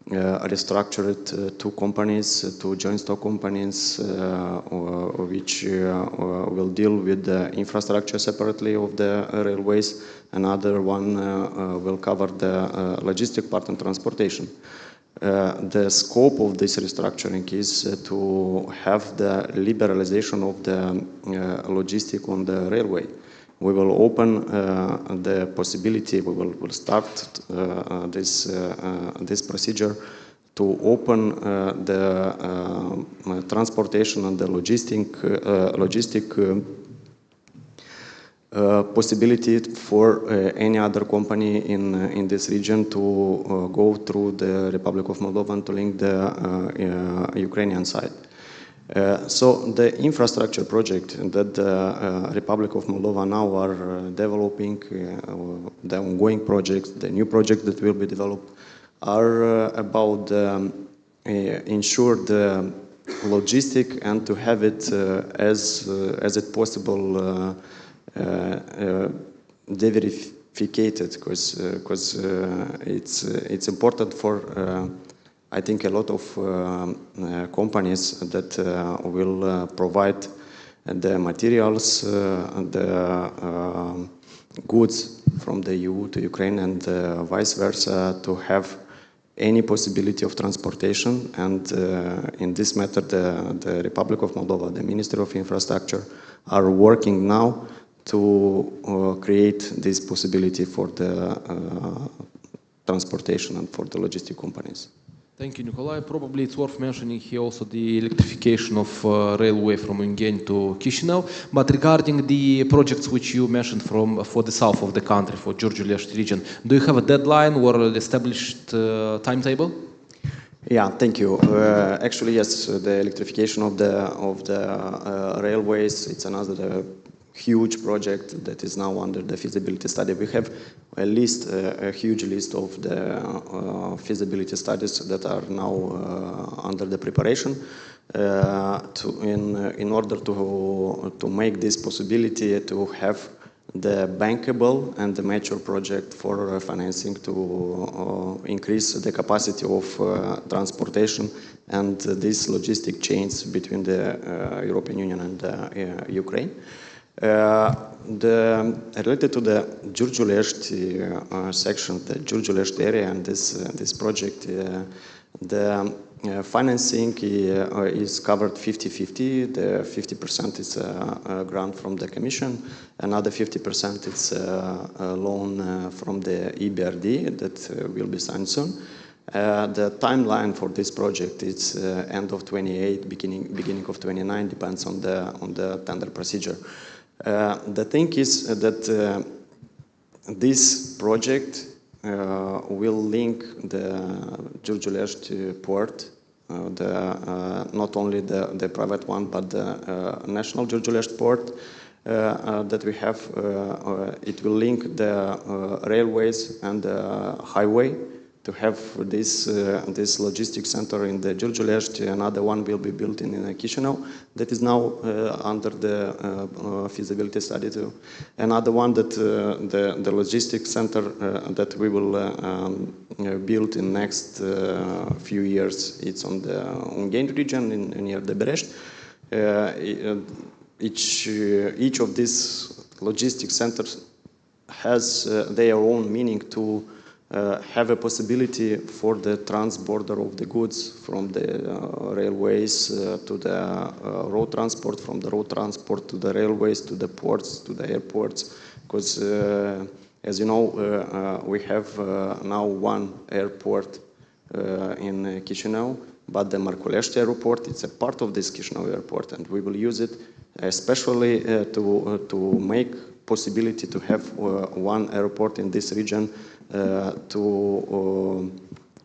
restructured two companies, two joint stock companies, which will deal with the infrastructure separately of the railways. Another one will cover the logistic part and transportation. The scope of this restructuring is to have the liberalization of the logistic on the railway. We will open the possibility, we will start this procedure to open the transportation and the logistic possibility for any other company in this region to go through the Republic of Moldova and to link the Ukrainian side. So the infrastructure project that the Republic of Moldova now are developing, the ongoing projects, the new projects that will be developed, are about ensure the logistic and to have it as it possible verificated, because it's important for I think a lot of companies that will provide the materials, the goods from the EU to Ukraine and vice versa, to have any possibility of transportation. And in this matter, the Republic of Moldova, the Ministry of Infrastructure, are working now to create this possibility for the transportation and for the logistic companies. Thank you, Nikolai. Probably it's worth mentioning here also the electrification of railway from Ungheni to Chisinau. But regarding the projects which you mentioned for the south of the country, for Giurgiulești region, do you have a deadline or established timetable? Yeah, thank you. Actually, yes, the electrification of the railways, it's another huge project that is now under the feasibility study. We have a huge list of the feasibility studies that are now under the preparation in order to make this possibility to have the bankable and the mature project for financing to increase the capacity of transportation and these logistic chains between the European Union and Ukraine. Related to the Giurgiulești section, the Giurgiulești area and this project, the financing is covered 50-50. The 50% is a grant from the Commission. Another 50% is a loan from the EBRD that will be signed soon. The timeline for this project is end of 28, beginning of 29, depends on the tender procedure. The thing is that this project will link the Giurgiulești port, not only the private one, but the national Giurgiulești port that we have. It will link the railways and the highway to have this logistics center in the Giurgiulești. Another one will be built in Chișinău. That is now under the feasibility study too. Another one that the logistics center that we will build in next few years. It's on the Ungheni region near the Berești. Each of these logistics centers has their own meaning to have a possibility for the transborder of the goods from the railways to the road transport, from the road transport to the railways, to the ports, to the airports. Because, as you know, we have now one airport in Chișinău, but the Marcolești airport, it's a part of this Chișinău airport, and we will use it especially to make possibility to have one airport in this region to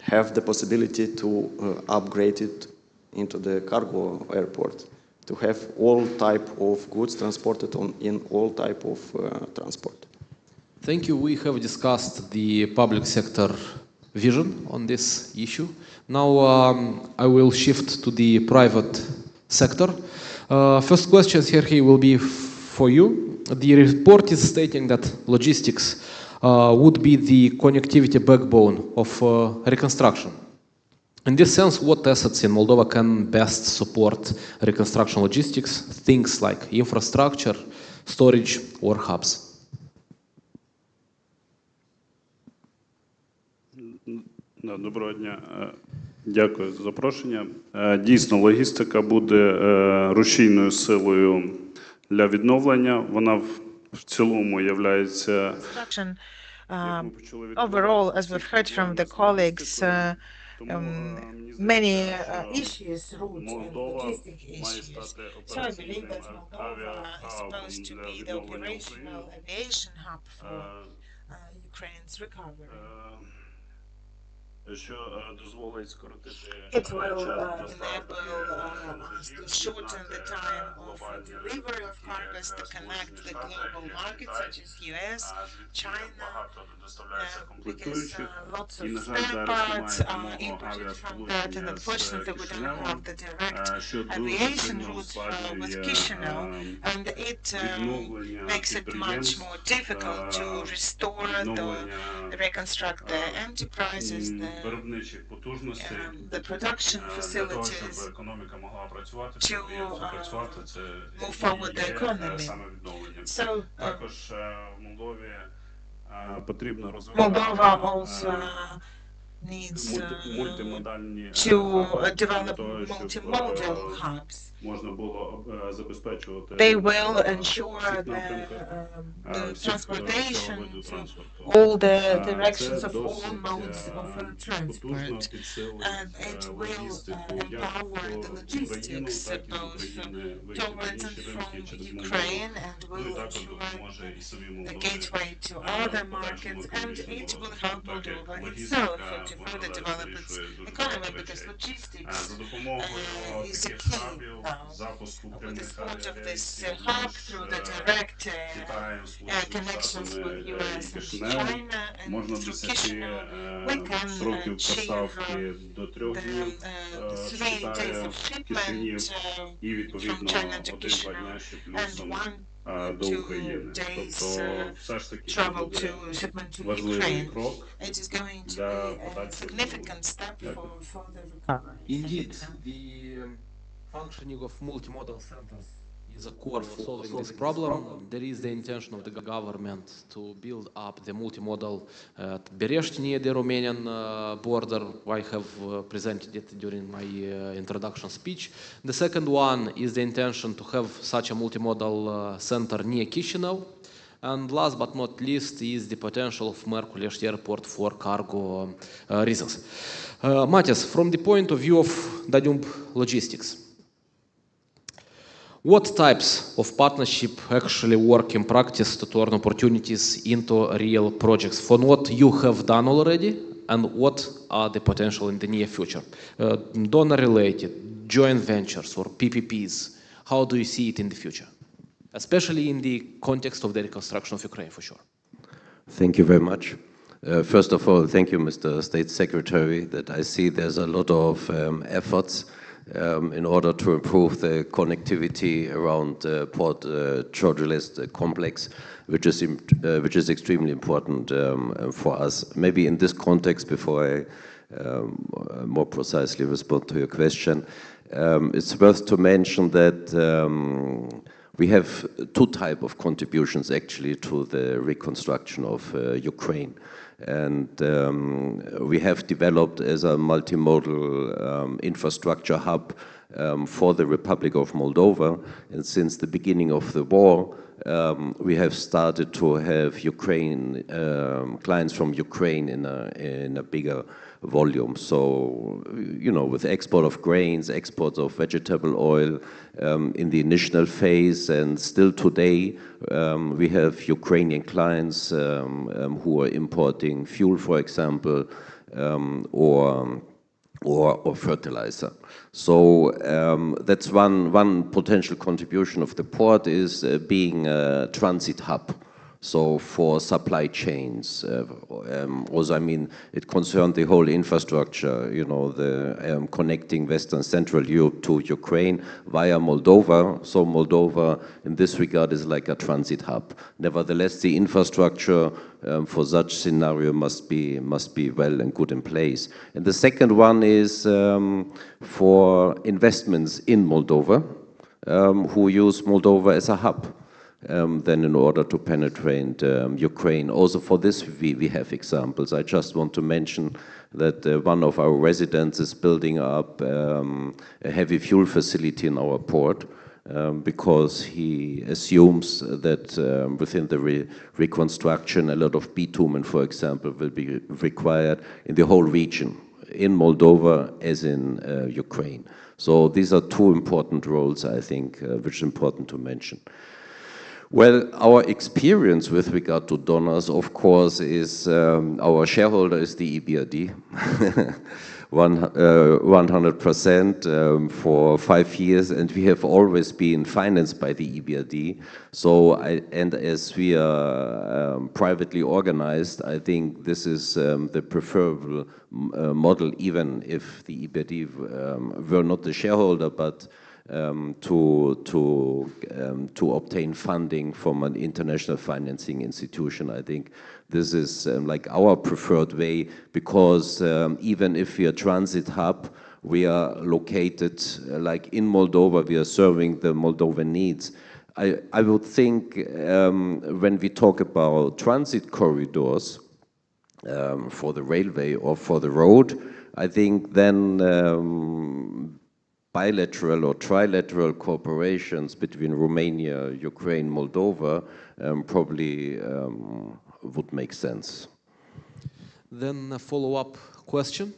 have the possibility to upgrade it into the cargo airport, to have all type of goods transported in all type of transport. Thank you. We have discussed the public sector vision on this issue. Now I will shift to the private sector. First question here will be for you. The report is stating that logistics would be the connectivity backbone of reconstruction. In this sense, what assets in Moldova can best support reconstruction logistics, things like infrastructure, storage, or hubs? Доброго дня. Дякую за запрошення. Дійсно, логістика буде рушійною силою для відновлення. Вона в цілому являється Overall, as we've heard from the colleagues, many issues, route and logistic issues. So I believe that Moldova is supposed to be the operational aviation hub for Ukraine's recovery. It will enable us to shorten the time of delivery of cargoes to connect the global markets such as US, China, because lots of spare parts are imported from that, and unfortunately we don't have the direct aviation route with Chișinău, and it makes it much more difficult to restore, reconstruct the enterprises, the production facilities, to move forward the economy. So Moldova also needs to develop multimodal hubs. They will ensure the transportation to all the directions of all modes of transport, and it will empower the logistics both towards and from Ukraine, and will ensure the gateway to other markets, and it will help Moldova itself to further develop its economy, because logistics is a key now. With the support of this hub, through the direct connections with US and China, and through Chișinău, we can achieve the 3 days of shipment from China to Chișinău, and 1-2 days travel to shipment to Ukraine. It is going to be a significant step for the recovery. Indeed, the functioning of multimodal centers is a core for solving this problem. There is the intention of the government to build up the multimodal at Berești near the Romanian border. I have presented it during my introduction speech. The second one is the intention to have such a multimodal center near Chișinău. And last but not least is the potential of Marcolești Airport for cargo reasons. Matthias, from the point of view of Danube logistics, What types of partnership actually work in practice to turn opportunities into real projects from what you have done already, and what are the potential in the near future? Donor-related, joint ventures or PPPs, how do you see it in the future? Especially in the context of the reconstruction of Ukraine, for sure. Thank you very much. First of all, thank you, Mr. State Secretary, that I see there's a lot of efforts in order to improve the connectivity around Port Georgialest complex, which is extremely important for us. Maybe in this context, before I more precisely respond to your question, it's worth to mention that we have two types of contributions actually to the reconstruction of Ukraine. And we have developed as a multimodal infrastructure hub for the Republic of Moldova. And since the beginning of the war, we have started to have clients from Ukraine in a bigger volume. So, you know, with export of grains, exports of vegetable oil in the initial phase, and still today we have Ukrainian clients who are importing fuel, for example, or fertilizer. So that's one potential contribution of the port, is being a transit hub. So for supply chains, also, I mean, it concerned the whole infrastructure, you know, the connecting Western Central Europe to Ukraine via Moldova. So Moldova, in this regard, is like a transit hub. Nevertheless, the infrastructure for such scenario must be well and good in place. And the second one is for investments in Moldova, who use Moldova as a hub. Then in order to penetrate Ukraine. Also for this we have examples. I just want to mention that one of our residents is building up a heavy fuel facility in our port because he assumes that within the reconstruction a lot of bitumen, for example, will be required in the whole region, in Moldova as in Ukraine. So these are two important roles, I think, which is important to mention. Well, our experience with regard to donors, of course, is our shareholder is the EBRD, 100% for 5 years, and we have always been financed by the EBRD. So, and as we are privately organized, I think this is the preferable model, even if the EBRD were not the shareholder, but to obtain funding from an international financing institution. I think this is like our preferred way, because even if we are a transit hub, we are located like in Moldova, we are serving the Moldovan needs. I would think when we talk about transit corridors for the railway or for the road, I think then bilateral or trilateral cooperations between Romania, Ukraine, Moldova probably would make sense. Then a follow-up question.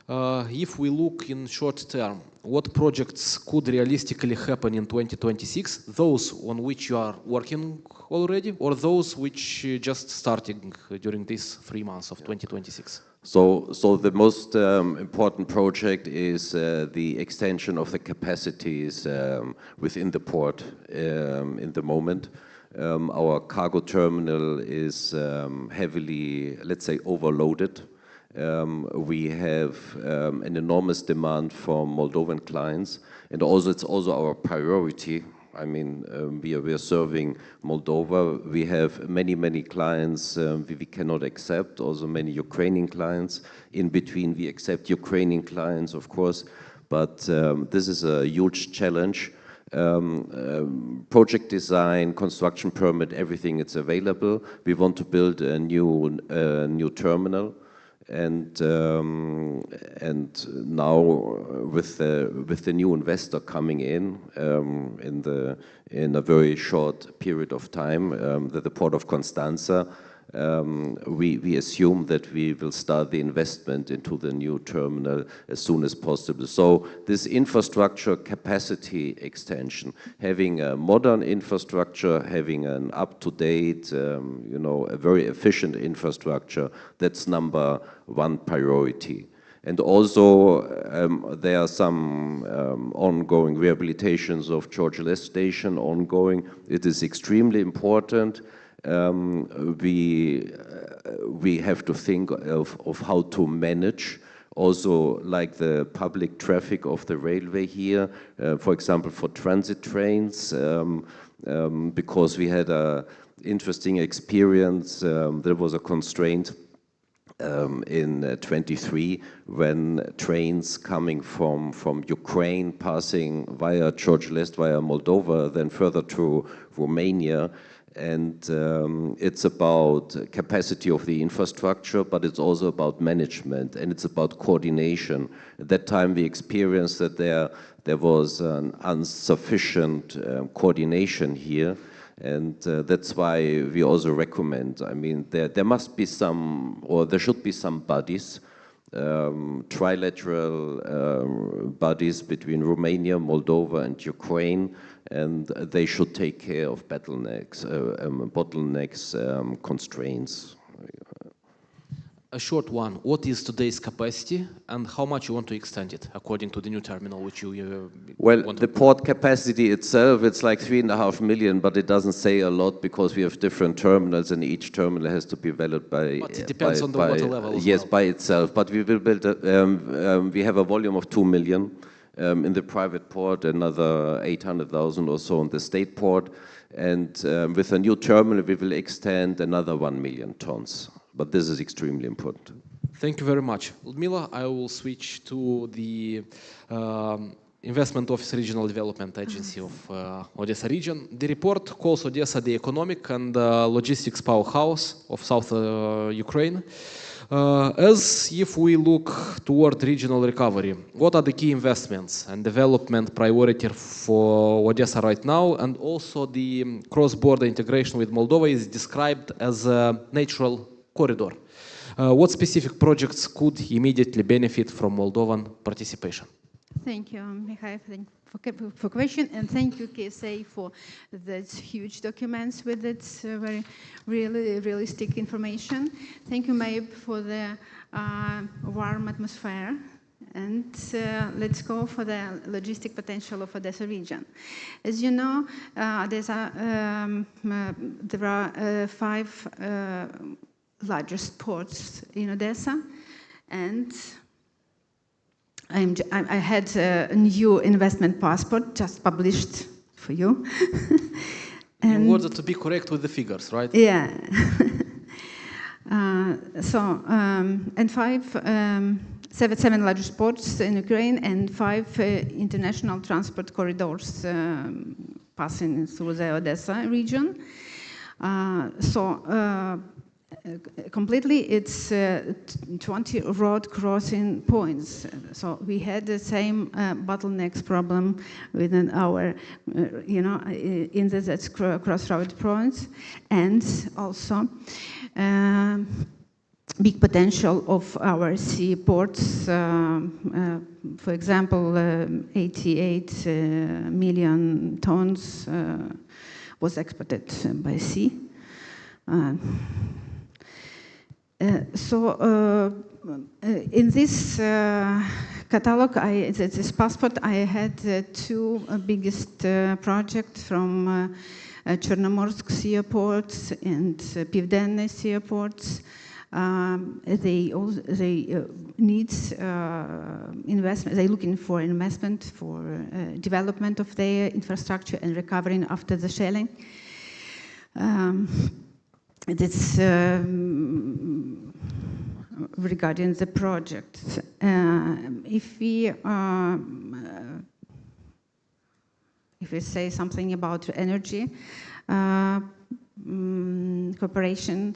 If we look in short term, what projects could realistically happen in 2026? Those on which you are working already, or those which just starting during these 3 months of 2026? So the most important project is the extension of the capacities within the port in the moment. Our cargo terminal is heavily, let's say, overloaded. We have an enormous demand from Moldovan clients, and also it's also our priority. I mean, we are serving Moldova. We have many clients we cannot accept, also many Ukrainian clients. In between, we accept Ukrainian clients, of course, but this is a huge challenge. Project design, construction permit, everything is available. We want to build a new terminal. And now with the new investor coming in a very short period of time, the port of Constanța, we assume that we will start the investment into the new terminal as soon as possible. So this infrastructure capacity extension, having a modern infrastructure, having an up-to-date, you know, a very efficient infrastructure, that's number one priority. And also, there are some ongoing rehabilitations of George Less Station ongoing. It is extremely important. We have to think of how to manage also like the public traffic of the railway here, for example, for transit trains, because we had an interesting experience. There was a constraint in 23 when trains coming from Ukraine passing via George Less, via Moldova, then further to Romania. And it's about capacity of the infrastructure, but it's also about management, and it's about coordination. At that time, we experienced that there was an insufficient coordination here, and that's why we also recommend, I mean, there must be some, or there should be some bodies, trilateral bodies between Romania, Moldova, and Ukraine, and they should take care of bottlenecks, constraints. A short one. What is today's capacity, and how much you want to extend it according to the new terminal which you well, want the port capacity itself, it's like 3.5 million, but it doesn't say a lot because we have different terminals, and each terminal has to be valued by. But it depends on the water level. Yes, by itself. But we will build. We have a volume of 2 million. In the private port, another 800,000 or so in the state port, and with a new terminal we will extend another 1 million tons. But this is extremely important. Thank you very much. Ludmila, I will switch to the Investment Office Regional Development Agency of Odessa region. The report calls Odessa the economic and logistics powerhouse of South Ukraine. As if we look toward regional recovery, what are the key investments and development priority for Odessa right now? And also the cross-border integration with Moldova is described as a natural corridor. What specific projects could immediately benefit from Moldovan participation? Thank you, Mikhail, for question, and thank you, KSA, for these huge documents with its very really realistic information. Thank you, Maib, for the warm atmosphere. And let's go for the logistic potential of Odessa region. As you know, there are 5 largest ports in Odessa, and I had a new investment passport just published for you. In order to be correct with the figures, right? Yeah. And 7 largest ports in Ukraine and 5 international transport corridors passing through the Odessa region. Completely, it's 20 road crossing points. So we had the same bottlenecks problem within our, in the crossroad points, and also big potential of our sea ports. For example, 88 million tons was exported by sea. In this catalog, this passport, I had 2 biggest projects from Chernomorsk seaports and Pivdenne seaports. They need investment. They're looking for investment for development of their infrastructure and recovering after the shelling. That's regarding the project. If we say something about energy cooperation,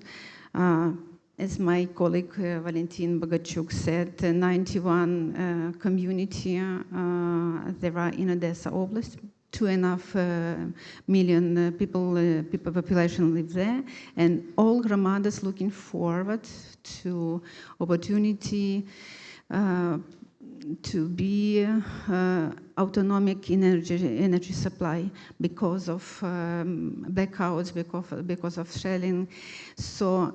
as my colleague Valentin Bogachuk said, 91 community there are in Odessa Oblast, 2.5 million people population live there, and all Gramadas looking forward to opportunity to be autonomic in energy supply because of blackouts, because of shelling. So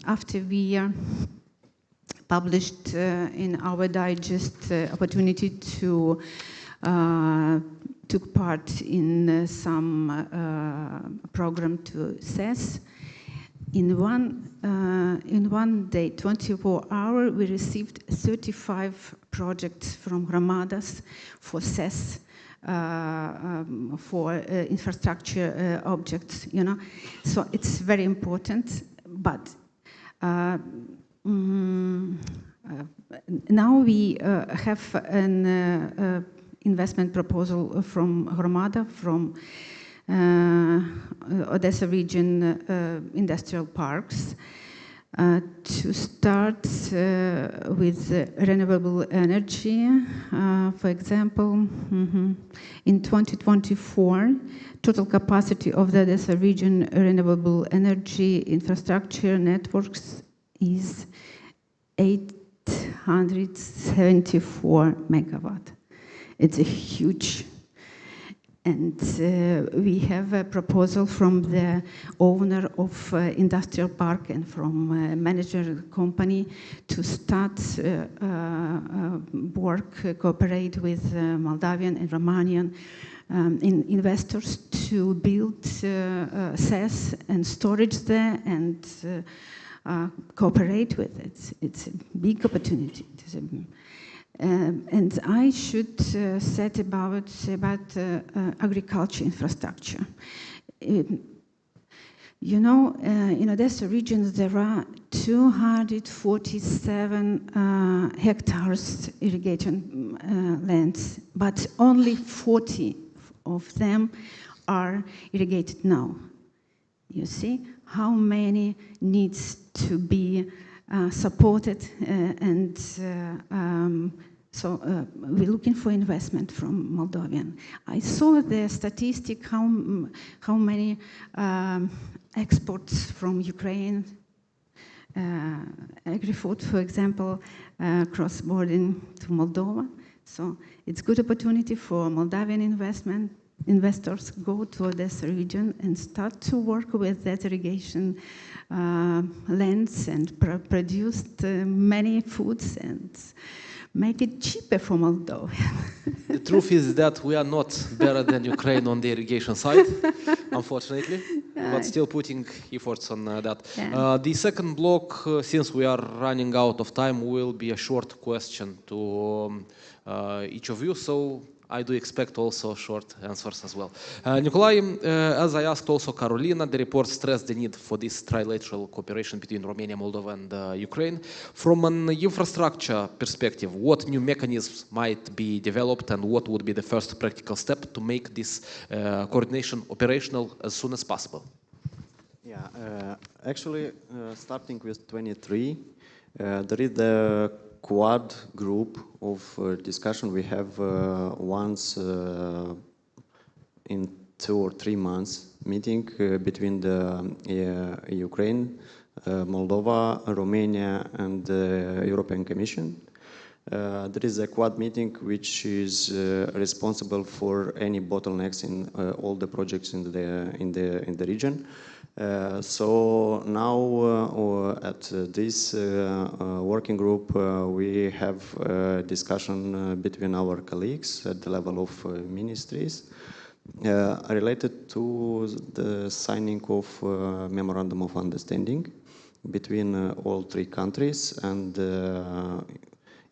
after we published in our digest opportunity to took part in some program to assess. In one day, 24 hours, we received 35 projects from Gramadas for CES, for infrastructure objects, you know. So it's very important, but now we have an investment proposal from Gromada, from Odessa region industrial parks, to start with renewable energy. For example, in 2024, total capacity of the Odessa region renewable energy infrastructure networks is 874 megawatt. It's a huge. And we have a proposal from the owner of industrial park and from manager company to start cooperate with Moldovan and Romanian investors to build CES and storage there and cooperate with it. It's a big opportunity. And I should say about agriculture infrastructure. You know, in Odessa region there are 247 hectares irrigation lands, but only 40 of them are irrigated now. You see how many needs to be supported, and so we're looking for investment from Moldovan. I saw the statistic how many exports from Ukraine, agri-food, for example, cross-border to Moldova. So it's good opportunity for Moldovan investors go to Odessa region and start to work with that irrigation lands and produce many foods and make it cheaper for Moldova. The truth is that we are not better than Ukraine on the irrigation side, unfortunately, but still putting efforts on that. Yeah. The second block, since we are running out of time, will be a short question to each of you. So I do expect also short answers as well. Nikolai, as I asked also Carolina, the report stressed the need for this trilateral cooperation between Romania, Moldova and Ukraine. From an infrastructure perspective, what new mechanisms might be developed and what would be the first practical step to make this coordination operational as soon as possible? Yeah, actually, starting with 23, there is the Quad group of discussion we have once in 2 or 3 months meeting between the Ukraine, Moldova, Romania and the European Commission. There is a Quad meeting which is responsible for any bottlenecks in all the projects in the region. So now at this working group we have a discussion between our colleagues at the level of ministries related to the signing of memorandum of understanding between all 3 countries and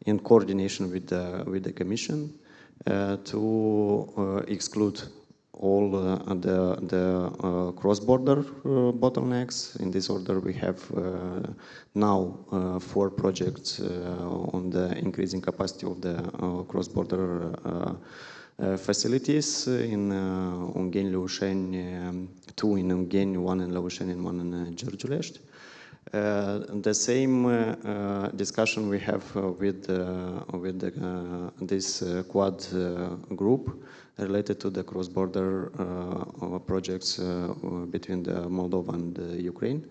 in coordination with the Commission to exclude all the cross-border bottlenecks. In this order, we have now 4 projects on the increasing capacity of the cross-border facilities in Ungheni, Leușeni, 2 in Ungheni, 1 in Leușeni and 1 in Giurgiulești. The same discussion we have with this Quad group related to the cross-border projects between the Moldova and Ukraine.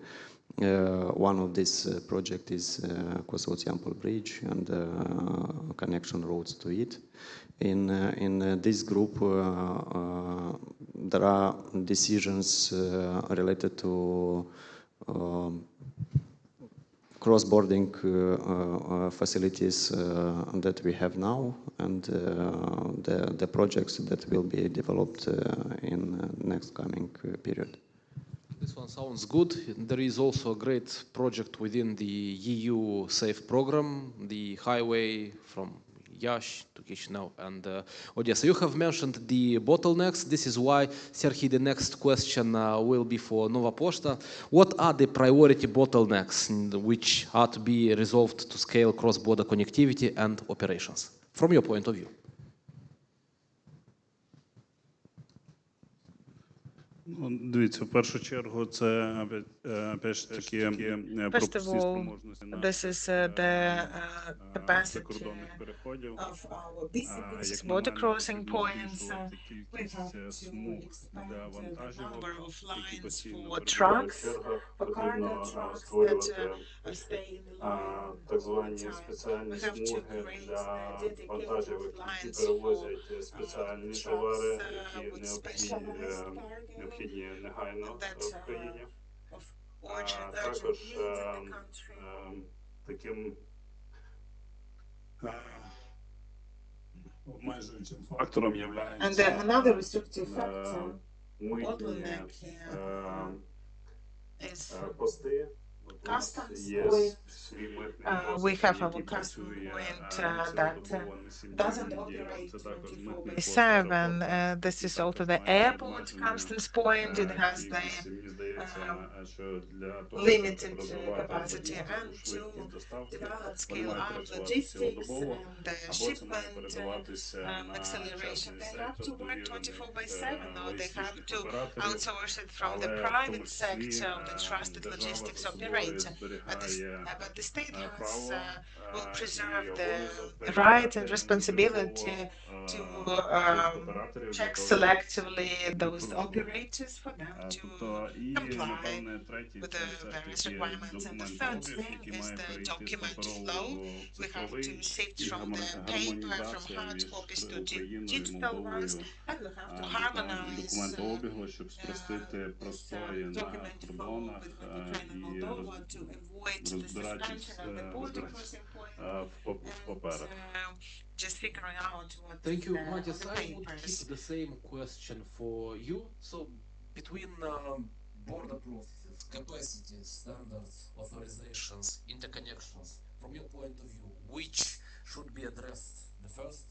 One of this project is Kosovo-Tsiampol Bridge and connection roads to it. In this group, there are decisions related to cross-boarding facilities that we have now and the projects that will be developed in next coming period. This one sounds good. There is also a great project within the EU SAFE program, the highway from Yash to Chisinau and Odessa. You have mentioned the bottlenecks. This is why, Serhiy, the next question will be for Nova Poshta. What are the priority bottlenecks which are to be resolved to scale cross-border connectivity and operations, from your point of view? Дивіться, в першу чергу, це опять ж таки пропускні спроможності наших закордонних переходів. Як на мене, потрібно збільшувати кількість смуг для вантажівок, які постійно перебувають в чергах. Потрібно створювати так звані спеціальні смуги для вантажівок, які перевозять спеціальні товари, які необхідні негайно в країні. Також таким обмежуючим фактором є митні пости. We have our custom point that doesn't operate 24/7. This is also the airport customs point. It has the limited capacity, and to develop scale-up logistics and shipment acceleration, they have to work 24/7, or they have to outsource it from the private sector of the trusted logistics operator. But the state will preserve the right and responsibility to check selectively those operators for them to comply with the various requirements. And the third thing is the document flow. We have to shift from the paper, from hard copies to digital ones, and we have to harmonize document flow between Ukraine and Moldova to avoid the suspension of the border crossing point and just figuring out what Thank you, the Matis. I would papers. keep the same question for you. So between border processes, capacity, standards, authorizations, interconnections, from your point of view, which should be addressed the first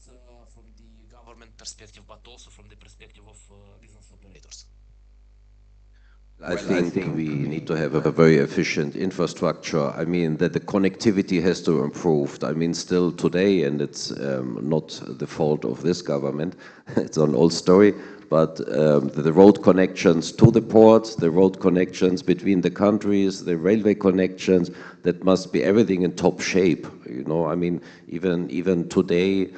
from the government perspective, but also from the perspective of business operators? I think we need to have a very efficient infrastructure. I mean, that the connectivity has to improve. I mean, still today, and it's not the fault of this government, it's an old story, but the road connections to the ports, the road connections between the countries, the railway connections, that must be everything in top shape. You know, I mean, even today,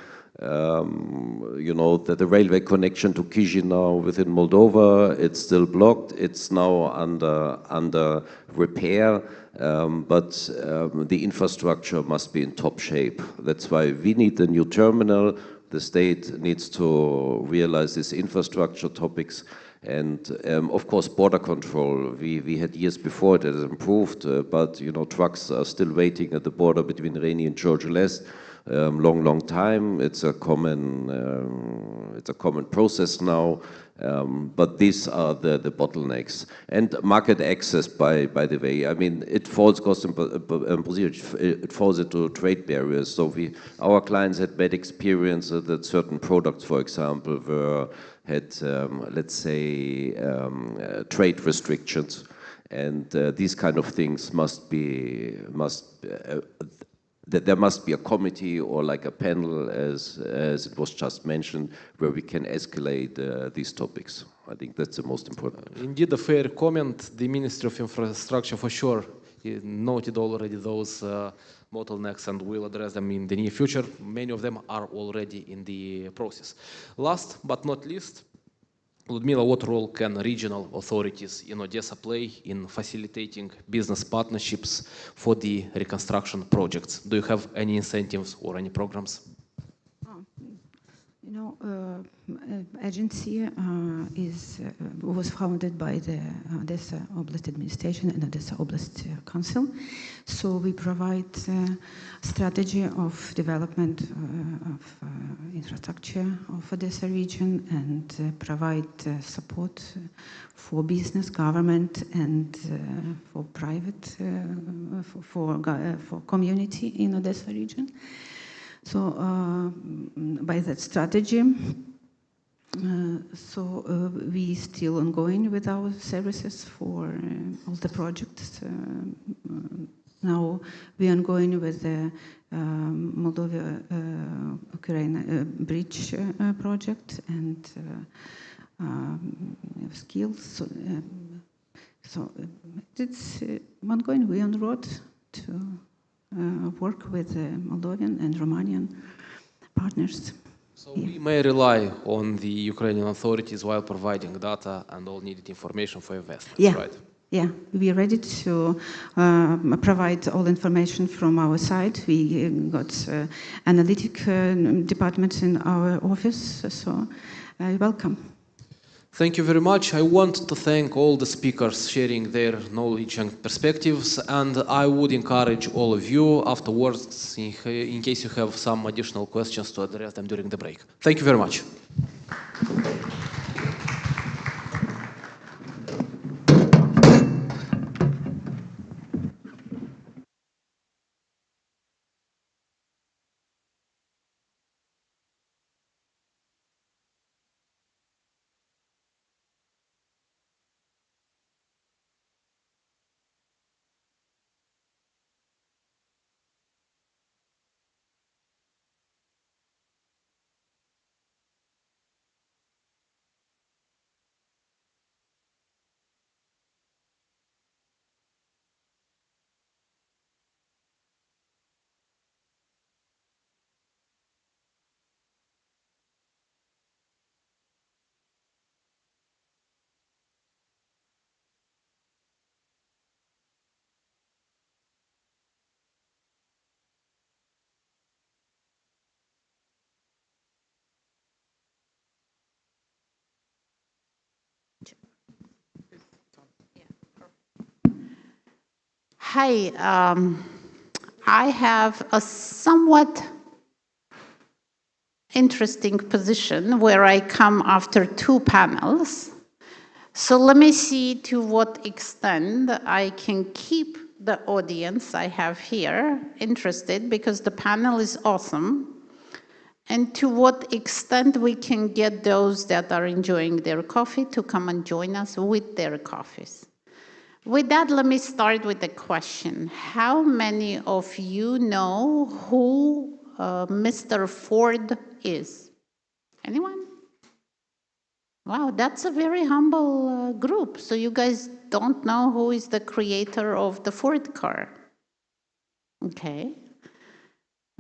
you know, that the railway connection to Chisinau within Moldova, it's still blocked. It's now under repair, but the infrastructure must be in top shape. That's why we need the new terminal. The state needs to realize these infrastructure topics. And of course, border control. We had years before it has improved, but you know, trucks are still waiting at the border between Reni and Georgia-Lest. Long time. It's a common process now, but these are the bottlenecks. And market access, by the way, I mean, it falls it falls into trade barriers. So our clients had bad experience that certain products, for example, had let's say trade restrictions, and these kind of things that there must be a committee or like a panel, as it was just mentioned, where we can escalate these topics. I think that's the most important. Indeed, a fair comment. The Ministry of Infrastructure, for sure, He noted already those bottlenecks and will address them in the near future. Many of them are already in the process. Last but not least, Ludmila, what role can regional authorities in Odessa play in facilitating business partnerships for the reconstruction projects? Do you have any incentives or any programs? You know, agency was founded by the Odessa Oblast Administration and Odessa Oblast Council. So we provide strategy of development of infrastructure of Odessa region and provide support for business, government, and for private, for community in Odessa region. So by that strategy, we still ongoing with our services for all the projects. Now we are ongoing with the Moldova Ukraine bridge project and skills. So it's ongoing. We are on the road to work with Moldovan and Romanian partners. So we may rely on the Ukrainian authorities while providing data and all needed information for investments, right? Yeah, we are ready to provide all information from our side. We got analytic departments in our office, so welcome. Thank you very much. I want to thank all the speakers sharing their knowledge and perspectives, and I would encourage all of you afterwards, in case you have some additional questions, to address them during the break. Thank you very much. Hi, I have a somewhat interesting position where I come after two panels. So let me see to what extent I can keep the audience I have here interested, because the panel is awesome, and to what extent we can get those that are enjoying their coffee to come and join us with their coffees. With that, let me start with the question. How many of you know who Mr. Ford is? Anyone? Wow, that's a very humble group. So you guys don't know who is the creator of the Ford car. Okay.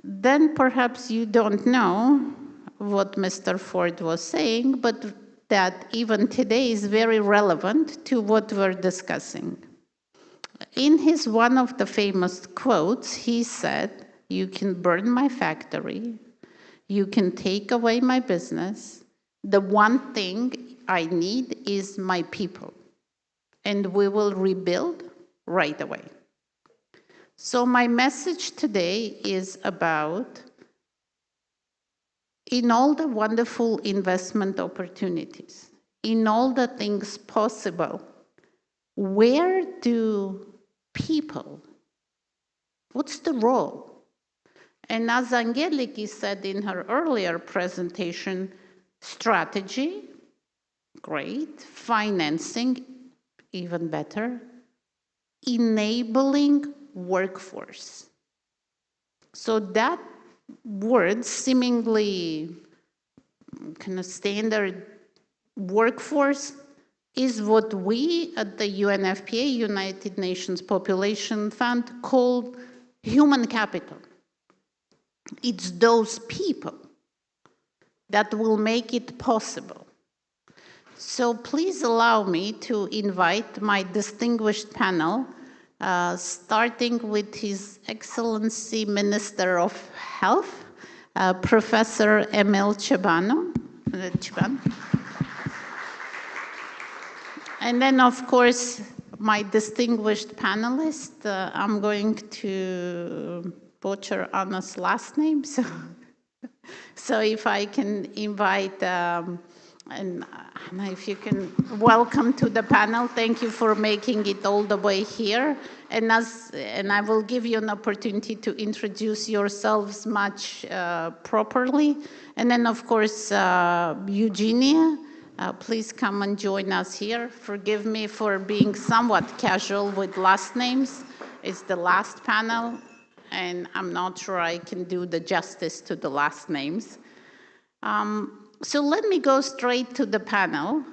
Then perhaps you don't know what Mr. Ford was saying, but that even today is very relevant to what we're discussing. In his one of the famous quotes, he said, "You can burn my factory, you can take away my business. The one thing I need is my people, and we will rebuild right away." So my message today is about, in all the wonderful investment opportunities, in all the things possible, where do people, what's the role? And as Angeliki said in her earlier presentation, strategy, great, financing, even better, enabling workforce. So that word, seemingly kind of standard workforce, is what we at the UNFPA, United Nations Population Fund, call human capital. It's those people that will make it possible. So please allow me to invite my distinguished panel, starting with His Excellency Minister of Health, Professor Emil Cebanu. And then, of course, my distinguished panelist, I'm going to butcher Anna's last name, so if I can invite, and Anna, if you can welcome to the panel. Thank you for making it all the way here. And I will give you an opportunity to introduce yourselves much properly. And then, of course, Eugenia, please come and join us here. Forgive me for being somewhat casual with last names. It's the last panel, and I'm not sure I can do the justice to the last names. So let me go straight to the panel.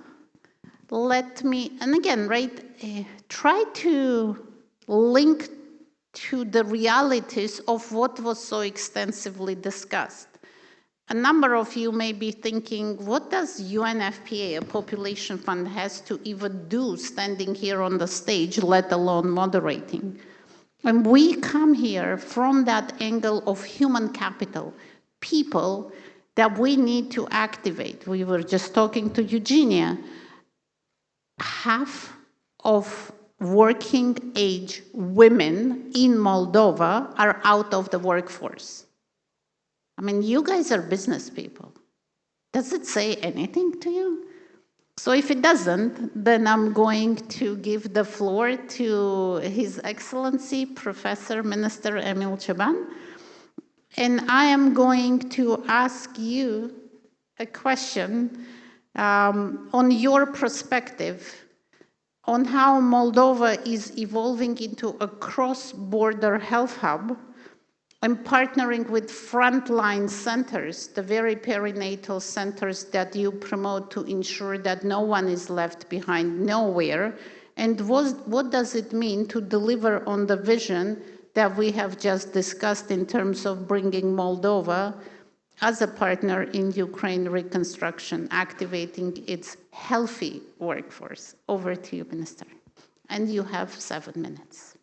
Let me, and again, try to link to the realities of what was so extensively discussed. A number of you may be thinking, what does UNFPA, a population fund, has to even do standing here on the stage, let alone moderating? And we come here from that angle of human capital, people that we need to activate. We were just talking to Eugenia. Half of working age women in Moldova are out of the workforce. I mean, you guys are business people. Does it say anything to you? So if it doesn't, then I'm going to give the floor to His Excellency, Professor Minister Emil Cebanu. And I am going to ask you a question on your perspective on how Moldova is evolving into a cross-border health hub and partnering with frontline centers, the very perinatal centers that you promote to ensure that no one is left behind nowhere. And what does it mean to deliver on the vision that we have just discussed in terms of bringing Moldova as a partner in Ukraine reconstruction, activating its healthy workforce? Over to you, Minister. And you have 7 minutes.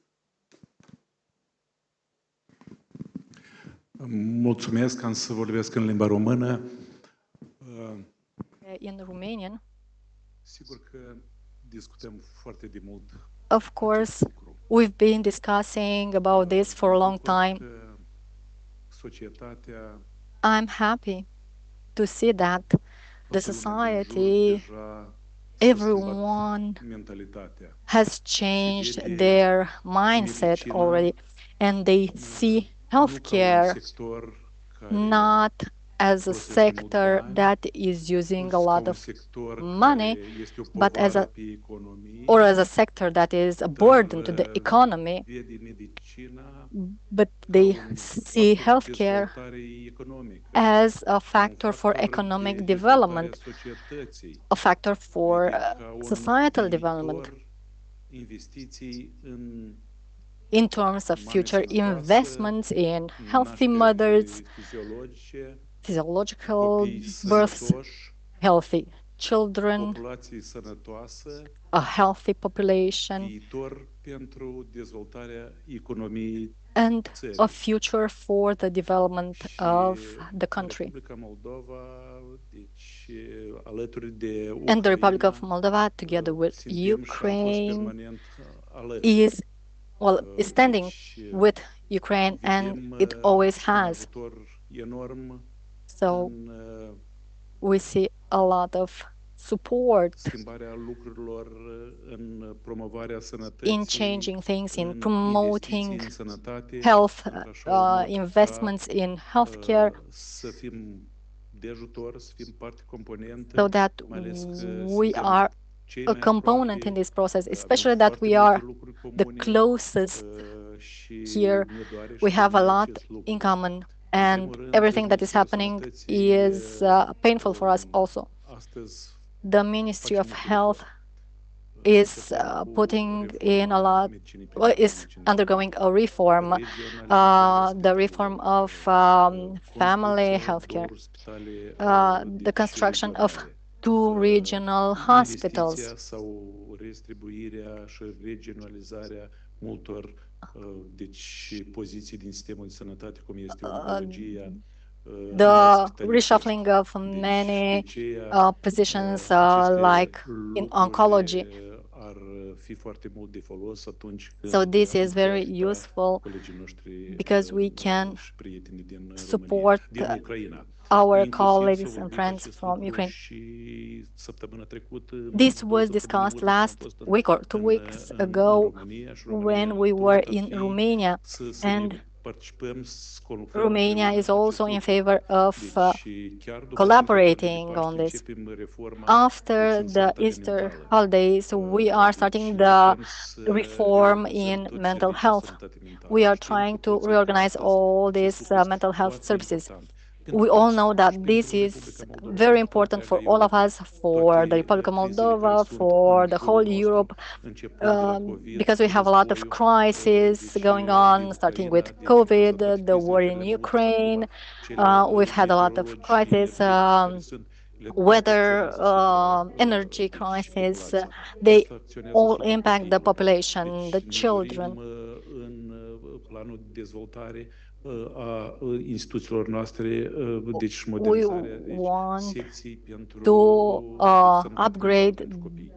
Mulțumesc, am să vorbesc în limba română. In Romanian. Sigur că discutăm foarte de mult. Of course, we've been discussing about this for a long time. I'm happy to see that the society, everyone has changed their mindset already, and they see healthcare not as a sector that is using a lot of money, but as a sector that is a burden to the economy. But they see healthcare as a factor for economic development, a factor for societal development, in terms of future investments in healthy mothers, physiological births, healthy children, a healthy population, and a future for the development of the country. And the Republic of Moldova, together with Ukraine, is standing with Ukraine, and it always has. So we see a lot of support in changing things, in promoting health, investments in healthcare, so that we are a component in this process, especially that we are the closest here. We have a lot in common, and everything that is happening is painful for us also. The Ministry of Health is putting in a lot, well, is undergoing a reform, the reform of family healthcare, the construction of 2 regional hospitals. Sau redistribuirea și regionalizarea multor poziții din sistemul de sănătate, cum este oncologia, the reshuffling of many positions like in oncology. So this is very useful because we can support our colleagues and friends from Ukraine. This was discussed last week or 2 weeks ago when we were in Romania, and Romania is also in favor of collaborating on this. After the Easter holidays, we are starting the reform in mental health. We are trying to reorganize all these mental health services. We all know that this is very important for all of us, for the Republic of Moldova, for the whole Europe, because we have a lot of crises going on, starting with COVID, the war in Ukraine. We've had a lot of crises, weather, energy crisis. They all impact the population, the children. We want to upgrade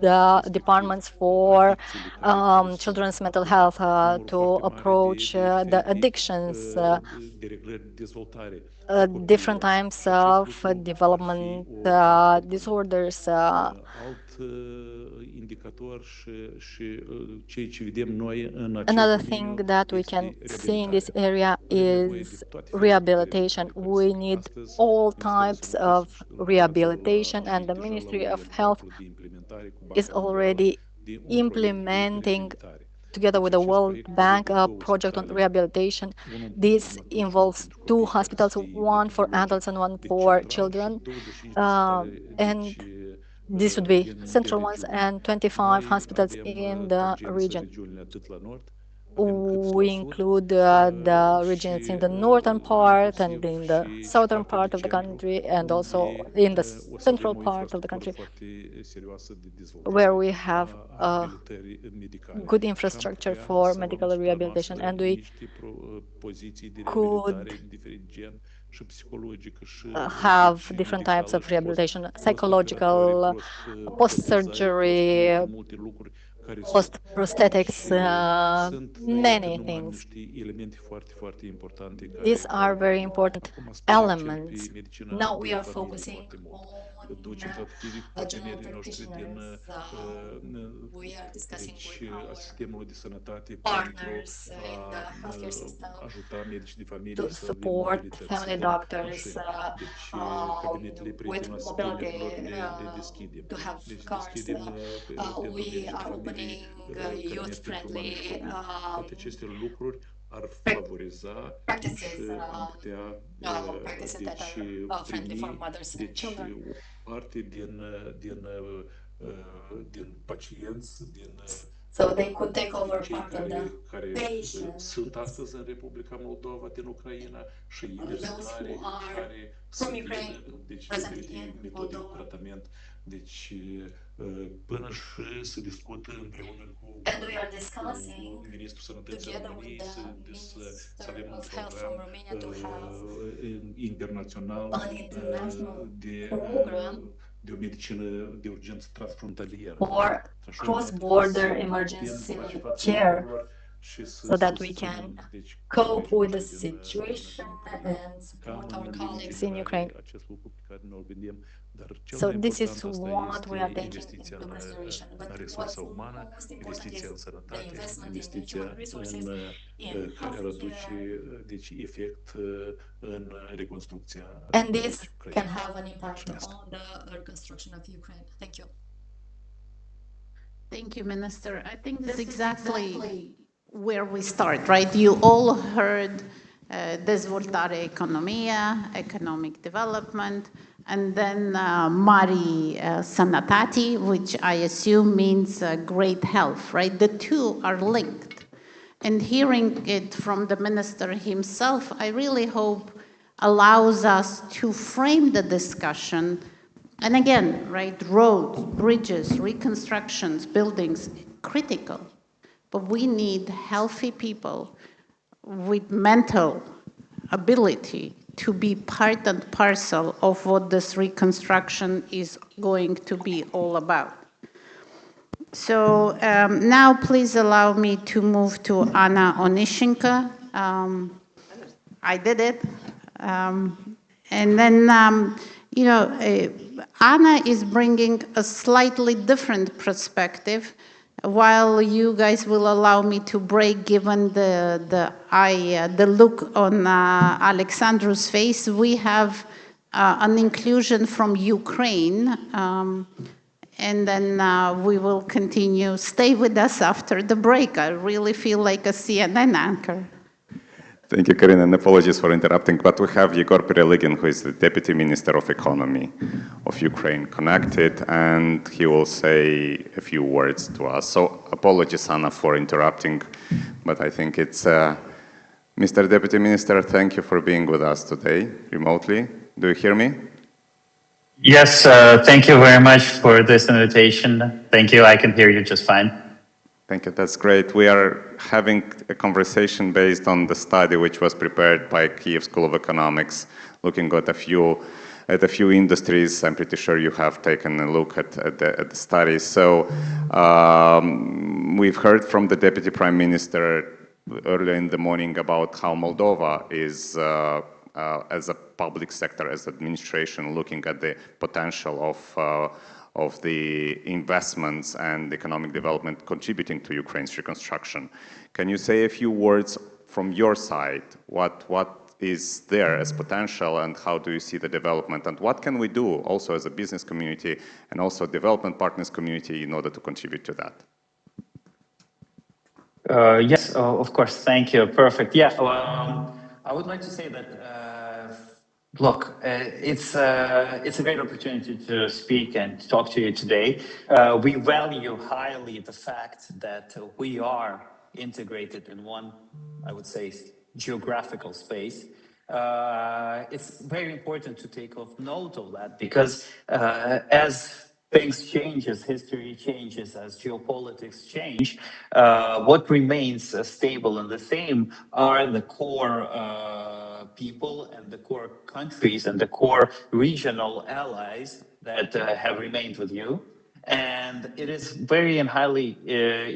the departments for children's mental health to approach the addictions, different types of development disorders. Another thing that we can see in this area is rehabilitation. We need all types of rehabilitation, and the Ministry of Health is already implementing, together with the World Bank, a project on rehabilitation. This involves 2 hospitals, one for adults and one for children. And this would be central ones, and 25 hospitals in the region. We include the regions in the northern part and in the southern part of the country, and also in the central part of the country, where we have good infrastructure for medical rehabilitation, and we could have different types of rehabilitation, psychological, post-surgery, post-prosthetics, many things. These are very important elements. Now we are focusing on general practitioners. We are discussing with our partners in the healthcare system to support family doctors with mobility, to have cars. We are opening youth-friendly practices that are friendly for mothers and children. So they could take over part of the patients, those who are from Ukraine, present in Moldova. And we are discussing together with the Minister of Health from Romania to have an international program for cross-border emergency care, so that we can cope with the situation and support our colleagues in Ukraine. So this is what we are taking into consideration. But what's most important is the investment in the human resources, in healthcare, and this can have an impact on the reconstruction of Ukraine. Thank you. Thank you, Minister. I think this is exactly where we start, right? You all heard dezvoltare economia, economic development, and then Mari Sanatati, which I assume means great health, right? The two are linked. And hearing it from the minister himself, I really hope allows us to frame the discussion. And again, right, roads, bridges, reconstructions, buildings, critical. But we need healthy people with mental ability to be part and parcel of what this reconstruction is going to be all about. So now please allow me to move to Anna Onishenko. I did it. And then, you know, Anna is bringing a slightly different perspective. While you guys will allow me to break, given the look on Alexandru's face, we have an inclusion from Ukraine, and then we will continue. Stay with us after the break. I really feel like a CNN anchor. Thank you, Karina, and apologies for interrupting, but we have Yegor Pereligin, who is the Deputy Minister of Economy of Ukraine, connected, and he will say a few words to us. So apologies, Anna, for interrupting, but I think it's... Mr. Deputy Minister, thank you for being with us today, remotely. Do you hear me? Yes, thank you very much for this invitation. Thank you, I can hear you just fine. Thank you, that's great. We are having a conversation based on the study which was prepared by Kyiv School of Economics, looking at a few industries. I'm pretty sure you have taken a look at the study. So we've heard from the Deputy Prime Minister earlier in the morning about how Moldova is, as a public sector, as administration, looking at the potential of the investments and economic development contributing to Ukraine's reconstruction. Can you say a few words from your side? What is there as potential, and how do you see the development? And what can we do also as a business community and also development partners community in order to contribute to that? Yes, of course, thank you. Perfect. Yeah, I would like to say that look, it's a great opportunity to speak and talk to you today. We value highly the fact that we are integrated in one, I would say, geographical space. It's very important to take note of that, because as things change, as history changes, as geopolitics change, what remains stable and the same are the core people and the core countries and the core regional allies that have remained with you. And it is very and highly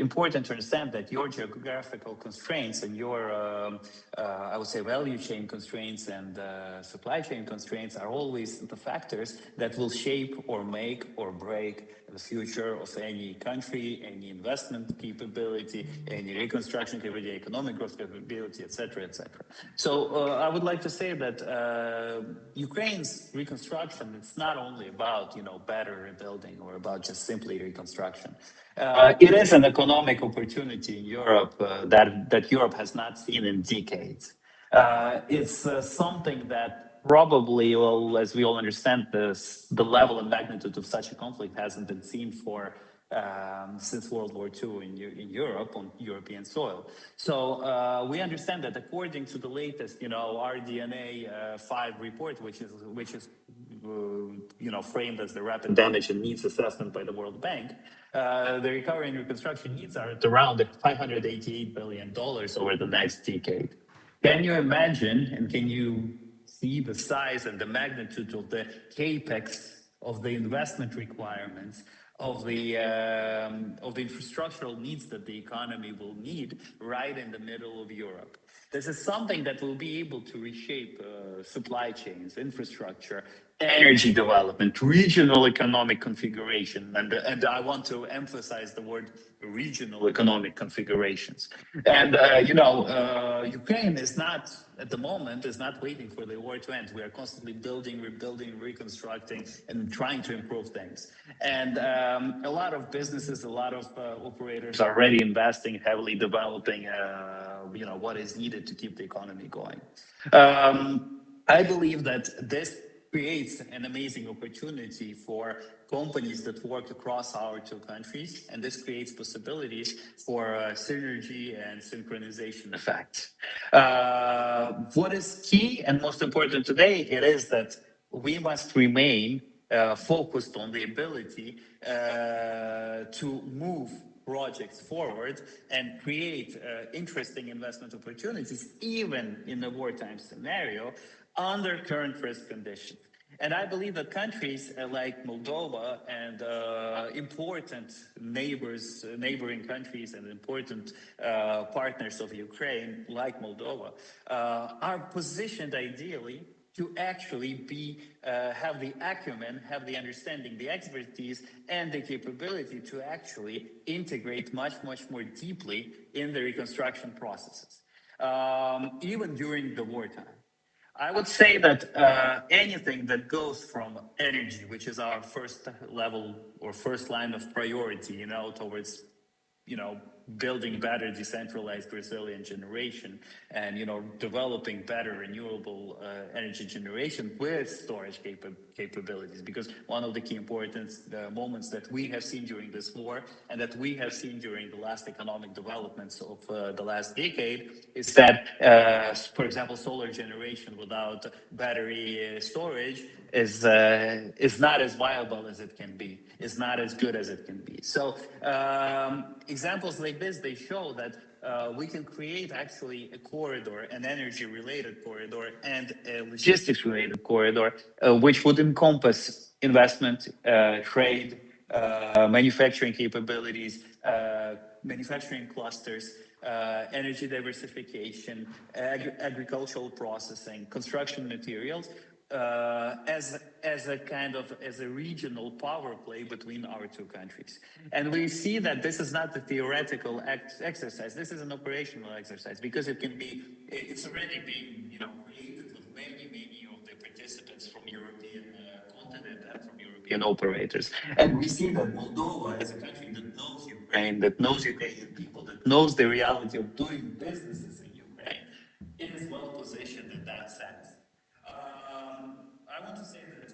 important to understand that your geographical constraints and your, I would say, value chain constraints and supply chain constraints are always the factors that will shape or make or break the future of any country, any investment capability, any reconstruction capability, economic growth capability, etc., etc. So I would like to say that Ukraine's reconstruction, it's not only about, you know, better rebuilding or about just simply reconstruction. It is an economic opportunity in Europe that Europe has not seen in decades. It's something that probably, well, as we all understand, the level and magnitude of such a conflict hasn't been seen for since World War II in Europe, on European soil. So we understand that according to the latest, you know, RDNA 5 report, which is you know, framed as the rapid damage and needs assessment by the World Bank, the recovery and reconstruction needs are at around $588 billion over the next decade. Can you imagine, and can you see the size and the magnitude of the capex, of the investment requirements, of the infrastructural needs that the economy will need right in the middle of Europe? This is something that will be able to reshape supply chains, infrastructure, energy development, regional economic configuration, and I want to emphasize the word regional economic configurations. And Ukraine is not at the moment is not waiting for the war to end. We are constantly building, rebuilding, reconstructing, and trying to improve things. And a lot of businesses, a lot of operators are already investing, heavily developing, what is needed to keep the economy going. I believe that this creates an amazing opportunity for companies that work across our two countries, and this creates possibilities for synergy and synchronization effects. What is key and most important today, it is that we must remain focused on the ability to move projects forward and create interesting investment opportunities, even in a wartime scenario, under current risk conditions. And I believe that countries like Moldova and important neighboring countries and important partners of Ukraine, like Moldova, are positioned ideally to actually have the acumen, have the understanding, the expertise, and the capability to actually integrate much more deeply in the reconstruction processes, even during the wartime. I would say that anything that goes from energy, which is our first level or first line of priority, towards building better decentralized resilient generation and developing better renewable energy generation with storage capabilities, because one of the key important moments that we have seen during this war and that we have seen during the last economic developments of the last decade is that for example, solar generation without battery storage is not as viable as it can be, is not as good as it can be. So examples like this, they show that we can create actually a corridor, an energy-related corridor and a logistics-related corridor, which would encompass investment, trade, manufacturing capabilities, manufacturing clusters, energy diversification, agricultural processing, construction materials, as a regional power play between our two countries. And we see that this is not a theoretical exercise, this is an operational exercise, because it's already being created with many of the participants from European continent and from European operators. And we see that Moldova is a country that knows Ukraine, that knows Ukrainian people, that knows the reality of doing businesses in Ukraine. It is well positioned in that sense. I want to say that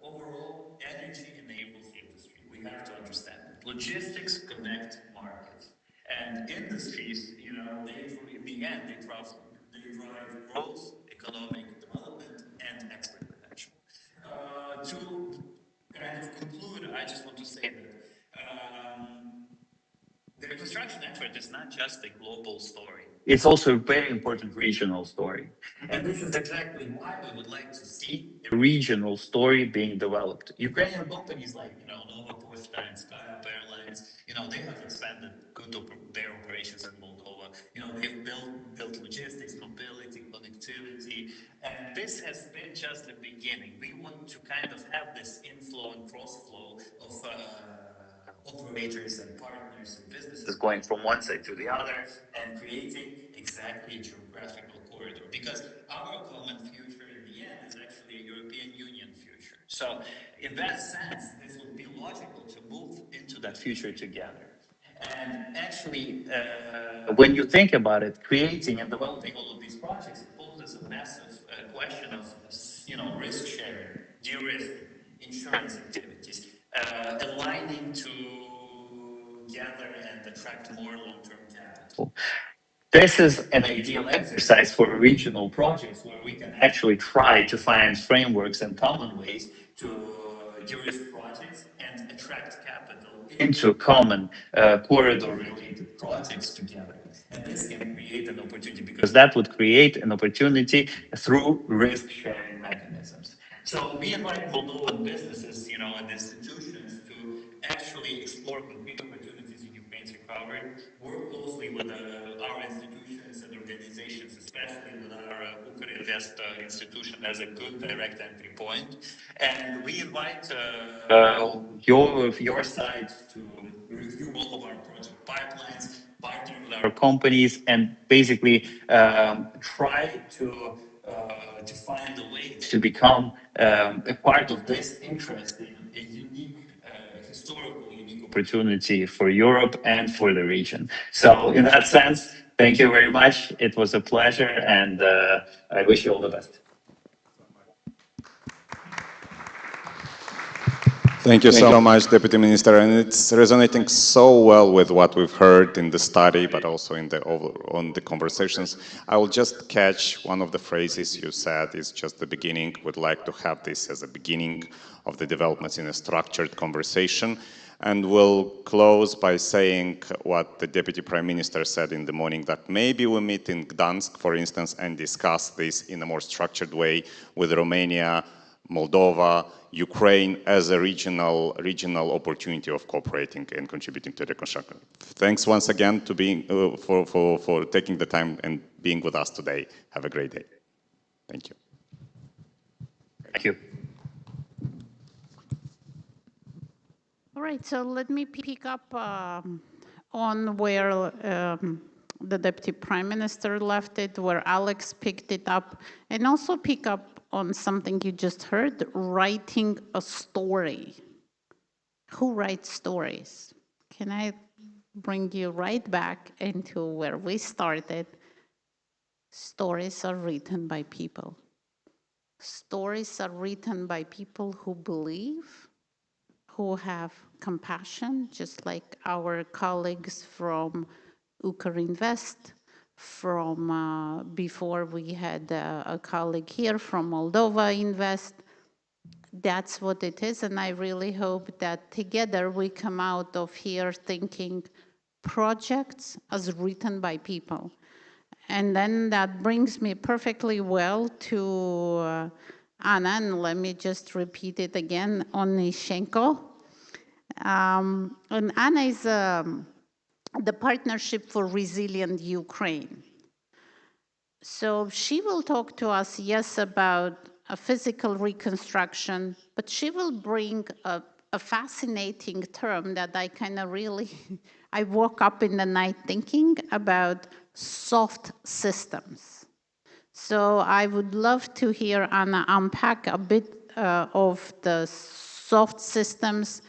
overall, energy enables industry. We have to understand that logistics connect markets, and industries, in the end, they drive growth, economic development, and export potential. To kind of conclude, I just want to say that the reconstruction effort is not just a global story. It's also a very important regional story. And this is exactly why we would like to see a regional story being developed. Ukrainian companies like, Nova Poshta and Skype Airlines, they have expanded their operations in Moldova. They've built logistics, mobility, connectivity, and this has been just the beginning. We want to kind of have this inflow and cross-flow of operators and partners and businesses going from one side to the other and creating exactly a geographical corridor. Because our common future in the end is actually a European Union future. So in that sense, this would be logical to move into that future together. And actually, when you think about it, creating and developing all of these projects, it poses a massive question of, risk sharing, de-risking, insurance activities, aligning to gather and attract more long-term capital. This is an ideal exercise for regional projects where we can actually try to find frameworks and common ways to de-risk projects and attract capital into common corridor-related projects together. And this can create an opportunity, because that would create an opportunity through risk-sharing mechanisms. So we invite Moldovan businesses, and institutions to actually explore concrete opportunities in Ukraine's recovery, work closely with our institutions and organizations, especially with our Ukrainian invest institution as a good direct entry point. And we invite your side to review all of our project pipelines, partner with our companies, and basically try to find a way to become a part of this interesting, a unique, historical unique opportunity for Europe and for the region. So in that sense, thank you very much. It was a pleasure, and I wish you all the best. Thank you so much, Deputy Minister, and it's resonating so well with what we've heard in the study, but also in on the conversations. I will just catch one of the phrases you said. It's just the beginning. We'd like to have this as a beginning of the developments in a structured conversation. And we'll close by saying what the Deputy Prime Minister said in the morning, that maybe we'll meet in Gdansk, for instance, and discuss this in a more structured way with Romania, Moldova, Ukraine as a regional opportunity of cooperating and contributing to the reconstruction. Thanks once again to being for taking the time and being with us today. Have a great day. Thank you. Thank you. All right, so let me pick up on where the Deputy Prime Minister left it, where Alex picked it up, and also pick up on something you just heard, writing a story. Who writes stories? Can I bring you right back into where we started? Stories are written by people. Stories are written by people who believe, who have compassion, just like our colleagues from Ukrinvest, from before we had a colleague here from Moldova Invest. That's what it is, and I really hope that together we come out of here thinking projects as written by people. And then that brings me perfectly well to Anna, and let me just repeat it again, Onishenko. And Anna is the Partnership for Resilient Ukraine. So she will talk to us, yes, about a physical reconstruction, but she will bring a fascinating term that I kind of really, I woke up in the night thinking about soft systems. So I would love to hear Anna unpack a bit of the soft systems,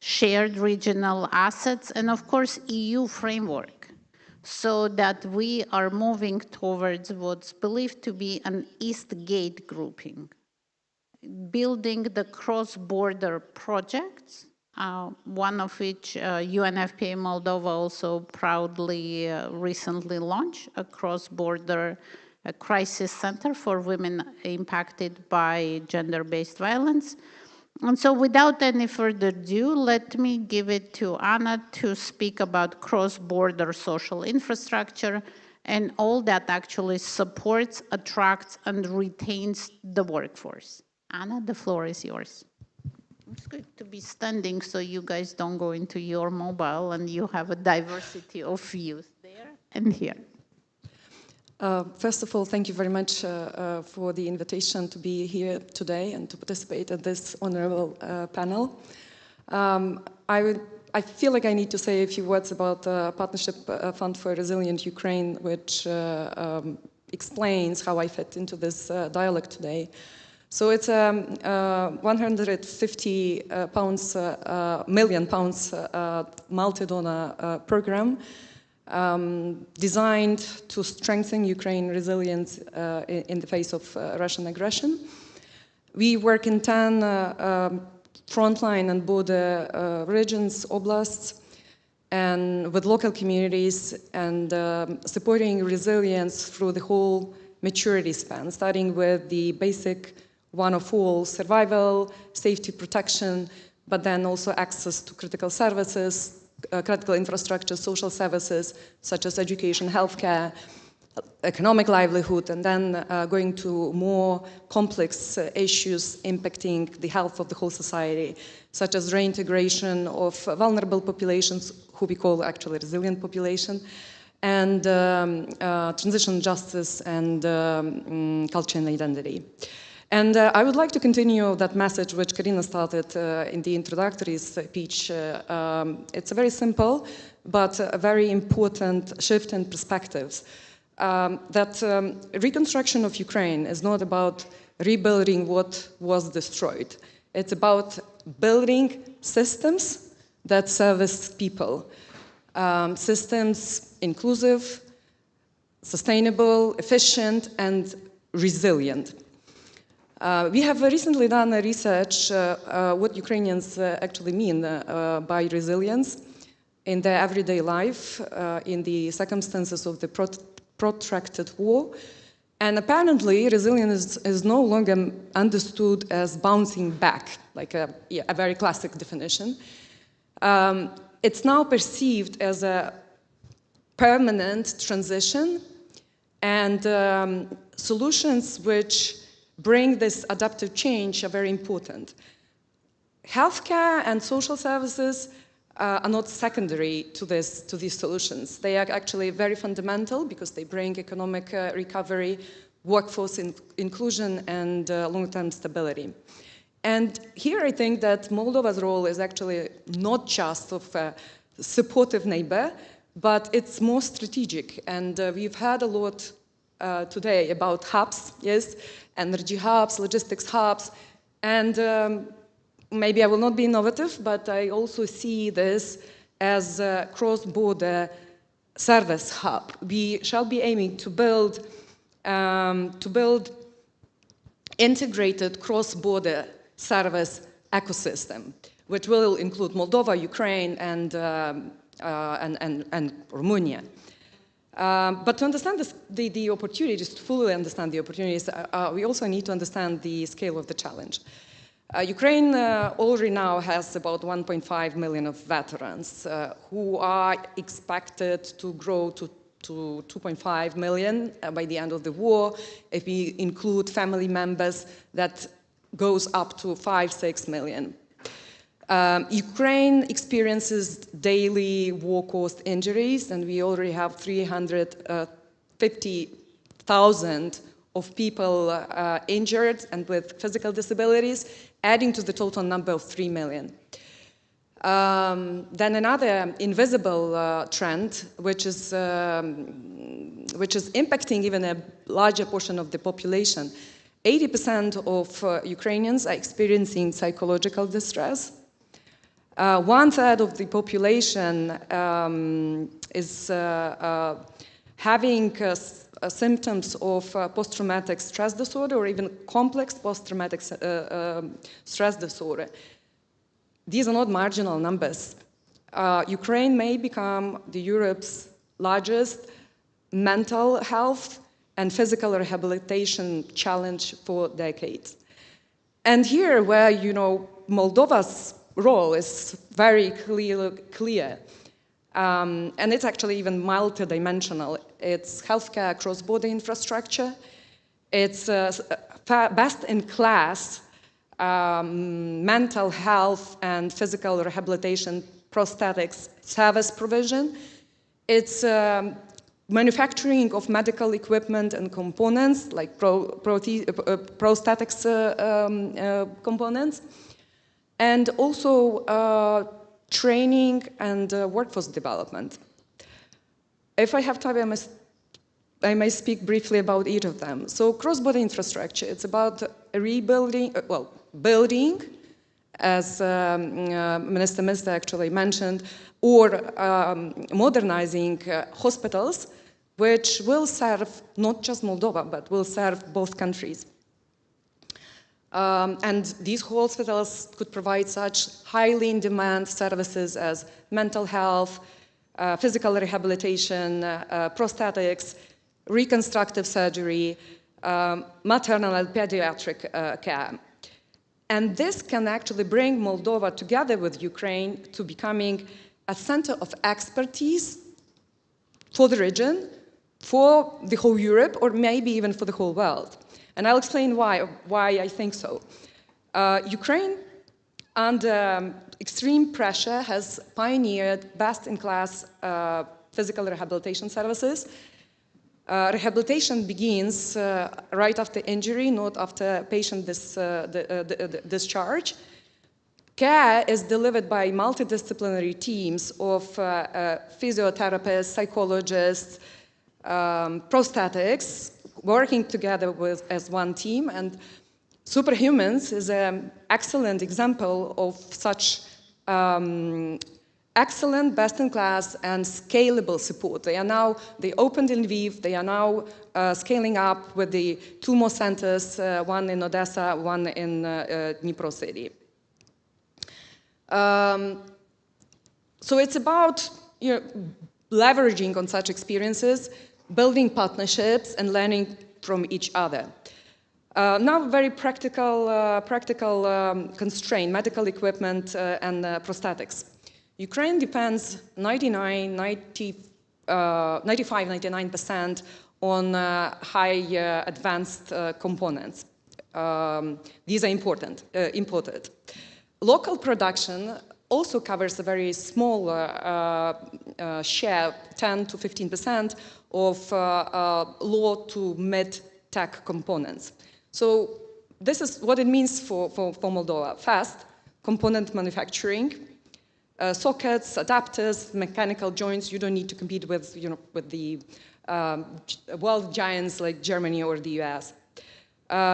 shared regional assets, and of course, EU framework, so that we are moving towards what's believed to be an East Gate grouping, building the cross-border projects, one of which UNFPA Moldova also proudly recently launched, a cross-border crisis center for women impacted by gender-based violence. And so without any further ado, let me give it to Anna to speak about cross-border social infrastructure and all that actually supports, attracts, and retains the workforce. Anna, the floor is yours. It's good to be standing so you guys don't go into your mobile and you have a diversity of views there and here. First of all, thank you very much for the invitation to be here today and to participate in this honorable panel. I feel like I need to say a few words about the Partnership Fund for Resilient Ukraine, which explains how I fit into this dialogue today. So it's a 150 million pounds multi-donor program designed to strengthen Ukraine's resilience in the face of Russian aggression. We work in 10 frontline and border regions, oblasts, and with local communities, and supporting resilience through the whole maturity span, starting with the basic one of all, survival, safety, protection, but then also access to critical services, critical infrastructure, social services, such as education, healthcare, economic livelihood, and then going to more complex issues impacting the health of the whole society, such as reintegration of vulnerable populations, who we call actually resilient population, and transition justice and culture and identity. And I would like to continue that message which Karina started in the introductory speech. It's a very simple but a very important shift in perspectives. That reconstruction of Ukraine is not about rebuilding what was destroyed. It's about building systems that service people. Systems inclusive, sustainable, efficient, and resilient. We have recently done a research what Ukrainians actually mean by resilience in their everyday life, in the circumstances of the protracted war. And apparently, resilience is no longer understood as bouncing back, like a very classic definition. It's now perceived as a permanent transition, and solutions which bring this adaptive change are very important. Healthcare and social services are not secondary to these solutions. They are actually very fundamental because they bring economic recovery, workforce inclusion, and long-term stability. And here I think that Moldova's role is actually not just of a supportive neighbor, but it's more strategic. And we've heard a lot today about hubs, yes, energy hubs, logistics hubs, and maybe I will not be innovative, but I also see this as a cross-border service hub. We shall be aiming to build integrated cross-border service ecosystem, which will include Moldova, Ukraine, and Romania. But to understand the opportunities, to fully understand the opportunities, we also need to understand the scale of the challenge. Ukraine already now has about 1.5 million of veterans who are expected to grow to 2.5 million by the end of the war. If we include family members, that goes up to 5-6 million. Ukraine experiences daily war-caused injuries, and we already have 350,000 of people injured and with physical disabilities, adding to the total number of 3 million. Then another invisible trend, which is impacting even a larger portion of the population. 80% of Ukrainians are experiencing psychological distress. 1/3 of the population is having symptoms of post-traumatic stress disorder or even complex post-traumatic stress disorder. These are not marginal numbers. Ukraine may become Europe's largest mental health and physical rehabilitation challenge for decades. And here where, Moldova's role is very clear. And it's actually even multidimensional. It's healthcare cross-border infrastructure. It's best-in-class mental health and physical rehabilitation prosthetics service provision. It's manufacturing of medical equipment and components, like prosthetics components, and also training and workforce development. If I have time, I may speak briefly about each of them. So cross-border infrastructure, it's about rebuilding, building, as Minister Mista actually mentioned, or modernizing hospitals, which will serve not just Moldova, but will serve both countries. And these hospitals could provide such highly in-demand services as mental health, physical rehabilitation, prosthetics, reconstructive surgery, maternal and pediatric care. And this can actually bring Moldova together with Ukraine to becoming a center of expertise for the region, for the whole Europe, or maybe even for the whole world. And I'll explain why I think so. Ukraine, under extreme pressure, has pioneered best-in-class physical rehabilitation services. Rehabilitation begins right after injury, not after patient discharge. Care is delivered by multidisciplinary teams of physiotherapists, psychologists, prosthetics, working together as one team. And Superhumans is an excellent example of such excellent, best-in-class, and scalable support. They opened in Lviv, they are now scaling up with the 2 more centers, one in Odessa, one in Dnipro city. So it's about leveraging on such experiences, building partnerships, and learning from each other. Now, very practical constraint, medical equipment and prosthetics. Ukraine depends 95–99% on high advanced components. These are imported. Local production also covers a very small share, 10 to 15% of low to mid-tech components. So this is what it means for Moldova. Fast component manufacturing, sockets, adapters, mechanical joints. You don't need to compete with the world giants like Germany or the US.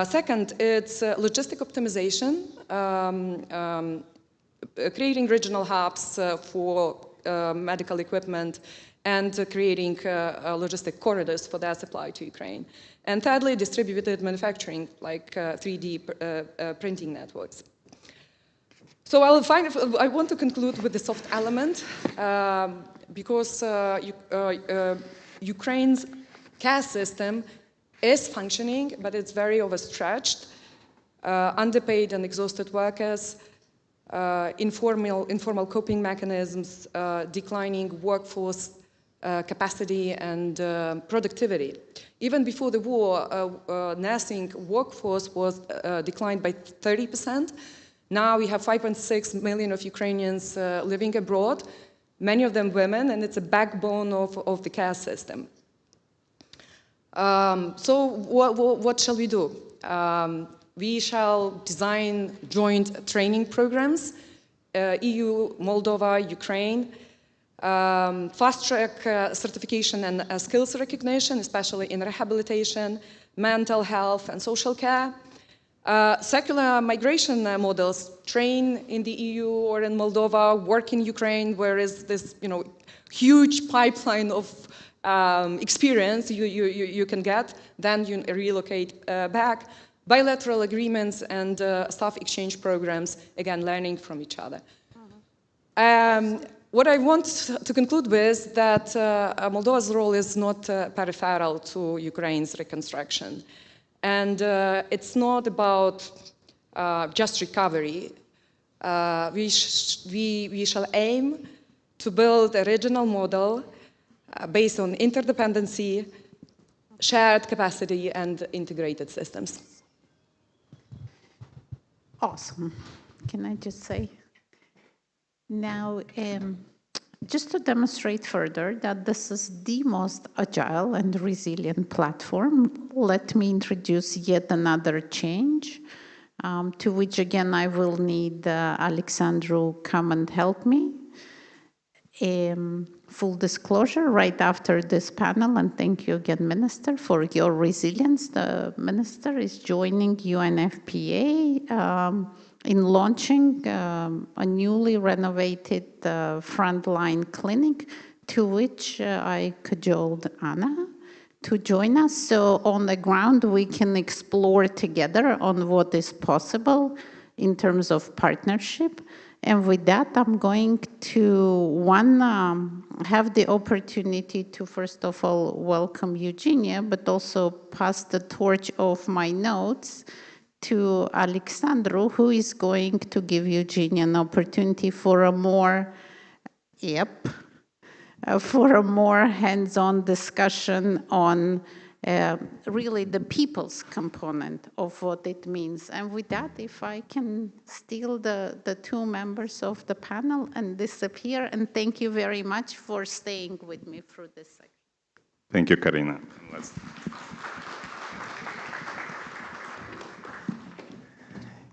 Second, it's logistic optimization, creating regional hubs for medical equipment, and creating logistic corridors for their supply to Ukraine. And thirdly, distributed manufacturing, like 3D printing networks. So I want to conclude with the soft element, because Ukraine's caste system is functioning, but it's very overstretched, underpaid and exhausted workers, informal coping mechanisms, declining workforce capacity and productivity. Even before the war, nursing workforce was declined by 30%. Now we have 5.6 million of Ukrainians living abroad, many of them women, and it's a backbone of the care system. So what shall we do? We shall design joint training programs, EU, Moldova, Ukraine, fast-track certification and skills recognition, especially in rehabilitation, mental health, and social care. Secular migration models, train in the EU or in Moldova, work in Ukraine, where is this huge pipeline of experience you can get, then you relocate back. Bilateral agreements and staff exchange programs, again, learning from each other. What I want to conclude with that Moldova's role is not peripheral to Ukraine's reconstruction. And it's not about just recovery. We shall aim to build a regional model based on interdependency, shared capacity, and integrated systems. Awesome. Can I just say? Now, just to demonstrate further that this is the most agile and resilient platform, let me introduce yet another change, to which again I will need Alexandru come and help me. Full disclosure, right after this panel, and thank you again, Minister, for your resilience. The Minister is joining UNFPA in launching a newly renovated frontline clinic, to which I cajoled Anna to join us. So on the ground, we can explore together on what is possible in terms of partnership. And with that, I'm going to, have the opportunity to, first of all, welcome Eugenia, but also pass the torch of my notes to Alexandru, who is going to give Eugenia an opportunity for a more, for a more hands-on discussion on really the people's component of what it means. And with that, if I can steal the two members of the panel and disappear, and thank you very much for staying with me through this section. Thank you, Karina.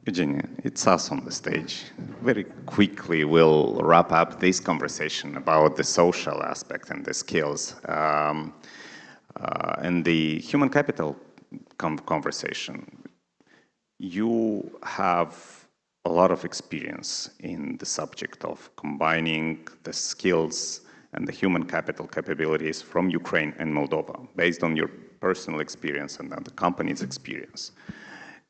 Eugenia, it's us on the stage. Very quickly, we'll wrap up this conversation about the social aspect and the skills and the human capital conversation. You have a lot of experience in the subject of combining the skills and the human capital capabilities from Ukraine and Moldova, based on your personal experience and the company's experience.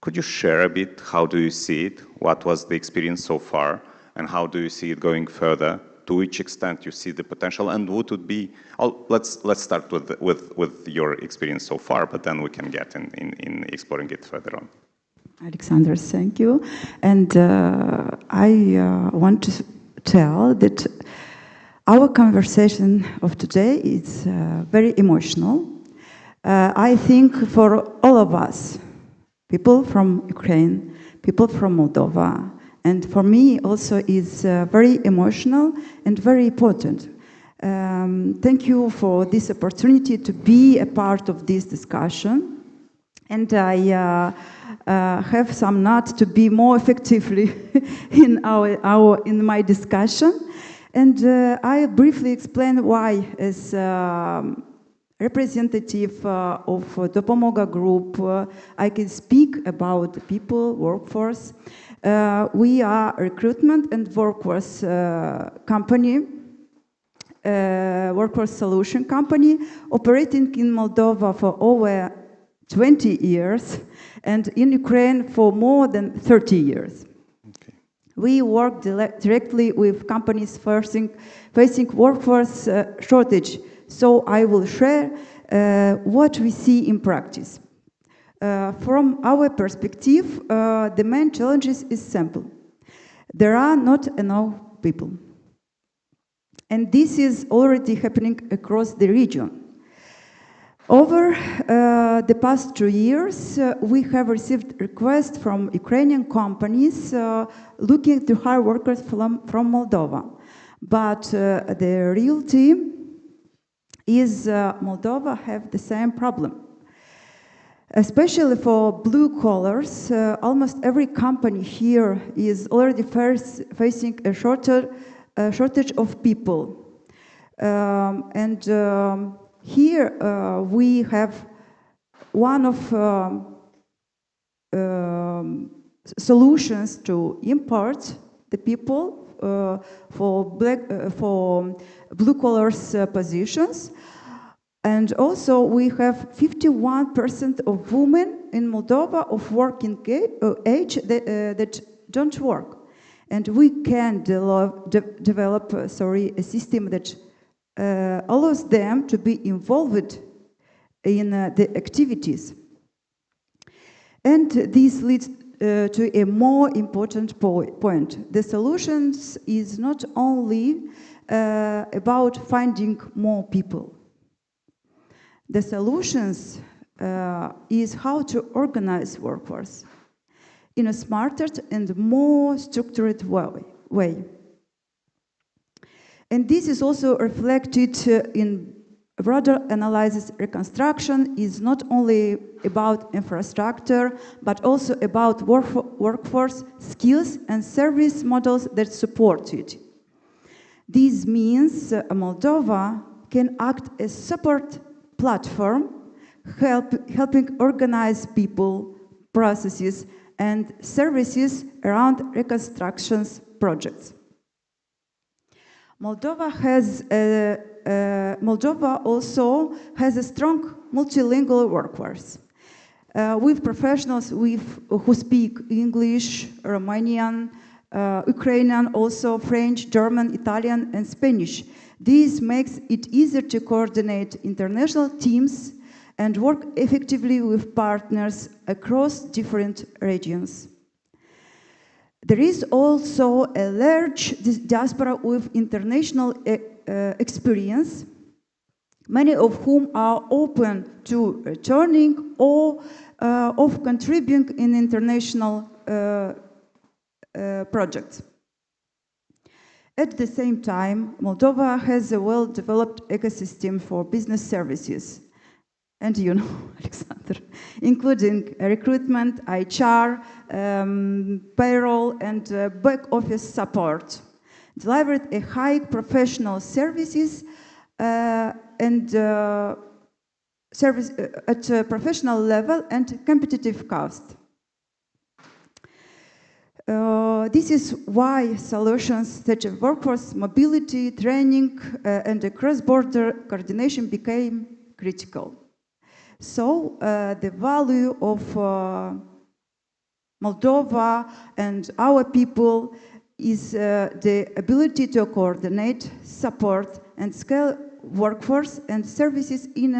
Could you share a bit, how do you see it? What was the experience so far? And how do you see it going further? To which extent you see the potential? And what would be, let's start with your experience so far, but then we can get in exploring it further on. Alexander, thank you. And I want to tell that our conversation of today is very emotional. I think for all of us, people from Ukraine, people from Moldova, and for me also is very emotional and very important. Thank you for this opportunity to be a part of this discussion. And I have some notes to be more effectively in my discussion. And I briefly explain why, as representative of Dopomoga Group, I can speak about people, workforce. We are a recruitment and workforce company, workforce solution company, operating in Moldova for over 20 years and in Ukraine for more than 30 years. Okay. We work directly with companies facing workforce shortage. So I will share what we see in practice. From our perspective, the main challenges is simple. There are not enough people. And this is already happening across the region. Over the past 2 years, we have received requests from Ukrainian companies looking to hire workers from Moldova. But the reality is Moldova have the same problem. Especially for blue collars, almost every company here is already facing a shortage of people. Here we have one of solutions to import the people for blue collars positions. And also we have 51% of women in Moldova of working age that don't work. And we can develop a system that allows them to be involved in the activities. And this leads to a more important point. The solutions is not only about finding more people. The solutions is how to organize workforce in a smarter and more structured way. And this is also reflected in broader analysis. Reconstruction is not only about infrastructure, but also about workforce skills and service models that support it. This means Moldova can act as support platform, helping organize people, processes, and services around reconstruction projects. Moldova also has a strong multilingual workforce with professionals who speak English, Romanian, Ukrainian, also French, German, Italian, and Spanish. This makes it easier to coordinate international teams and work effectively with partners across different regions. There is also a large diaspora with international experience, many of whom are open to returning or of contributing in international projects. At the same time, Moldova has a well-developed ecosystem for business services, and you know, Alexander, including recruitment, HR, payroll, and back office support, delivered a high professional services and service at a professional level and competitive cost. This is why solutions such as workforce mobility, training, and cross-border coordination became critical. So the value of Moldova and our people is the ability to coordinate, support, and scale workforce and services in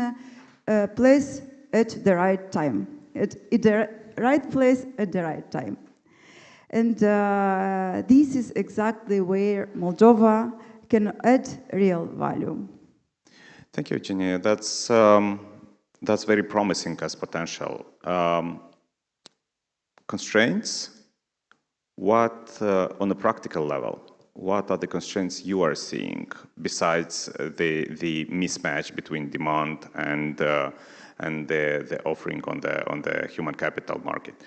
a place at the right time, at the right place at the right time. And this is exactly where Moldova can add real value. Thank you, Eugenia. That's very promising as potential. Constraints? What, on a practical level, what are the constraints you are seeing besides the mismatch between demand and the offering on the human capital market?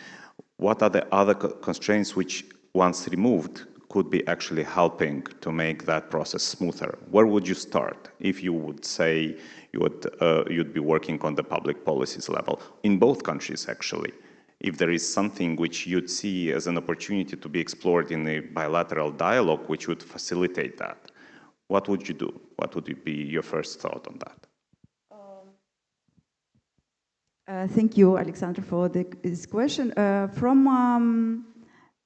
What are the other constraints which, once removed, could be actually helping to make that process smoother? Where would you start if you would say you'd be working on the public policies level in both countries, actually? If there is something which you'd see as an opportunity to be explored in a bilateral dialogue which would facilitate that, what would you do? What would be your first thought on that? Thank you, Alexander, for this question. From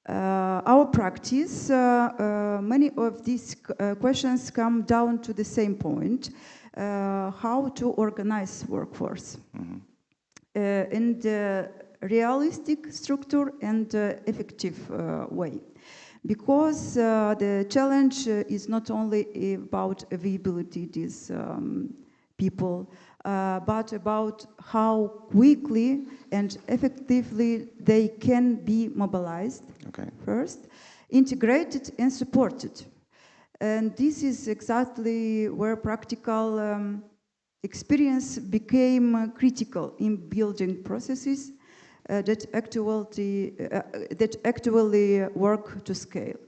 our practice, many of these questions come down to the same point, how to organize workforce in the realistic structure and effective way. Because the challenge is not only about availability of these people, but about how quickly and effectively they can be mobilized, first, integrated and supported. And this is exactly where practical experience became critical in building processes that actually work to scale.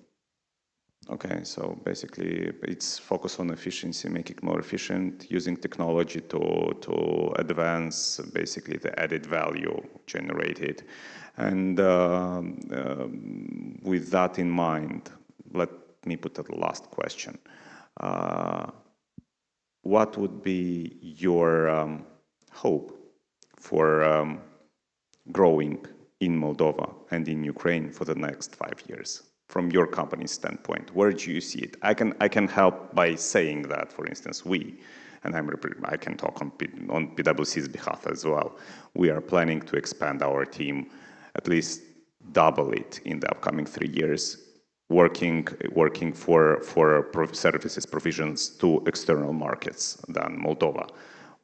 Okay, so basically it's focus on efficiency, make it more efficient, using technology to advance basically the added value generated. And with that in mind, let me put the last question. What would be your hope for growing in Moldova and in Ukraine for the next 5 years? From your company's standpoint, where do you see it? I can help by saying that, for instance, and I can talk on PwC's behalf as well. We are planning to expand our team, at least double it in the upcoming 3 years, working for services provisions to external markets than Moldova.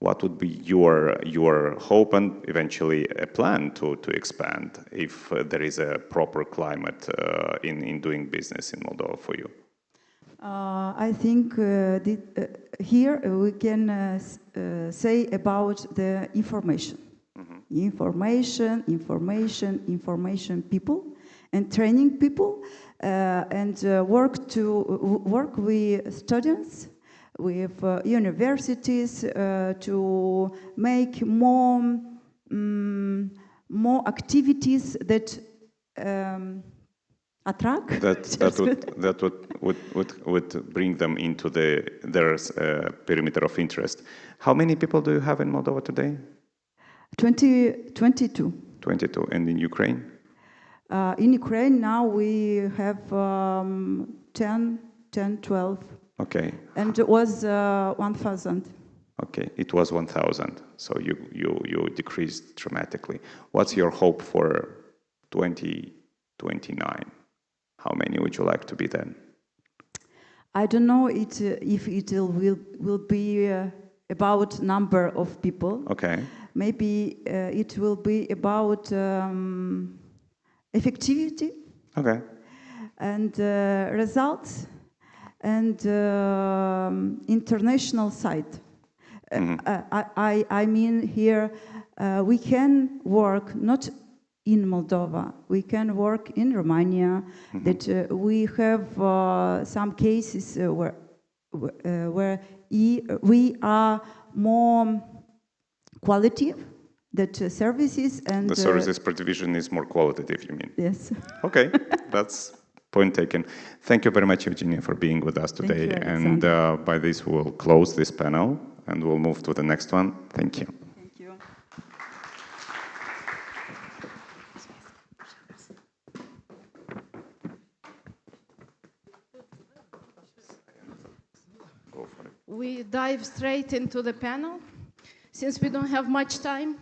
What would be your hope and eventually a plan to expand if there is a proper climate in doing business in Moldova for you? I think here we can say about the information. Information people and training people and work with students, with universities to make more activities that attract. That would bring them into their perimeter of interest. How many people do you have in Moldova today? 22. 22, and in Ukraine? In Ukraine now we have 10, 12. Okay. And it was 1,000. Okay, it was 1,000. So you decreased dramatically. What's your hope for 2029? How many would you like to be then? I don't know if it will be about number of people. Okay. Maybe it will be about effectivity. Okay. And results and international side. I mean here we can work not in Moldova, we can work in Romania, that we have some cases where we are more qualitative, that services and... The services per division is more qualitative, you mean? Yes. Okay, that's point taken. Thank you very much, Eugenia, for being with us today. And by this, we will close this panel and we'll move to the next one. Thank you. Thank you. We dive straight into the panel. Since we don't have much time,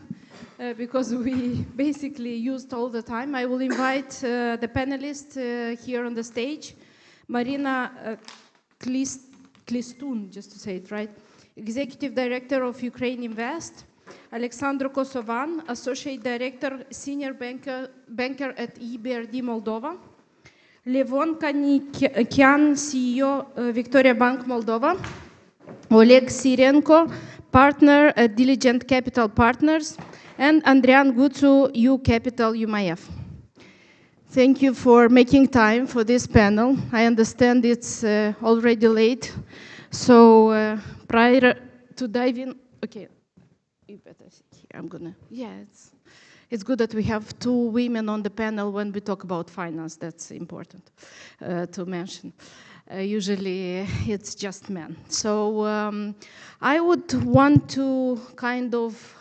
because we basically used all the time, I will invite the panelists here on the stage. Marina Klistun, just to say it right, Executive Director of Ukraine Invest. Alexandru Kosovan, Associate Director, Senior Banker at EBRD Moldova. Levon Kanikian, CEO, Victoria Bank Moldova. Oleg Sirenko, Partner at Diligent Capital Partners. And Andrian Gutsu, U Capital UMIF. Thank you for making time for this panel. I understand it's already late. So prior to diving, okay, you better sit here. I'm gonna, yeah, it's good that we have two women on the panel when we talk about finance. That's important to mention. Usually it's just men. So I would want to kind of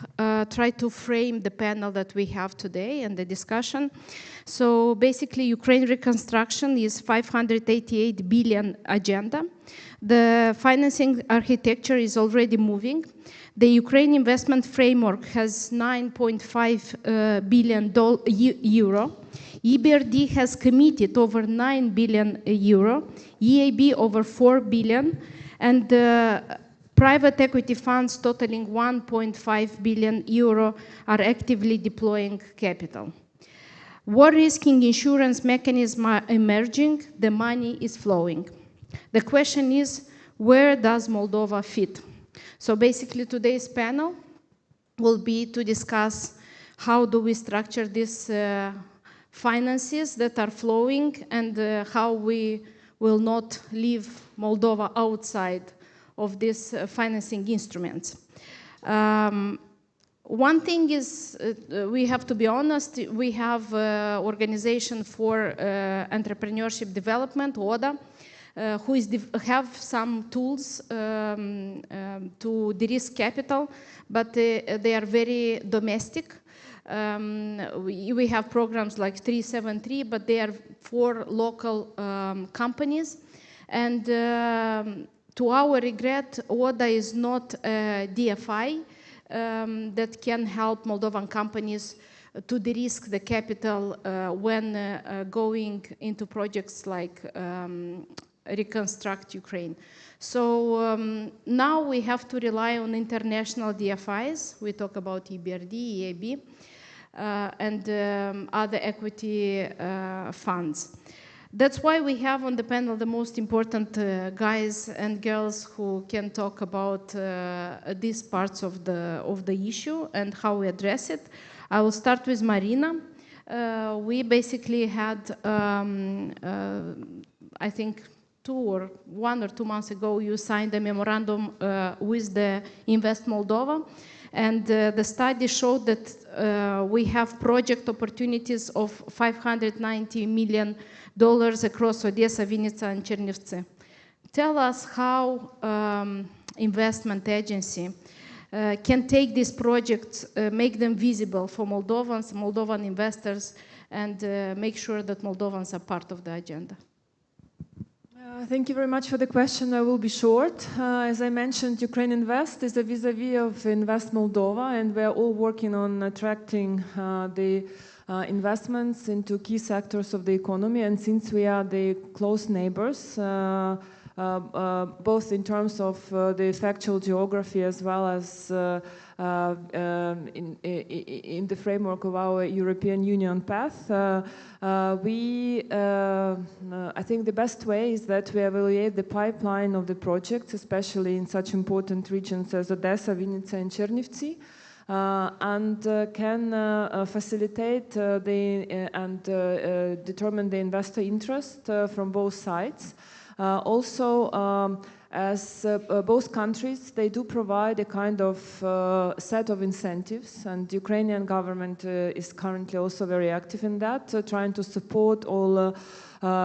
try to frame the panel that we have today and the discussion. So basically Ukraine reconstruction is 588 billion agenda. The financing architecture is already moving. The Ukraine investment framework has 9.5 billion euro. EBRD has committed over 9 billion euro, EIB over 4 billion, and private equity funds totaling 1.5 billion euro are actively deploying capital. War risking insurance mechanisms are emerging, the money is flowing. The question is, where does Moldova fit? So basically today's panel will be to discuss how do we structure this finances that are flowing and how we will not leave Moldova outside of these financing instruments. One thing is, we have to be honest, we have Organization for Entrepreneurship Development, ODA, who have some tools to de-risk capital, but they are very domestic. We have programs like 373, but they are for local companies. And to our regret, ODA is not a DFI that can help Moldovan companies to de-risk the capital when going into projects like Reconstruct Ukraine. So now we have to rely on international DFIs. We talk about EBRD, EIB, and other equity funds. That's why we have on the panel the most important guys and girls who can talk about these parts of the issue and how we address it. I will start with Marina. We basically had, I think, 1 or 2 months ago, you signed a memorandum with the Invest Moldova. And the study showed that we have project opportunities of $590 million across Odessa, Vinnytsia, and Chernivtsi. Tell us how investment agency can take these projects, make them visible for Moldovans, Moldovan investors, and make sure that Moldovans are part of the agenda. Thank you very much for the question. I will be short. As I mentioned, Ukraine Invest is a vis-a-vis of Invest Moldova, and we are all working on attracting the investments into key sectors of the economy. And since we are the close neighbors, both in terms of the factual geography as well as in the framework of our European Union path. I think the best way is that we evaluate the pipeline of the projects, especially in such important regions as Odessa, Vinnytsia, and Chernivtsi. And can facilitate and determine the investor interest from both sides. Also, as both countries, they do provide a kind of set of incentives, and the Ukrainian government is currently also very active in that, trying to support all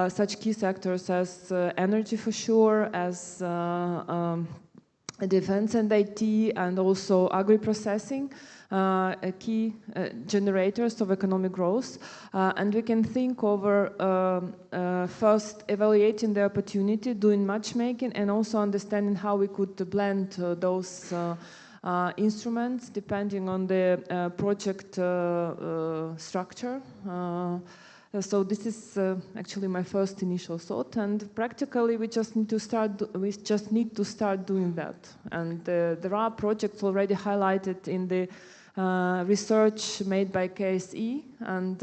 such key sectors as energy for sure, as defense and IT, and also agri-processing, key generators of economic growth. And we can think over first evaluating the opportunity, doing matchmaking, and also understanding how we could blend those instruments depending on the project structure. So this is actually my first initial thought, and practically we just need to start doing that. And there are projects already highlighted in the research made by KSE, and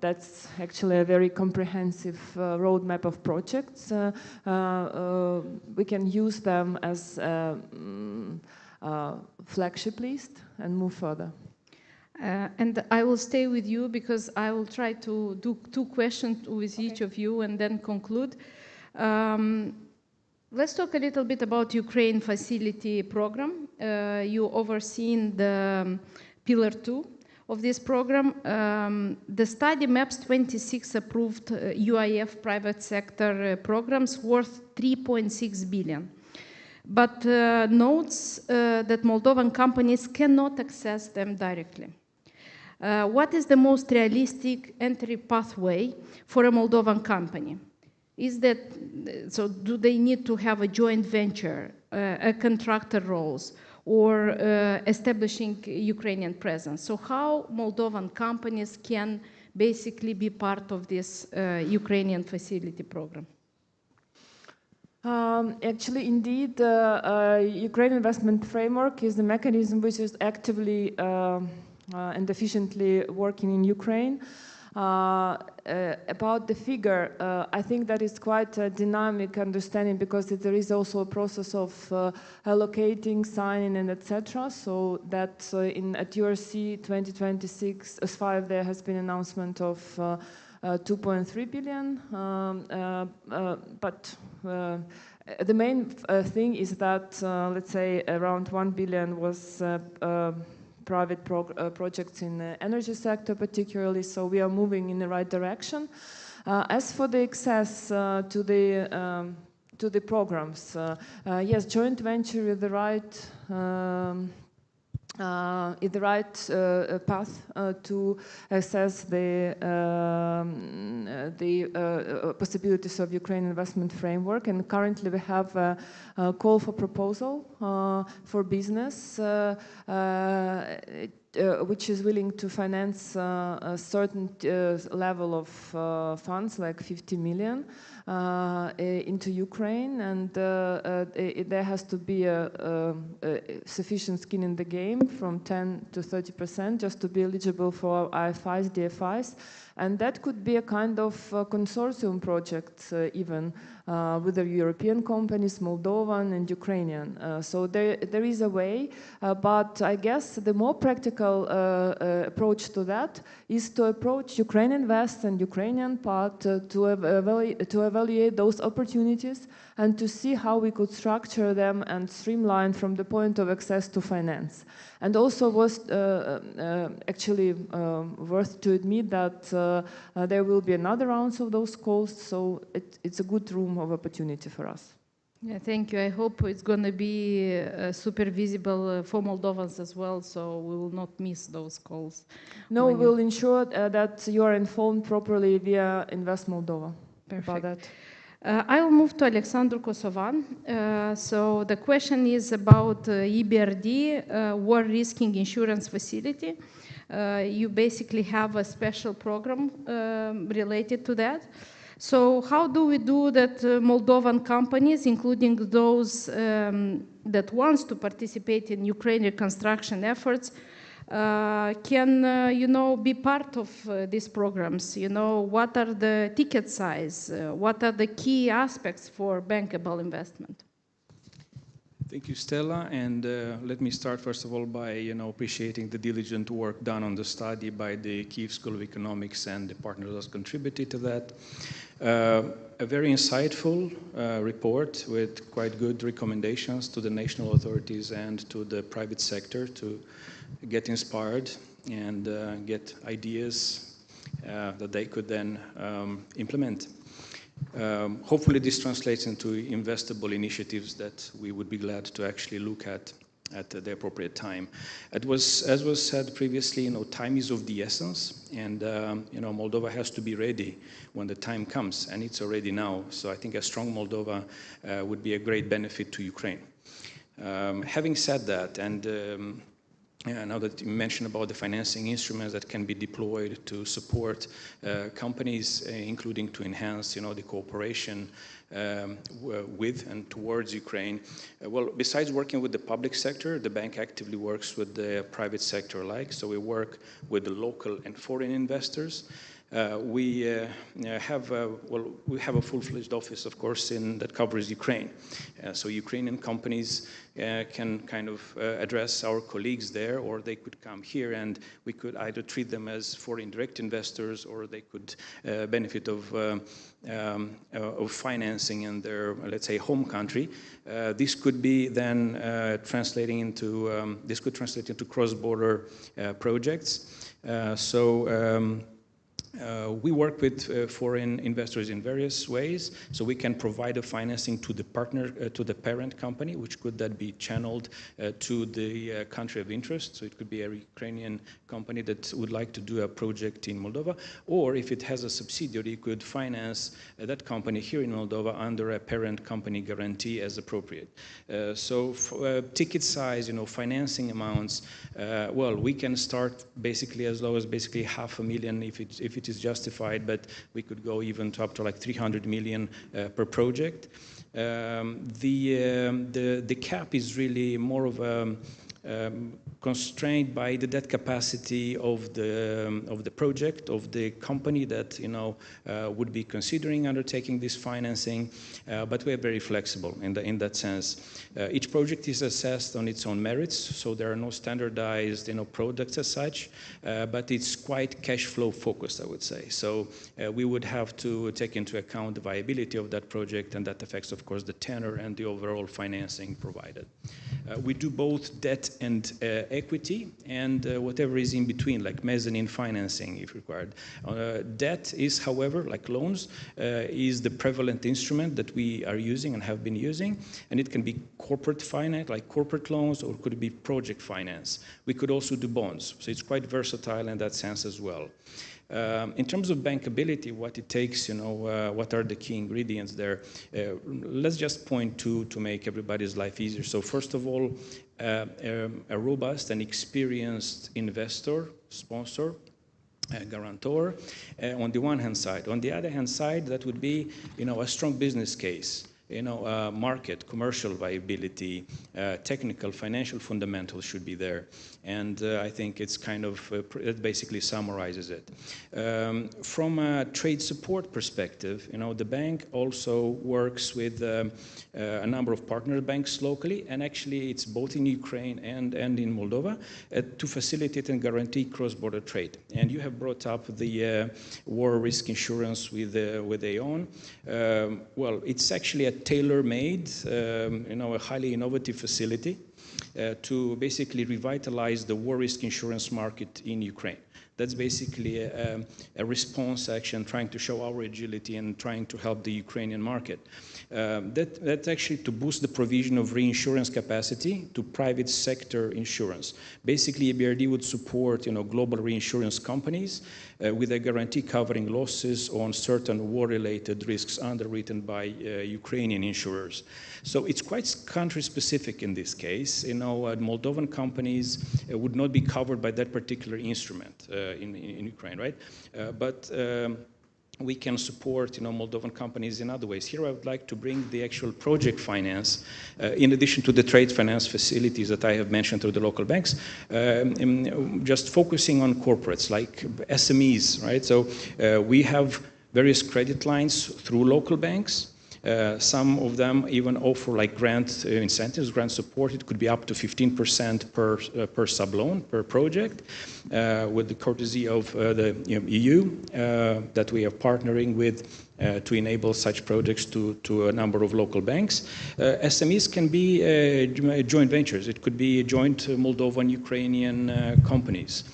that's actually a very comprehensive roadmap of projects. We can use them as flagship list and move further. And I will stay with you because I will try to do 2 questions with each of you and then conclude. Let's talk a little bit about Ukraine Facility Program. You overseen the Pillar 2 of this program. The study maps 26 approved UIF private sector programs worth 3.6 billion. But notes that Moldovan companies cannot access them directly. What is the most realistic entry pathway for a Moldovan company? Is that, so do they need to have a joint venture, a contractor roles, or establishing Ukrainian presence? So how Moldovan companies can basically be part of this Ukrainian facility program? Actually, indeed, Ukraine Investment Framework is the mechanism which is actively and efficiently working in Ukraine. About the figure, I think that is quite a dynamic understanding because there is also a process of allocating, signing, and etc. So that at URC 2026 as 5 there has been announcement of 2.3 billion, but the main thing is that let's say around 1 billion was private projects in the energy sector particularly, so we are moving in the right direction. As for the access to the programs, yes, joint venture is the right path to assess the possibilities of Ukraine Investment Framework, and currently we have a call for proposal for business which is willing to finance a certain level of funds, like 50 million, into Ukraine, and there has to be a sufficient skin in the game from 10 to 30% just to be eligible for IFIs, DFIs, and that could be a kind of consortium project even with the European companies, Moldovan and Ukrainian. So there is a way, but I guess the more practical approach to that is to approach Ukraine Invest and Ukrainian part to evaluate those opportunities and to see how we could structure them and streamline from the point of access to finance. And also was actually worth to admit that there will be another rounds of those calls, so it's a good room of opportunity for us. Yeah, thank you. I hope it's going to be super visible for Moldovans as well, so we will not miss those calls. No, we'll ensure that you are informed properly via Invest Moldova. Perfect. About that. I will move to Alexandru Kosovan. So the question is about EBRD, War Risking Insurance Facility. You basically have a special program related to that. So how do we do that Moldovan companies, including those that wants to participate in Ukraine reconstruction efforts, can, be part of these programs? What are the ticket size? What are the key aspects for bankable investment? Thank you, Stella. And let me start, first of all, by appreciating the diligent work done on the study by the Kyiv School of Economics and the partners that contributed to that. A very insightful report with quite good recommendations to the national authorities and to the private sector to get inspired and get ideas that they could then implement. Hopefully this translates into investable initiatives that we would be glad to actually look at the appropriate time. As was said previously, time is of the essence, and Moldova has to be ready when the time comes, and it's already now. So I think a strong Moldova would be a great benefit to Ukraine. Having said that, and now that you mentioned about the financing instruments that can be deployed to support companies, including to enhance, the cooperation with and towards Ukraine. Well, besides working with the public sector, the bank actively works with the private sector alike. So we work with the local and foreign investors. We have a full-fledged office, of course, that covers Ukraine. So Ukrainian companies can kind of address our colleagues there, or they could come here and we could either treat them as foreign direct investors, or they could benefit of financing in their, let's say, home country. This could be then translate into cross-border projects. We work with foreign investors in various ways, so we can provide a financing to the parent company, which could then be channeled to the country of interest. So it could be a Ukrainian company that would like to do a project in Moldova, or if it has a subsidiary, it could finance that company here in Moldova under a parent company guarantee as appropriate. So ticket size, financing amounts, well, we can start basically as low as basically $500,000 if it is justified, but we could go even to up to like 300 million per project. The cap is really more of a constrained by the debt capacity of the project, of the company that would be considering undertaking this financing, but we are very flexible in that sense. Each project is assessed on its own merits, so there are no standardized products as such, but it's quite cash flow focused, I would say. So we would have to take into account the viability of that project, and that affects, of course, the tenor and the overall financing provided. We do both debt and equity, and whatever is in between, like mezzanine financing if required. Debt is, however, like loans, is the prevalent instrument that we are using and have been using, and it can be corporate finance, like corporate loans, or could it be project finance. We could also do bonds, so it's quite versatile in that sense as well. In terms of bankability, what it takes, what are the key ingredients there? Let's just point to make everybody's life easier. So first of all, a robust and experienced investor, sponsor, guarantor, on the one hand side. On the other hand side, that would be, a strong business case. Market, commercial viability, technical, financial fundamentals should be there. And I think it's kind of, it basically summarizes it. From a trade support perspective, the bank also works with a number of partner banks locally, and actually it's both in Ukraine and in Moldova to facilitate and guarantee cross-border trade. And you have brought up the war risk insurance with AON. Well, it's actually a tailor-made, a highly innovative facility to basically revitalize the war risk insurance market in Ukraine. That's basically a response action trying to show our agility and trying to help the Ukrainian market. That's actually to boost the provision of reinsurance capacity to private sector insurance. Basically, EBRD would support global reinsurance companies with a guarantee covering losses on certain war-related risks underwritten by Ukrainian insurers. So it's quite country-specific in this case. Moldovan companies would not be covered by that particular instrument in Ukraine, right? But we can support, Moldovan companies in other ways. Here I would like to bring the actual project finance, in addition to the trade finance facilities that I have mentioned through the local banks, just focusing on corporates like SMEs, right? So we have various credit lines through local banks. Some of them even offer like grant incentives, grant support. It could be up to 15% per sub-loan, per project, with the courtesy of the EU that we are partnering with to enable such projects to a number of local banks. SMEs can be joint ventures. It could be joint Moldovan, Ukrainian companies.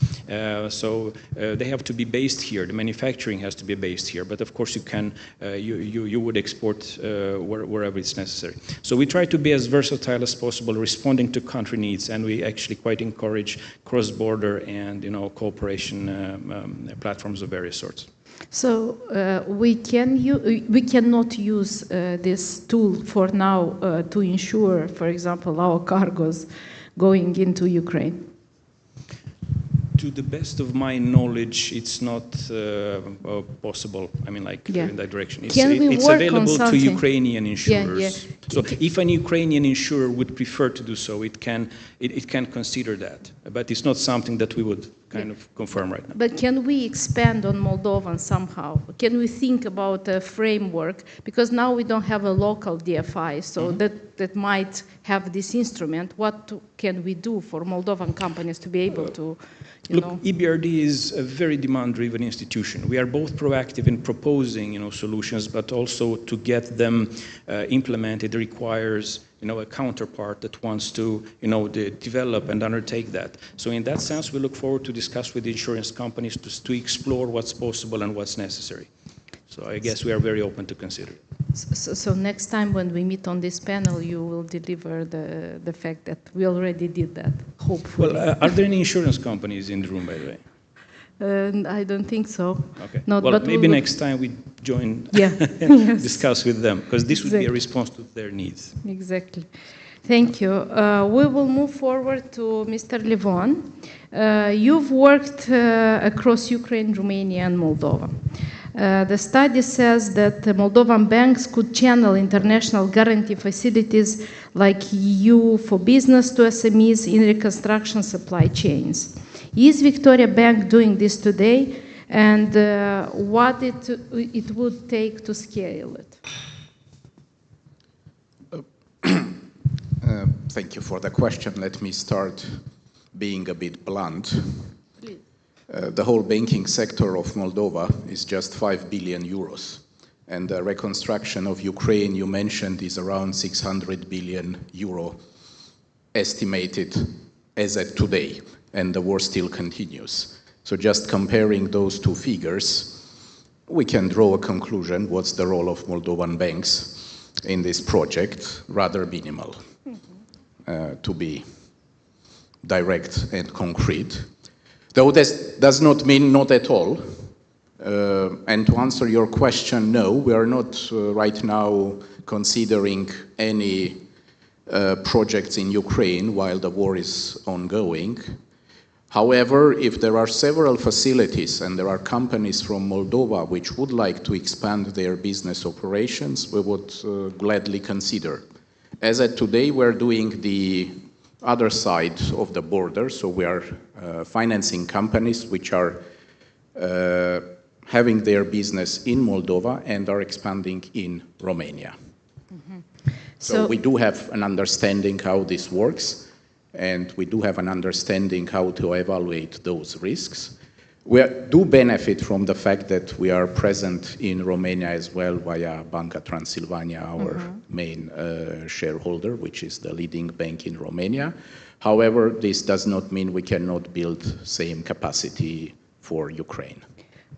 So they have to be based here. The manufacturing has to be based here. But of course, you would export wherever it's necessary. So we try to be as versatile as possible, responding to country needs, and we actually quite encourage cross-border and cooperation platforms of various sorts. So we cannot use this tool for now to ensure, for example, our cargoes going into Ukraine. To the best of my knowledge, it's not possible. I mean, like in that direction. It's available to Ukrainian insurers. So if an Ukrainian insurer would prefer to do so, it can consider that. But it's not something that we would kind of confirm right now. But can we expand on Moldovan somehow? Can we think about a framework? Because now we don't have a local DFI, so that might have this instrument. What can we do for Moldovan companies to be able to, Look, EBRD is a very demand-driven institution. We are both proactive in proposing, solutions, but also to get them implemented requires, a counterpart that wants to, develop and undertake that. So in that sense, we look forward to discuss with the insurance companies to explore what's possible and what's necessary. So I guess we are very open to consider it. So next time when we meet on this panel, you will deliver the fact that we already did that, hopefully. Well, are there any insurance companies in the room, by the way? I don't think so. Okay. Not, well, but maybe next time we join and discuss with them, because this would be a response to their needs. Exactly. Thank you. We will move forward to Mr. Levon. You've worked across Ukraine, Romania, and Moldova. The study says that the Moldovan banks could channel international guarantee facilities like EU for business to SMEs in reconstruction supply chains. Is Victoria Bank doing this today, and what it would take to scale it? Thank you for the question. Let me start being a bit blunt. The whole banking sector of Moldova is just 5 billion euros. And the reconstruction of Ukraine, you mentioned, is around 600 billion euro estimated as at today. And the war still continues. So just comparing those two figures, we can draw a conclusion what's the role of Moldovan banks in this project, rather minimal, to be direct and concrete. Though this does not mean not at all. And to answer your question, no, we are not right now considering any projects in Ukraine while the war is ongoing. However, if there are several facilities and there are companies from Moldova which would like to expand their business operations, we would gladly consider. As at today, we're doing the other side of the border, so we are financing companies which are having their business in Moldova and are expanding in Romania. So we do have an understanding how this works, and we do have an understanding how to evaluate those risks. We do benefit from the fact that we are present in Romania as well via Banca Transilvania, our main shareholder, which is the leading bank in Romania. However, this does not mean we cannot build same capacity for Ukraine.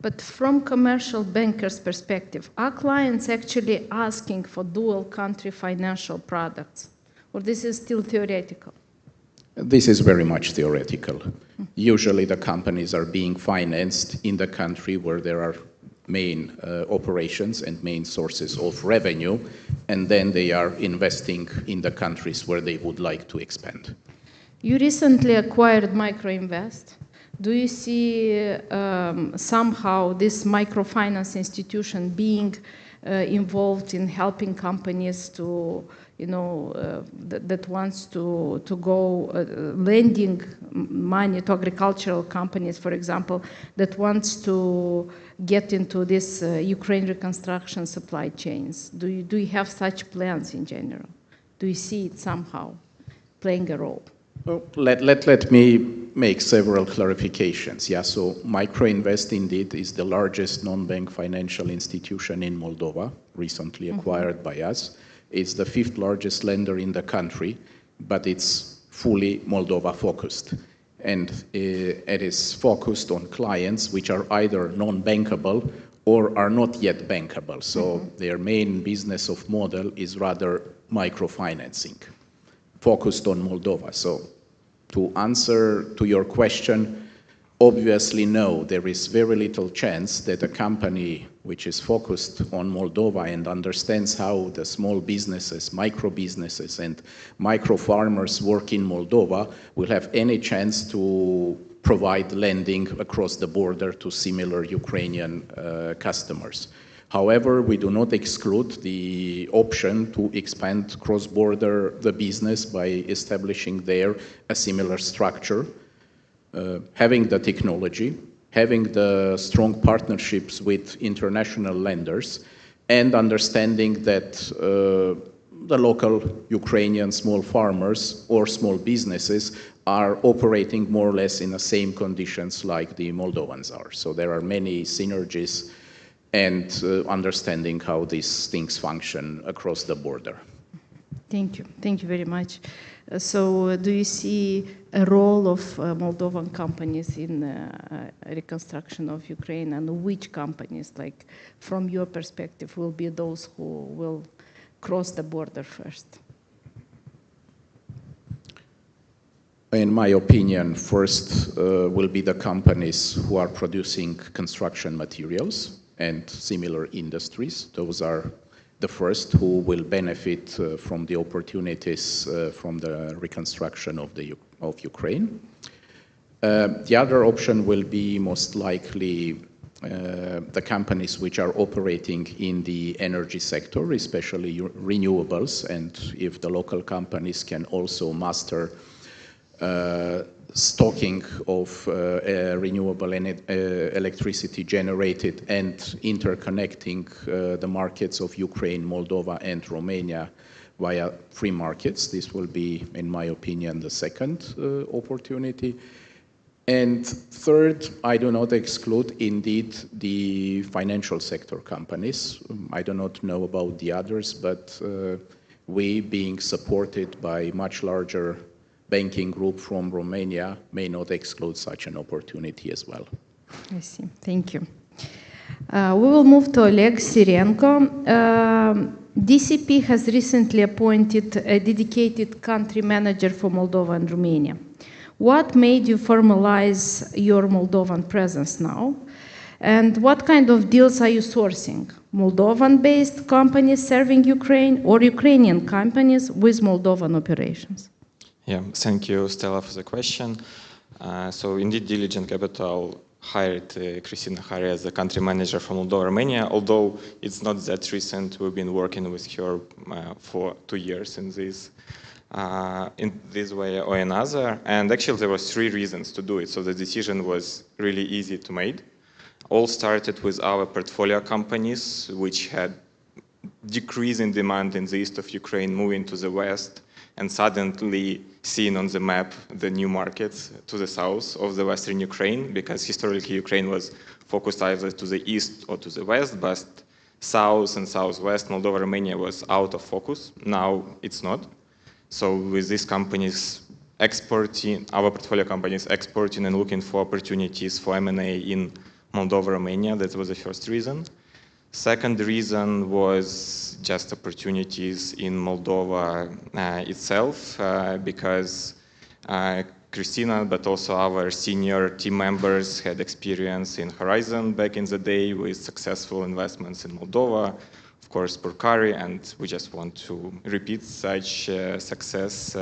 But from commercial bankers' perspective, are clients actually asking for dual country financial products? Or this is still theoretical? This is very much theoretical. Usually the companies are being financed in the country where there are main operations and main sources of revenue, and then they are investing in the countries where they would like to expand. You recently acquired Microinvest. Do you see somehow this microfinance institution being involved in helping companies to, that wants to go lending money to agricultural companies, for example, that wants to get into this Ukraine reconstruction supply chains? Do you have such plans in general? Do you see it somehow playing a role? Well, let me make several clarifications. Yeah, so Microinvest indeed is the largest non-bank financial institution in Moldova, recently acquired by us. It's the 5th largest lender in the country, but it's fully Moldova focused. And it is focused on clients which are either non-bankable or are not yet bankable. So their main business of model is rather microfinancing, focused on Moldova. So to answer to your question, obviously no, there is very little chance that a company which is focused on Moldova and understands how the small businesses, micro businesses and micro farmers work in Moldova will have any chance to provide lending across the border to similar Ukrainian customers. However, we do not exclude the option to expand cross-border the business by establishing there a similar structure, having the technology, having the strong partnerships with international lenders, and understanding that the local Ukrainian small farmers or small businesses are operating more or less in the same conditions like the Moldovans are. So there are many synergies and understanding how these things function across the border. Thank you. Thank you very much. So do you see a role of Moldovan companies in reconstruction of Ukraine, and which companies, like from your perspective, will be those who will cross the border first? In my opinion, first will be the companies who are producing construction materials and similar industries. Those are the first who will benefit from the opportunities from the reconstruction of Ukraine. The other option will be most likely the companies which are operating in the energy sector, especially renewables, and if the local companies can also master stocking of renewable electricity generated and interconnecting the markets of Ukraine, Moldova and Romania via free markets. This will be, in my opinion, the second opportunity. And third, I do not exclude indeed the financial sector companies. I do not know about the others, but we, being supported by much larger banking group from Romania, may not exclude such an opportunity as well. I see. Thank you. We will move to Oleg Sirenko. DCP has recently appointed a dedicated country manager for Moldova and Romania. What made you formalize your Moldovan presence now? And what kind of deals are you sourcing? Moldovan-based companies serving Ukraine or Ukrainian companies with Moldovan operations? Yeah, thank you, Stella, for the question. So indeed, Diligent Capital hired Christina Hari as the country manager for Moldova, Romania, although it's not that recent. We've been working with her for 2 years in this way or another. And actually, there were 3 reasons to do it. So the decision was really easy to make. All started with our portfolio companies, which had decreasing demand in the east of Ukraine, moving to the west, and suddenly seeing on the map the new markets to the south of the western Ukraine, because historically Ukraine was focused either to the east or to the west, but south and southwest, Moldova, Romania was out of focus. Now it's not. So with these companies exporting, our portfolio companies exporting and looking for opportunities for M&A in Moldova, Romania, that was the first reason. Second reason was just opportunities in Moldova itself, because Christina, but also our senior team members had experience in Horizon back in the day with successful investments in Moldova, of course, Purcari, and we just want to repeat such success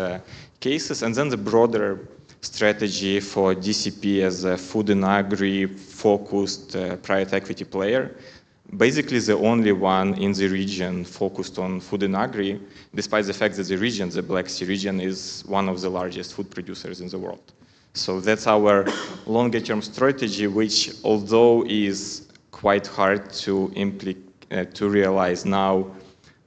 cases. And then the broader strategy for DCP as a food and agri-focused private equity player. Basically the only one in the region focused on food and agri, despite the fact that the region, the Black Sea region, is one of the largest food producers in the world. So that's our longer-term strategy, which although is quite hard to realize now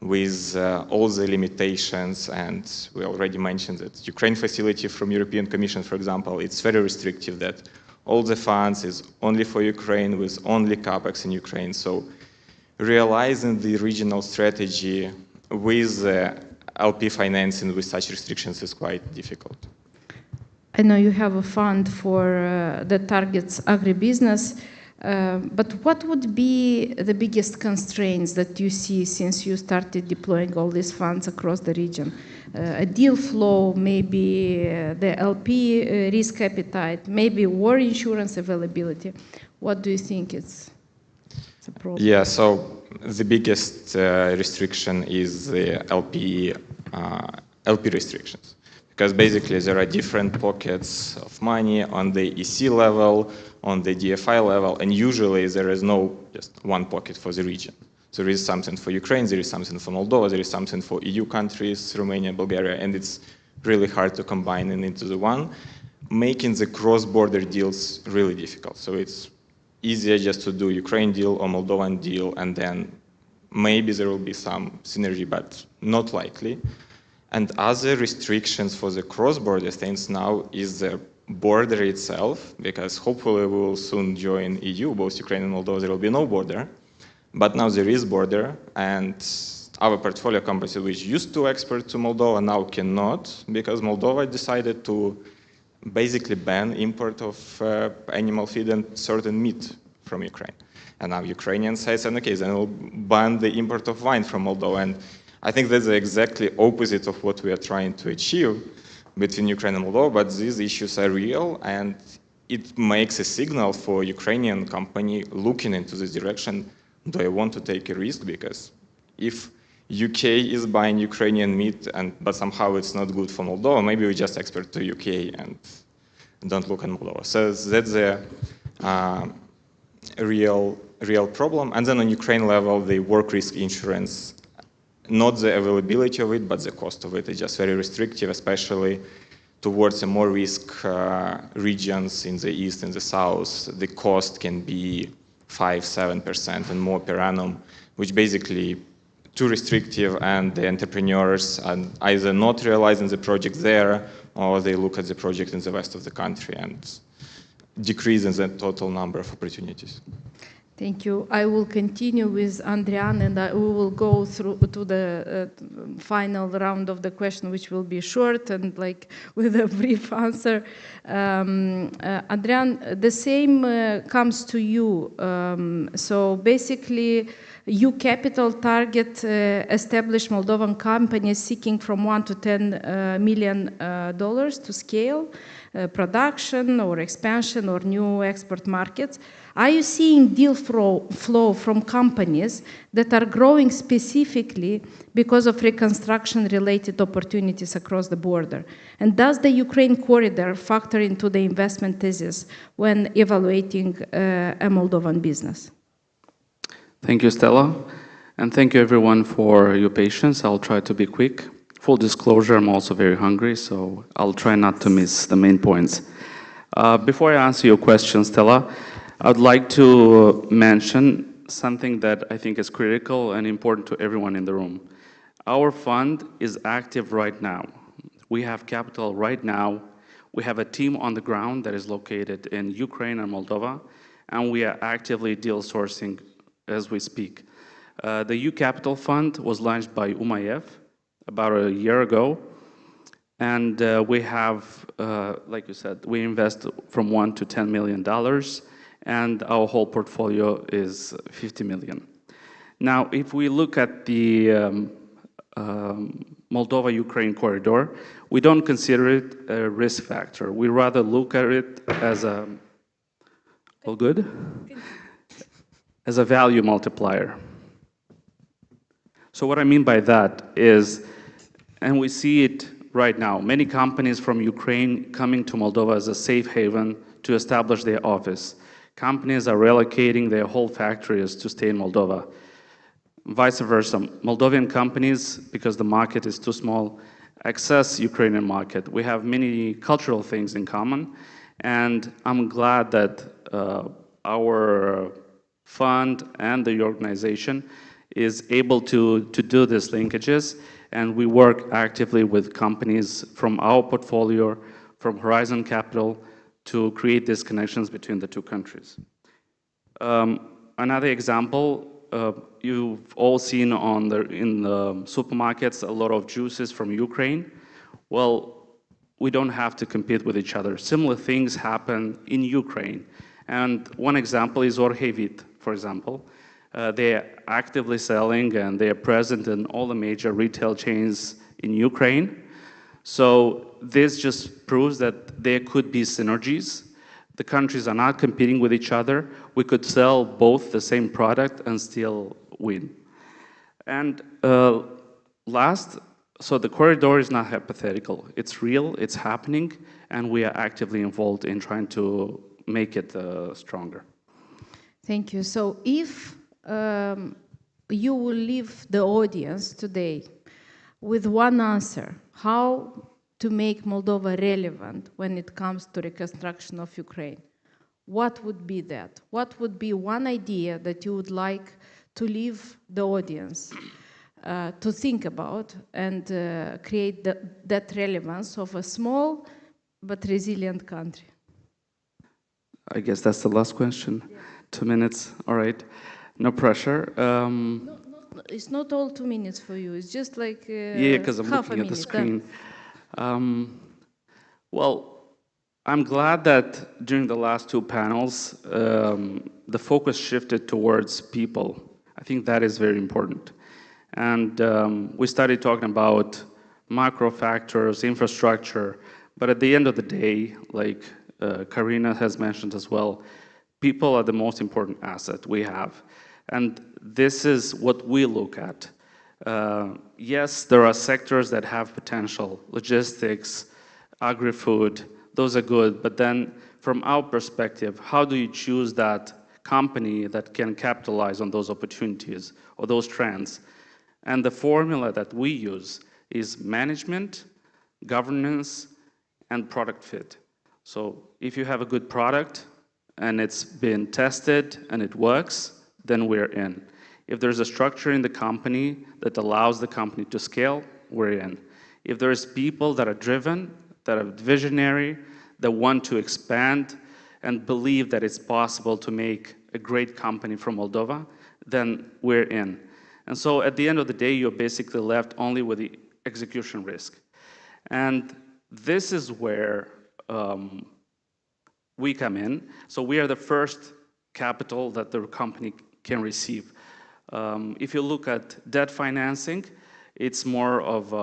with all the limitations, and we already mentioned that Ukraine facility from European Commission, for example, it's very restrictive that all the funds is only for Ukraine with only capex in Ukraine. So realizing the regional strategy with LP financing with such restrictions is quite difficult. I know you have a fund for that targets agribusiness, but what would be the biggest constraints that you see since you started deploying all these funds across the region? A deal flow, maybe the LP risk appetite, maybe war insurance availability. What do you think is the problem? Yeah, so the biggest restriction is the LP restrictions. Because basically there are different pockets of money on the EC level, on the DFI level, and usually there is no just one pocket for the region. There is something for Ukraine, there is something for Moldova, there is something for EU countries, Romania, Bulgaria, and it's really hard to combine it into the one, making the cross-border deals really difficult. So it's easier just to do Ukraine deal or Moldovan deal, and then maybe there will be some synergy, but not likely. And other restrictions for the cross-border things now is the border itself, because hopefully we will soon join EU, both Ukraine and Moldova, there will be no border. But now there is border, and our portfolio companies which used to export to Moldova now cannot, because Moldova decided to basically ban import of animal feed and certain meat from Ukraine. And now Ukrainian says, okay, then we'll ban the import of wine from Moldova. And I think that's the exactly opposite of what we are trying to achieve between Ukraine and Moldova, but these issues are real, and it makes a signal for Ukrainian company looking into this direction. Do I want to take a risk? Because if UK is buying Ukrainian meat, but somehow it's not good for Moldova, maybe we just export to UK and don't look at Moldova. So that's a real problem. And then on Ukraine level, the work risk insurance, not the availability of it, but the cost of it is just very restrictive, especially towards the more risk regions in the east and the south. The cost can be 5-7% and more per annum, which basically too restrictive, and the entrepreneurs are either not realizing the project there, or they look at the project in the west of the country and decreasing the total number of opportunities. Thank you. I will continue with Andrian, and we will go through to the final round of the question, which will be short and like with a brief answer. Andrian, the same comes to you. So basically, EU capital target established Moldovan companies seeking from $1 to $10 million to scale production or expansion or new export markets. Are you seeing deal flow from companies that are growing specifically because of reconstruction-related opportunities across the border? And does the Ukraine corridor factor into the investment thesis when evaluating a Moldovan business? Thank you, Stella. And thank you, everyone, for your patience. I'll try to be quick. Full disclosure, I'm also very hungry, so I'll try not to miss the main points. Before I answer your question, Stella, I'd like to mention something that I think is critical and important to everyone in the room. Our fund is active right now. We have capital right now. We have a team on the ground that is located in Ukraine and Moldova, and we are actively deal sourcing as we speak. The EU Capital Fund was launched by Umayev about a year ago, and we have, like you said, we invest from $1 to $10 million, and our whole portfolio is 50 million. Now, if we look at the Moldova-Ukraine corridor, we don't consider it a risk factor. We rather look at it as a, all good? As a value multiplier. So what I mean by that is, and we see it right now. Many companies from Ukraine coming to Moldova as a safe haven to establish their office. Companies are relocating their whole factories to stay in Moldova. Vice versa, Moldovan companies, because the market is too small, access Ukrainian market. We have many cultural things in common, and I'm glad that our fund and the organization is able to do these linkages, and we work actively with companies from our portfolio, from Horizon Capital, to create these connections between the two countries. Another example, you've all seen in the supermarkets a lot of juices from Ukraine. Well, we don't have to compete with each other. Similar things happen in Ukraine. And one example is Orhevit, for example. They're actively selling and they're present in all the major retail chains in Ukraine. So this just proves that there could be synergies. The countries are not competing with each other. We could sell both the same product and still win. And last, so the corridor is not hypothetical. It's real, it's happening, and we are actively involved in trying to make it stronger. Thank you. So if you will leave the audience today with one answer, how to make Moldova relevant when it comes to reconstruction of Ukraine, what would be that? What would be one idea that you would like to leave the audience to think about and create that relevance of a small but resilient country? I guess that's the last question. Yeah. 2 minutes, all right. No pressure. It's not all 2 minutes for you. It's just like yeah, because I'm looking at the screen. Well, I'm glad that during the last 2 panels, the focus shifted towards people. I think that is very important. And we started talking about macro factors, infrastructure, but at the end of the day, like Karina has mentioned as well, people are the most important asset we have. And this is what we look at. Yes, there are sectors that have potential, logistics, agri-food, those are good, but then from our perspective, how do you choose that company that can capitalize on those opportunities or those trends? And the formula that we use is management, governance, and product fit. So if you have a good product and it's been tested and it works, then we're in. If there's a structure in the company that allows the company to scale, we're in. If there's people that are driven, that are visionary, that want to expand and believe that it's possible to make a great company from Moldova, then we're in. And so at the end of the day, you're basically left only with the execution risk. And this is where we come in. So we are the first capital that the company can receive. If you look at debt financing, it's more of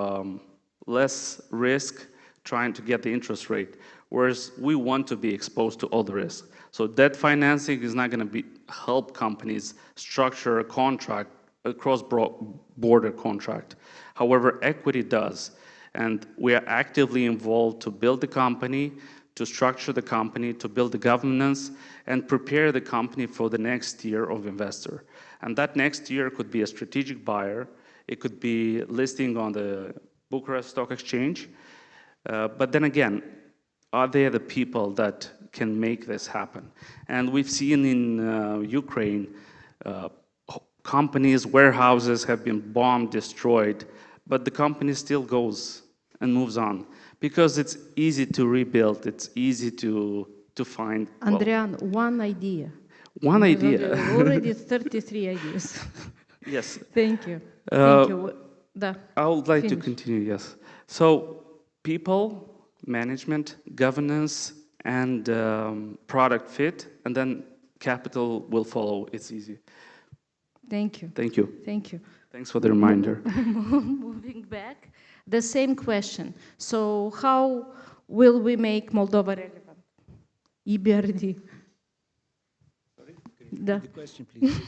less risk trying to get the interest rate, whereas we want to be exposed to all the risk. So debt financing is not going to help companies structure a contract, a cross-border contract. However, equity does. And we are actively involved to build the company, to structure the company, to build the governance, and prepare the company for the next year of investor. And that next year could be a strategic buyer. It could be listing on the Bucharest Stock Exchange. But then again, are there the people that can make this happen? And we've seen in Ukraine, companies, warehouses have been bombed, destroyed, but the company still goes and moves on because it's easy to rebuild, it's easy to find. Andrian, one idea. One idea. Already 33 ideas. Yes. Thank you. Thank you. I would like to continue, yes. So people, management, governance, and product fit, and then capital will follow. It's easy. Thank you. Thank you. Thank you. Thanks for the reminder. Moving back, the same question. So how will we make Moldova relevant? EBRD. Sorry? Can you repeat the question, please?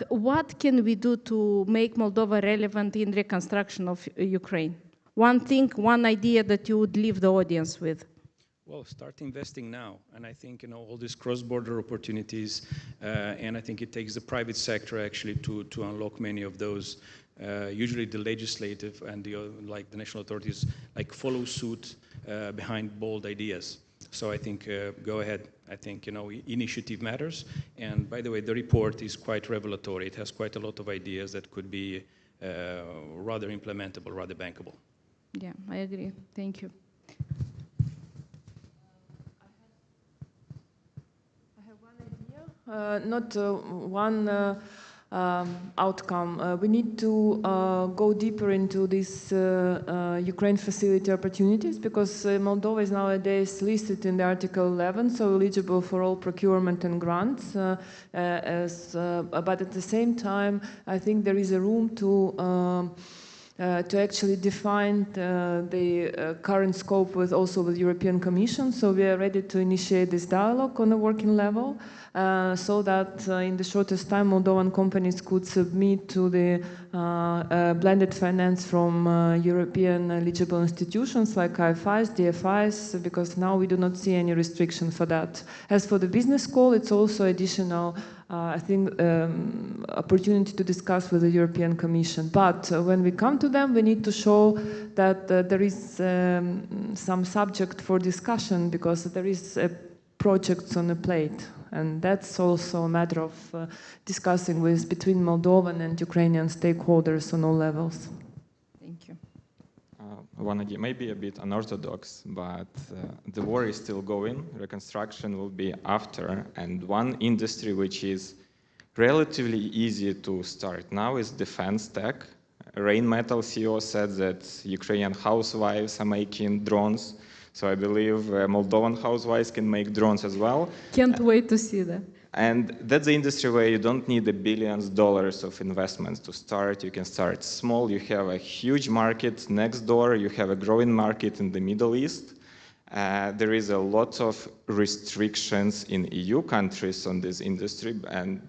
What can we do to make Moldova relevant in reconstruction of Ukraine? one thing, one idea that you would leave the audience with? Well, start investing now, and I think all these cross-border opportunities, and I think it takes the private sector actually to unlock many of those. Usually, the legislative and the national authorities follow suit behind bold ideas. So I think go ahead. I think initiative matters. And by the way, the report is quite revelatory. It has quite a lot of ideas that could be rather implementable, rather bankable. Yeah, I agree. Thank you. Not one outcome. We need to go deeper into these Ukraine facility opportunities, because Moldova is nowadays listed in the Article 11, so eligible for all procurement and grants. But at the same time, I think there is a room to actually define the current scope also with European Commission. So we are ready to initiate this dialogue on a working level, so that in the shortest time Moldovan companies could submit to the blended finance from European eligible institutions like IFIs, DFIs, because now we do not see any restriction for that. As for the business school, it's also additional I think, opportunity to discuss with the European Commission. But when we come to them, we need to show that there is some subject for discussion, because there is projects on the plate. And that's also a matter of discussing between Moldovan and Ukrainian stakeholders on all levels. Thank you. One idea, maybe a bit unorthodox, but the war is still going. Reconstruction will be after. And one industry which is relatively easy to start now is defense tech. Rainmetal CEO said that Ukrainian housewives are making drones. So I believe Moldovan housewives can make drones as well. Can't wait to see that. And that's the industry where you don't need billions of dollars of investments to start. You can start small. You have a huge market next door. You have a growing market in the Middle East. There is a lot of restrictions in EU countries on this industry, and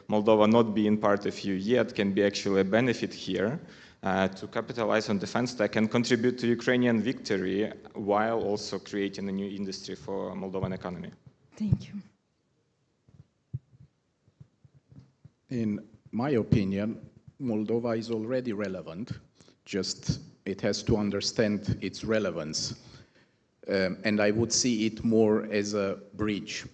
Moldova not being part of EU yet can be actually a benefit here to capitalize on defense tech and contribute to Ukrainian victory while also creating a new industry for Moldovan economy. Thank you. In my opinion, Moldova is already relevant, just it has to understand its relevance. And I would see it more as a bridge.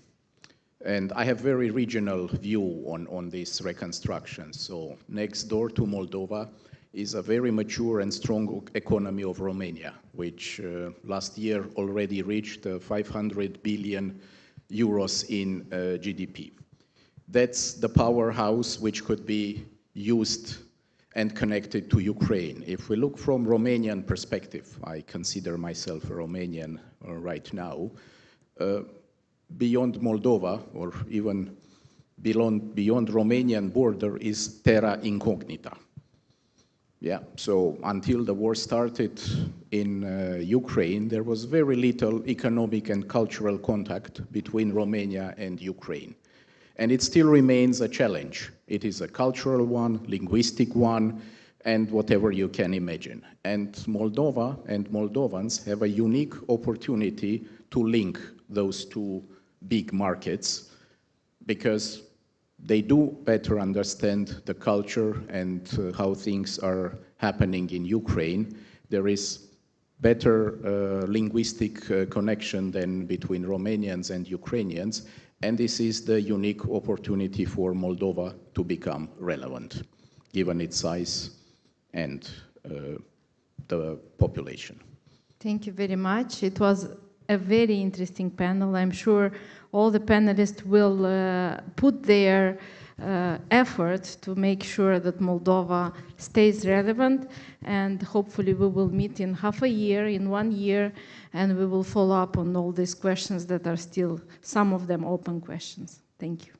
And I have very regional view on this reconstruction. So next door to Moldova is a very mature and strong economy of Romania, which last year already reached 500 billion euros in GDP. That's the powerhouse which could be used and connected to Ukraine. If we look from Romanian perspective, I consider myself a Romanian right now, beyond Moldova or even beyond Romanian border is terra incognita. Yeah, so until the war started in Ukraine, there was very little economic and cultural contact between Romania and Ukraine. And it still remains a challenge. It is a cultural one, linguistic one, and whatever you can imagine. And Moldova and Moldovans have a unique opportunity to link those two big markets, because they do better understand the culture and how things are happening in Ukraine. There is better linguistic connection than between Romanians and Ukrainians. And this is the unique opportunity for Moldova to become relevant, given its size and the population. Thank you very much. It was a very interesting panel. I'm sure all the panelists will put their efforts to make sure that Moldova stays relevant, and hopefully we will meet in half a year, in 1 year, and we will follow up on all these questions that are still, some of them, open questions. Thank you.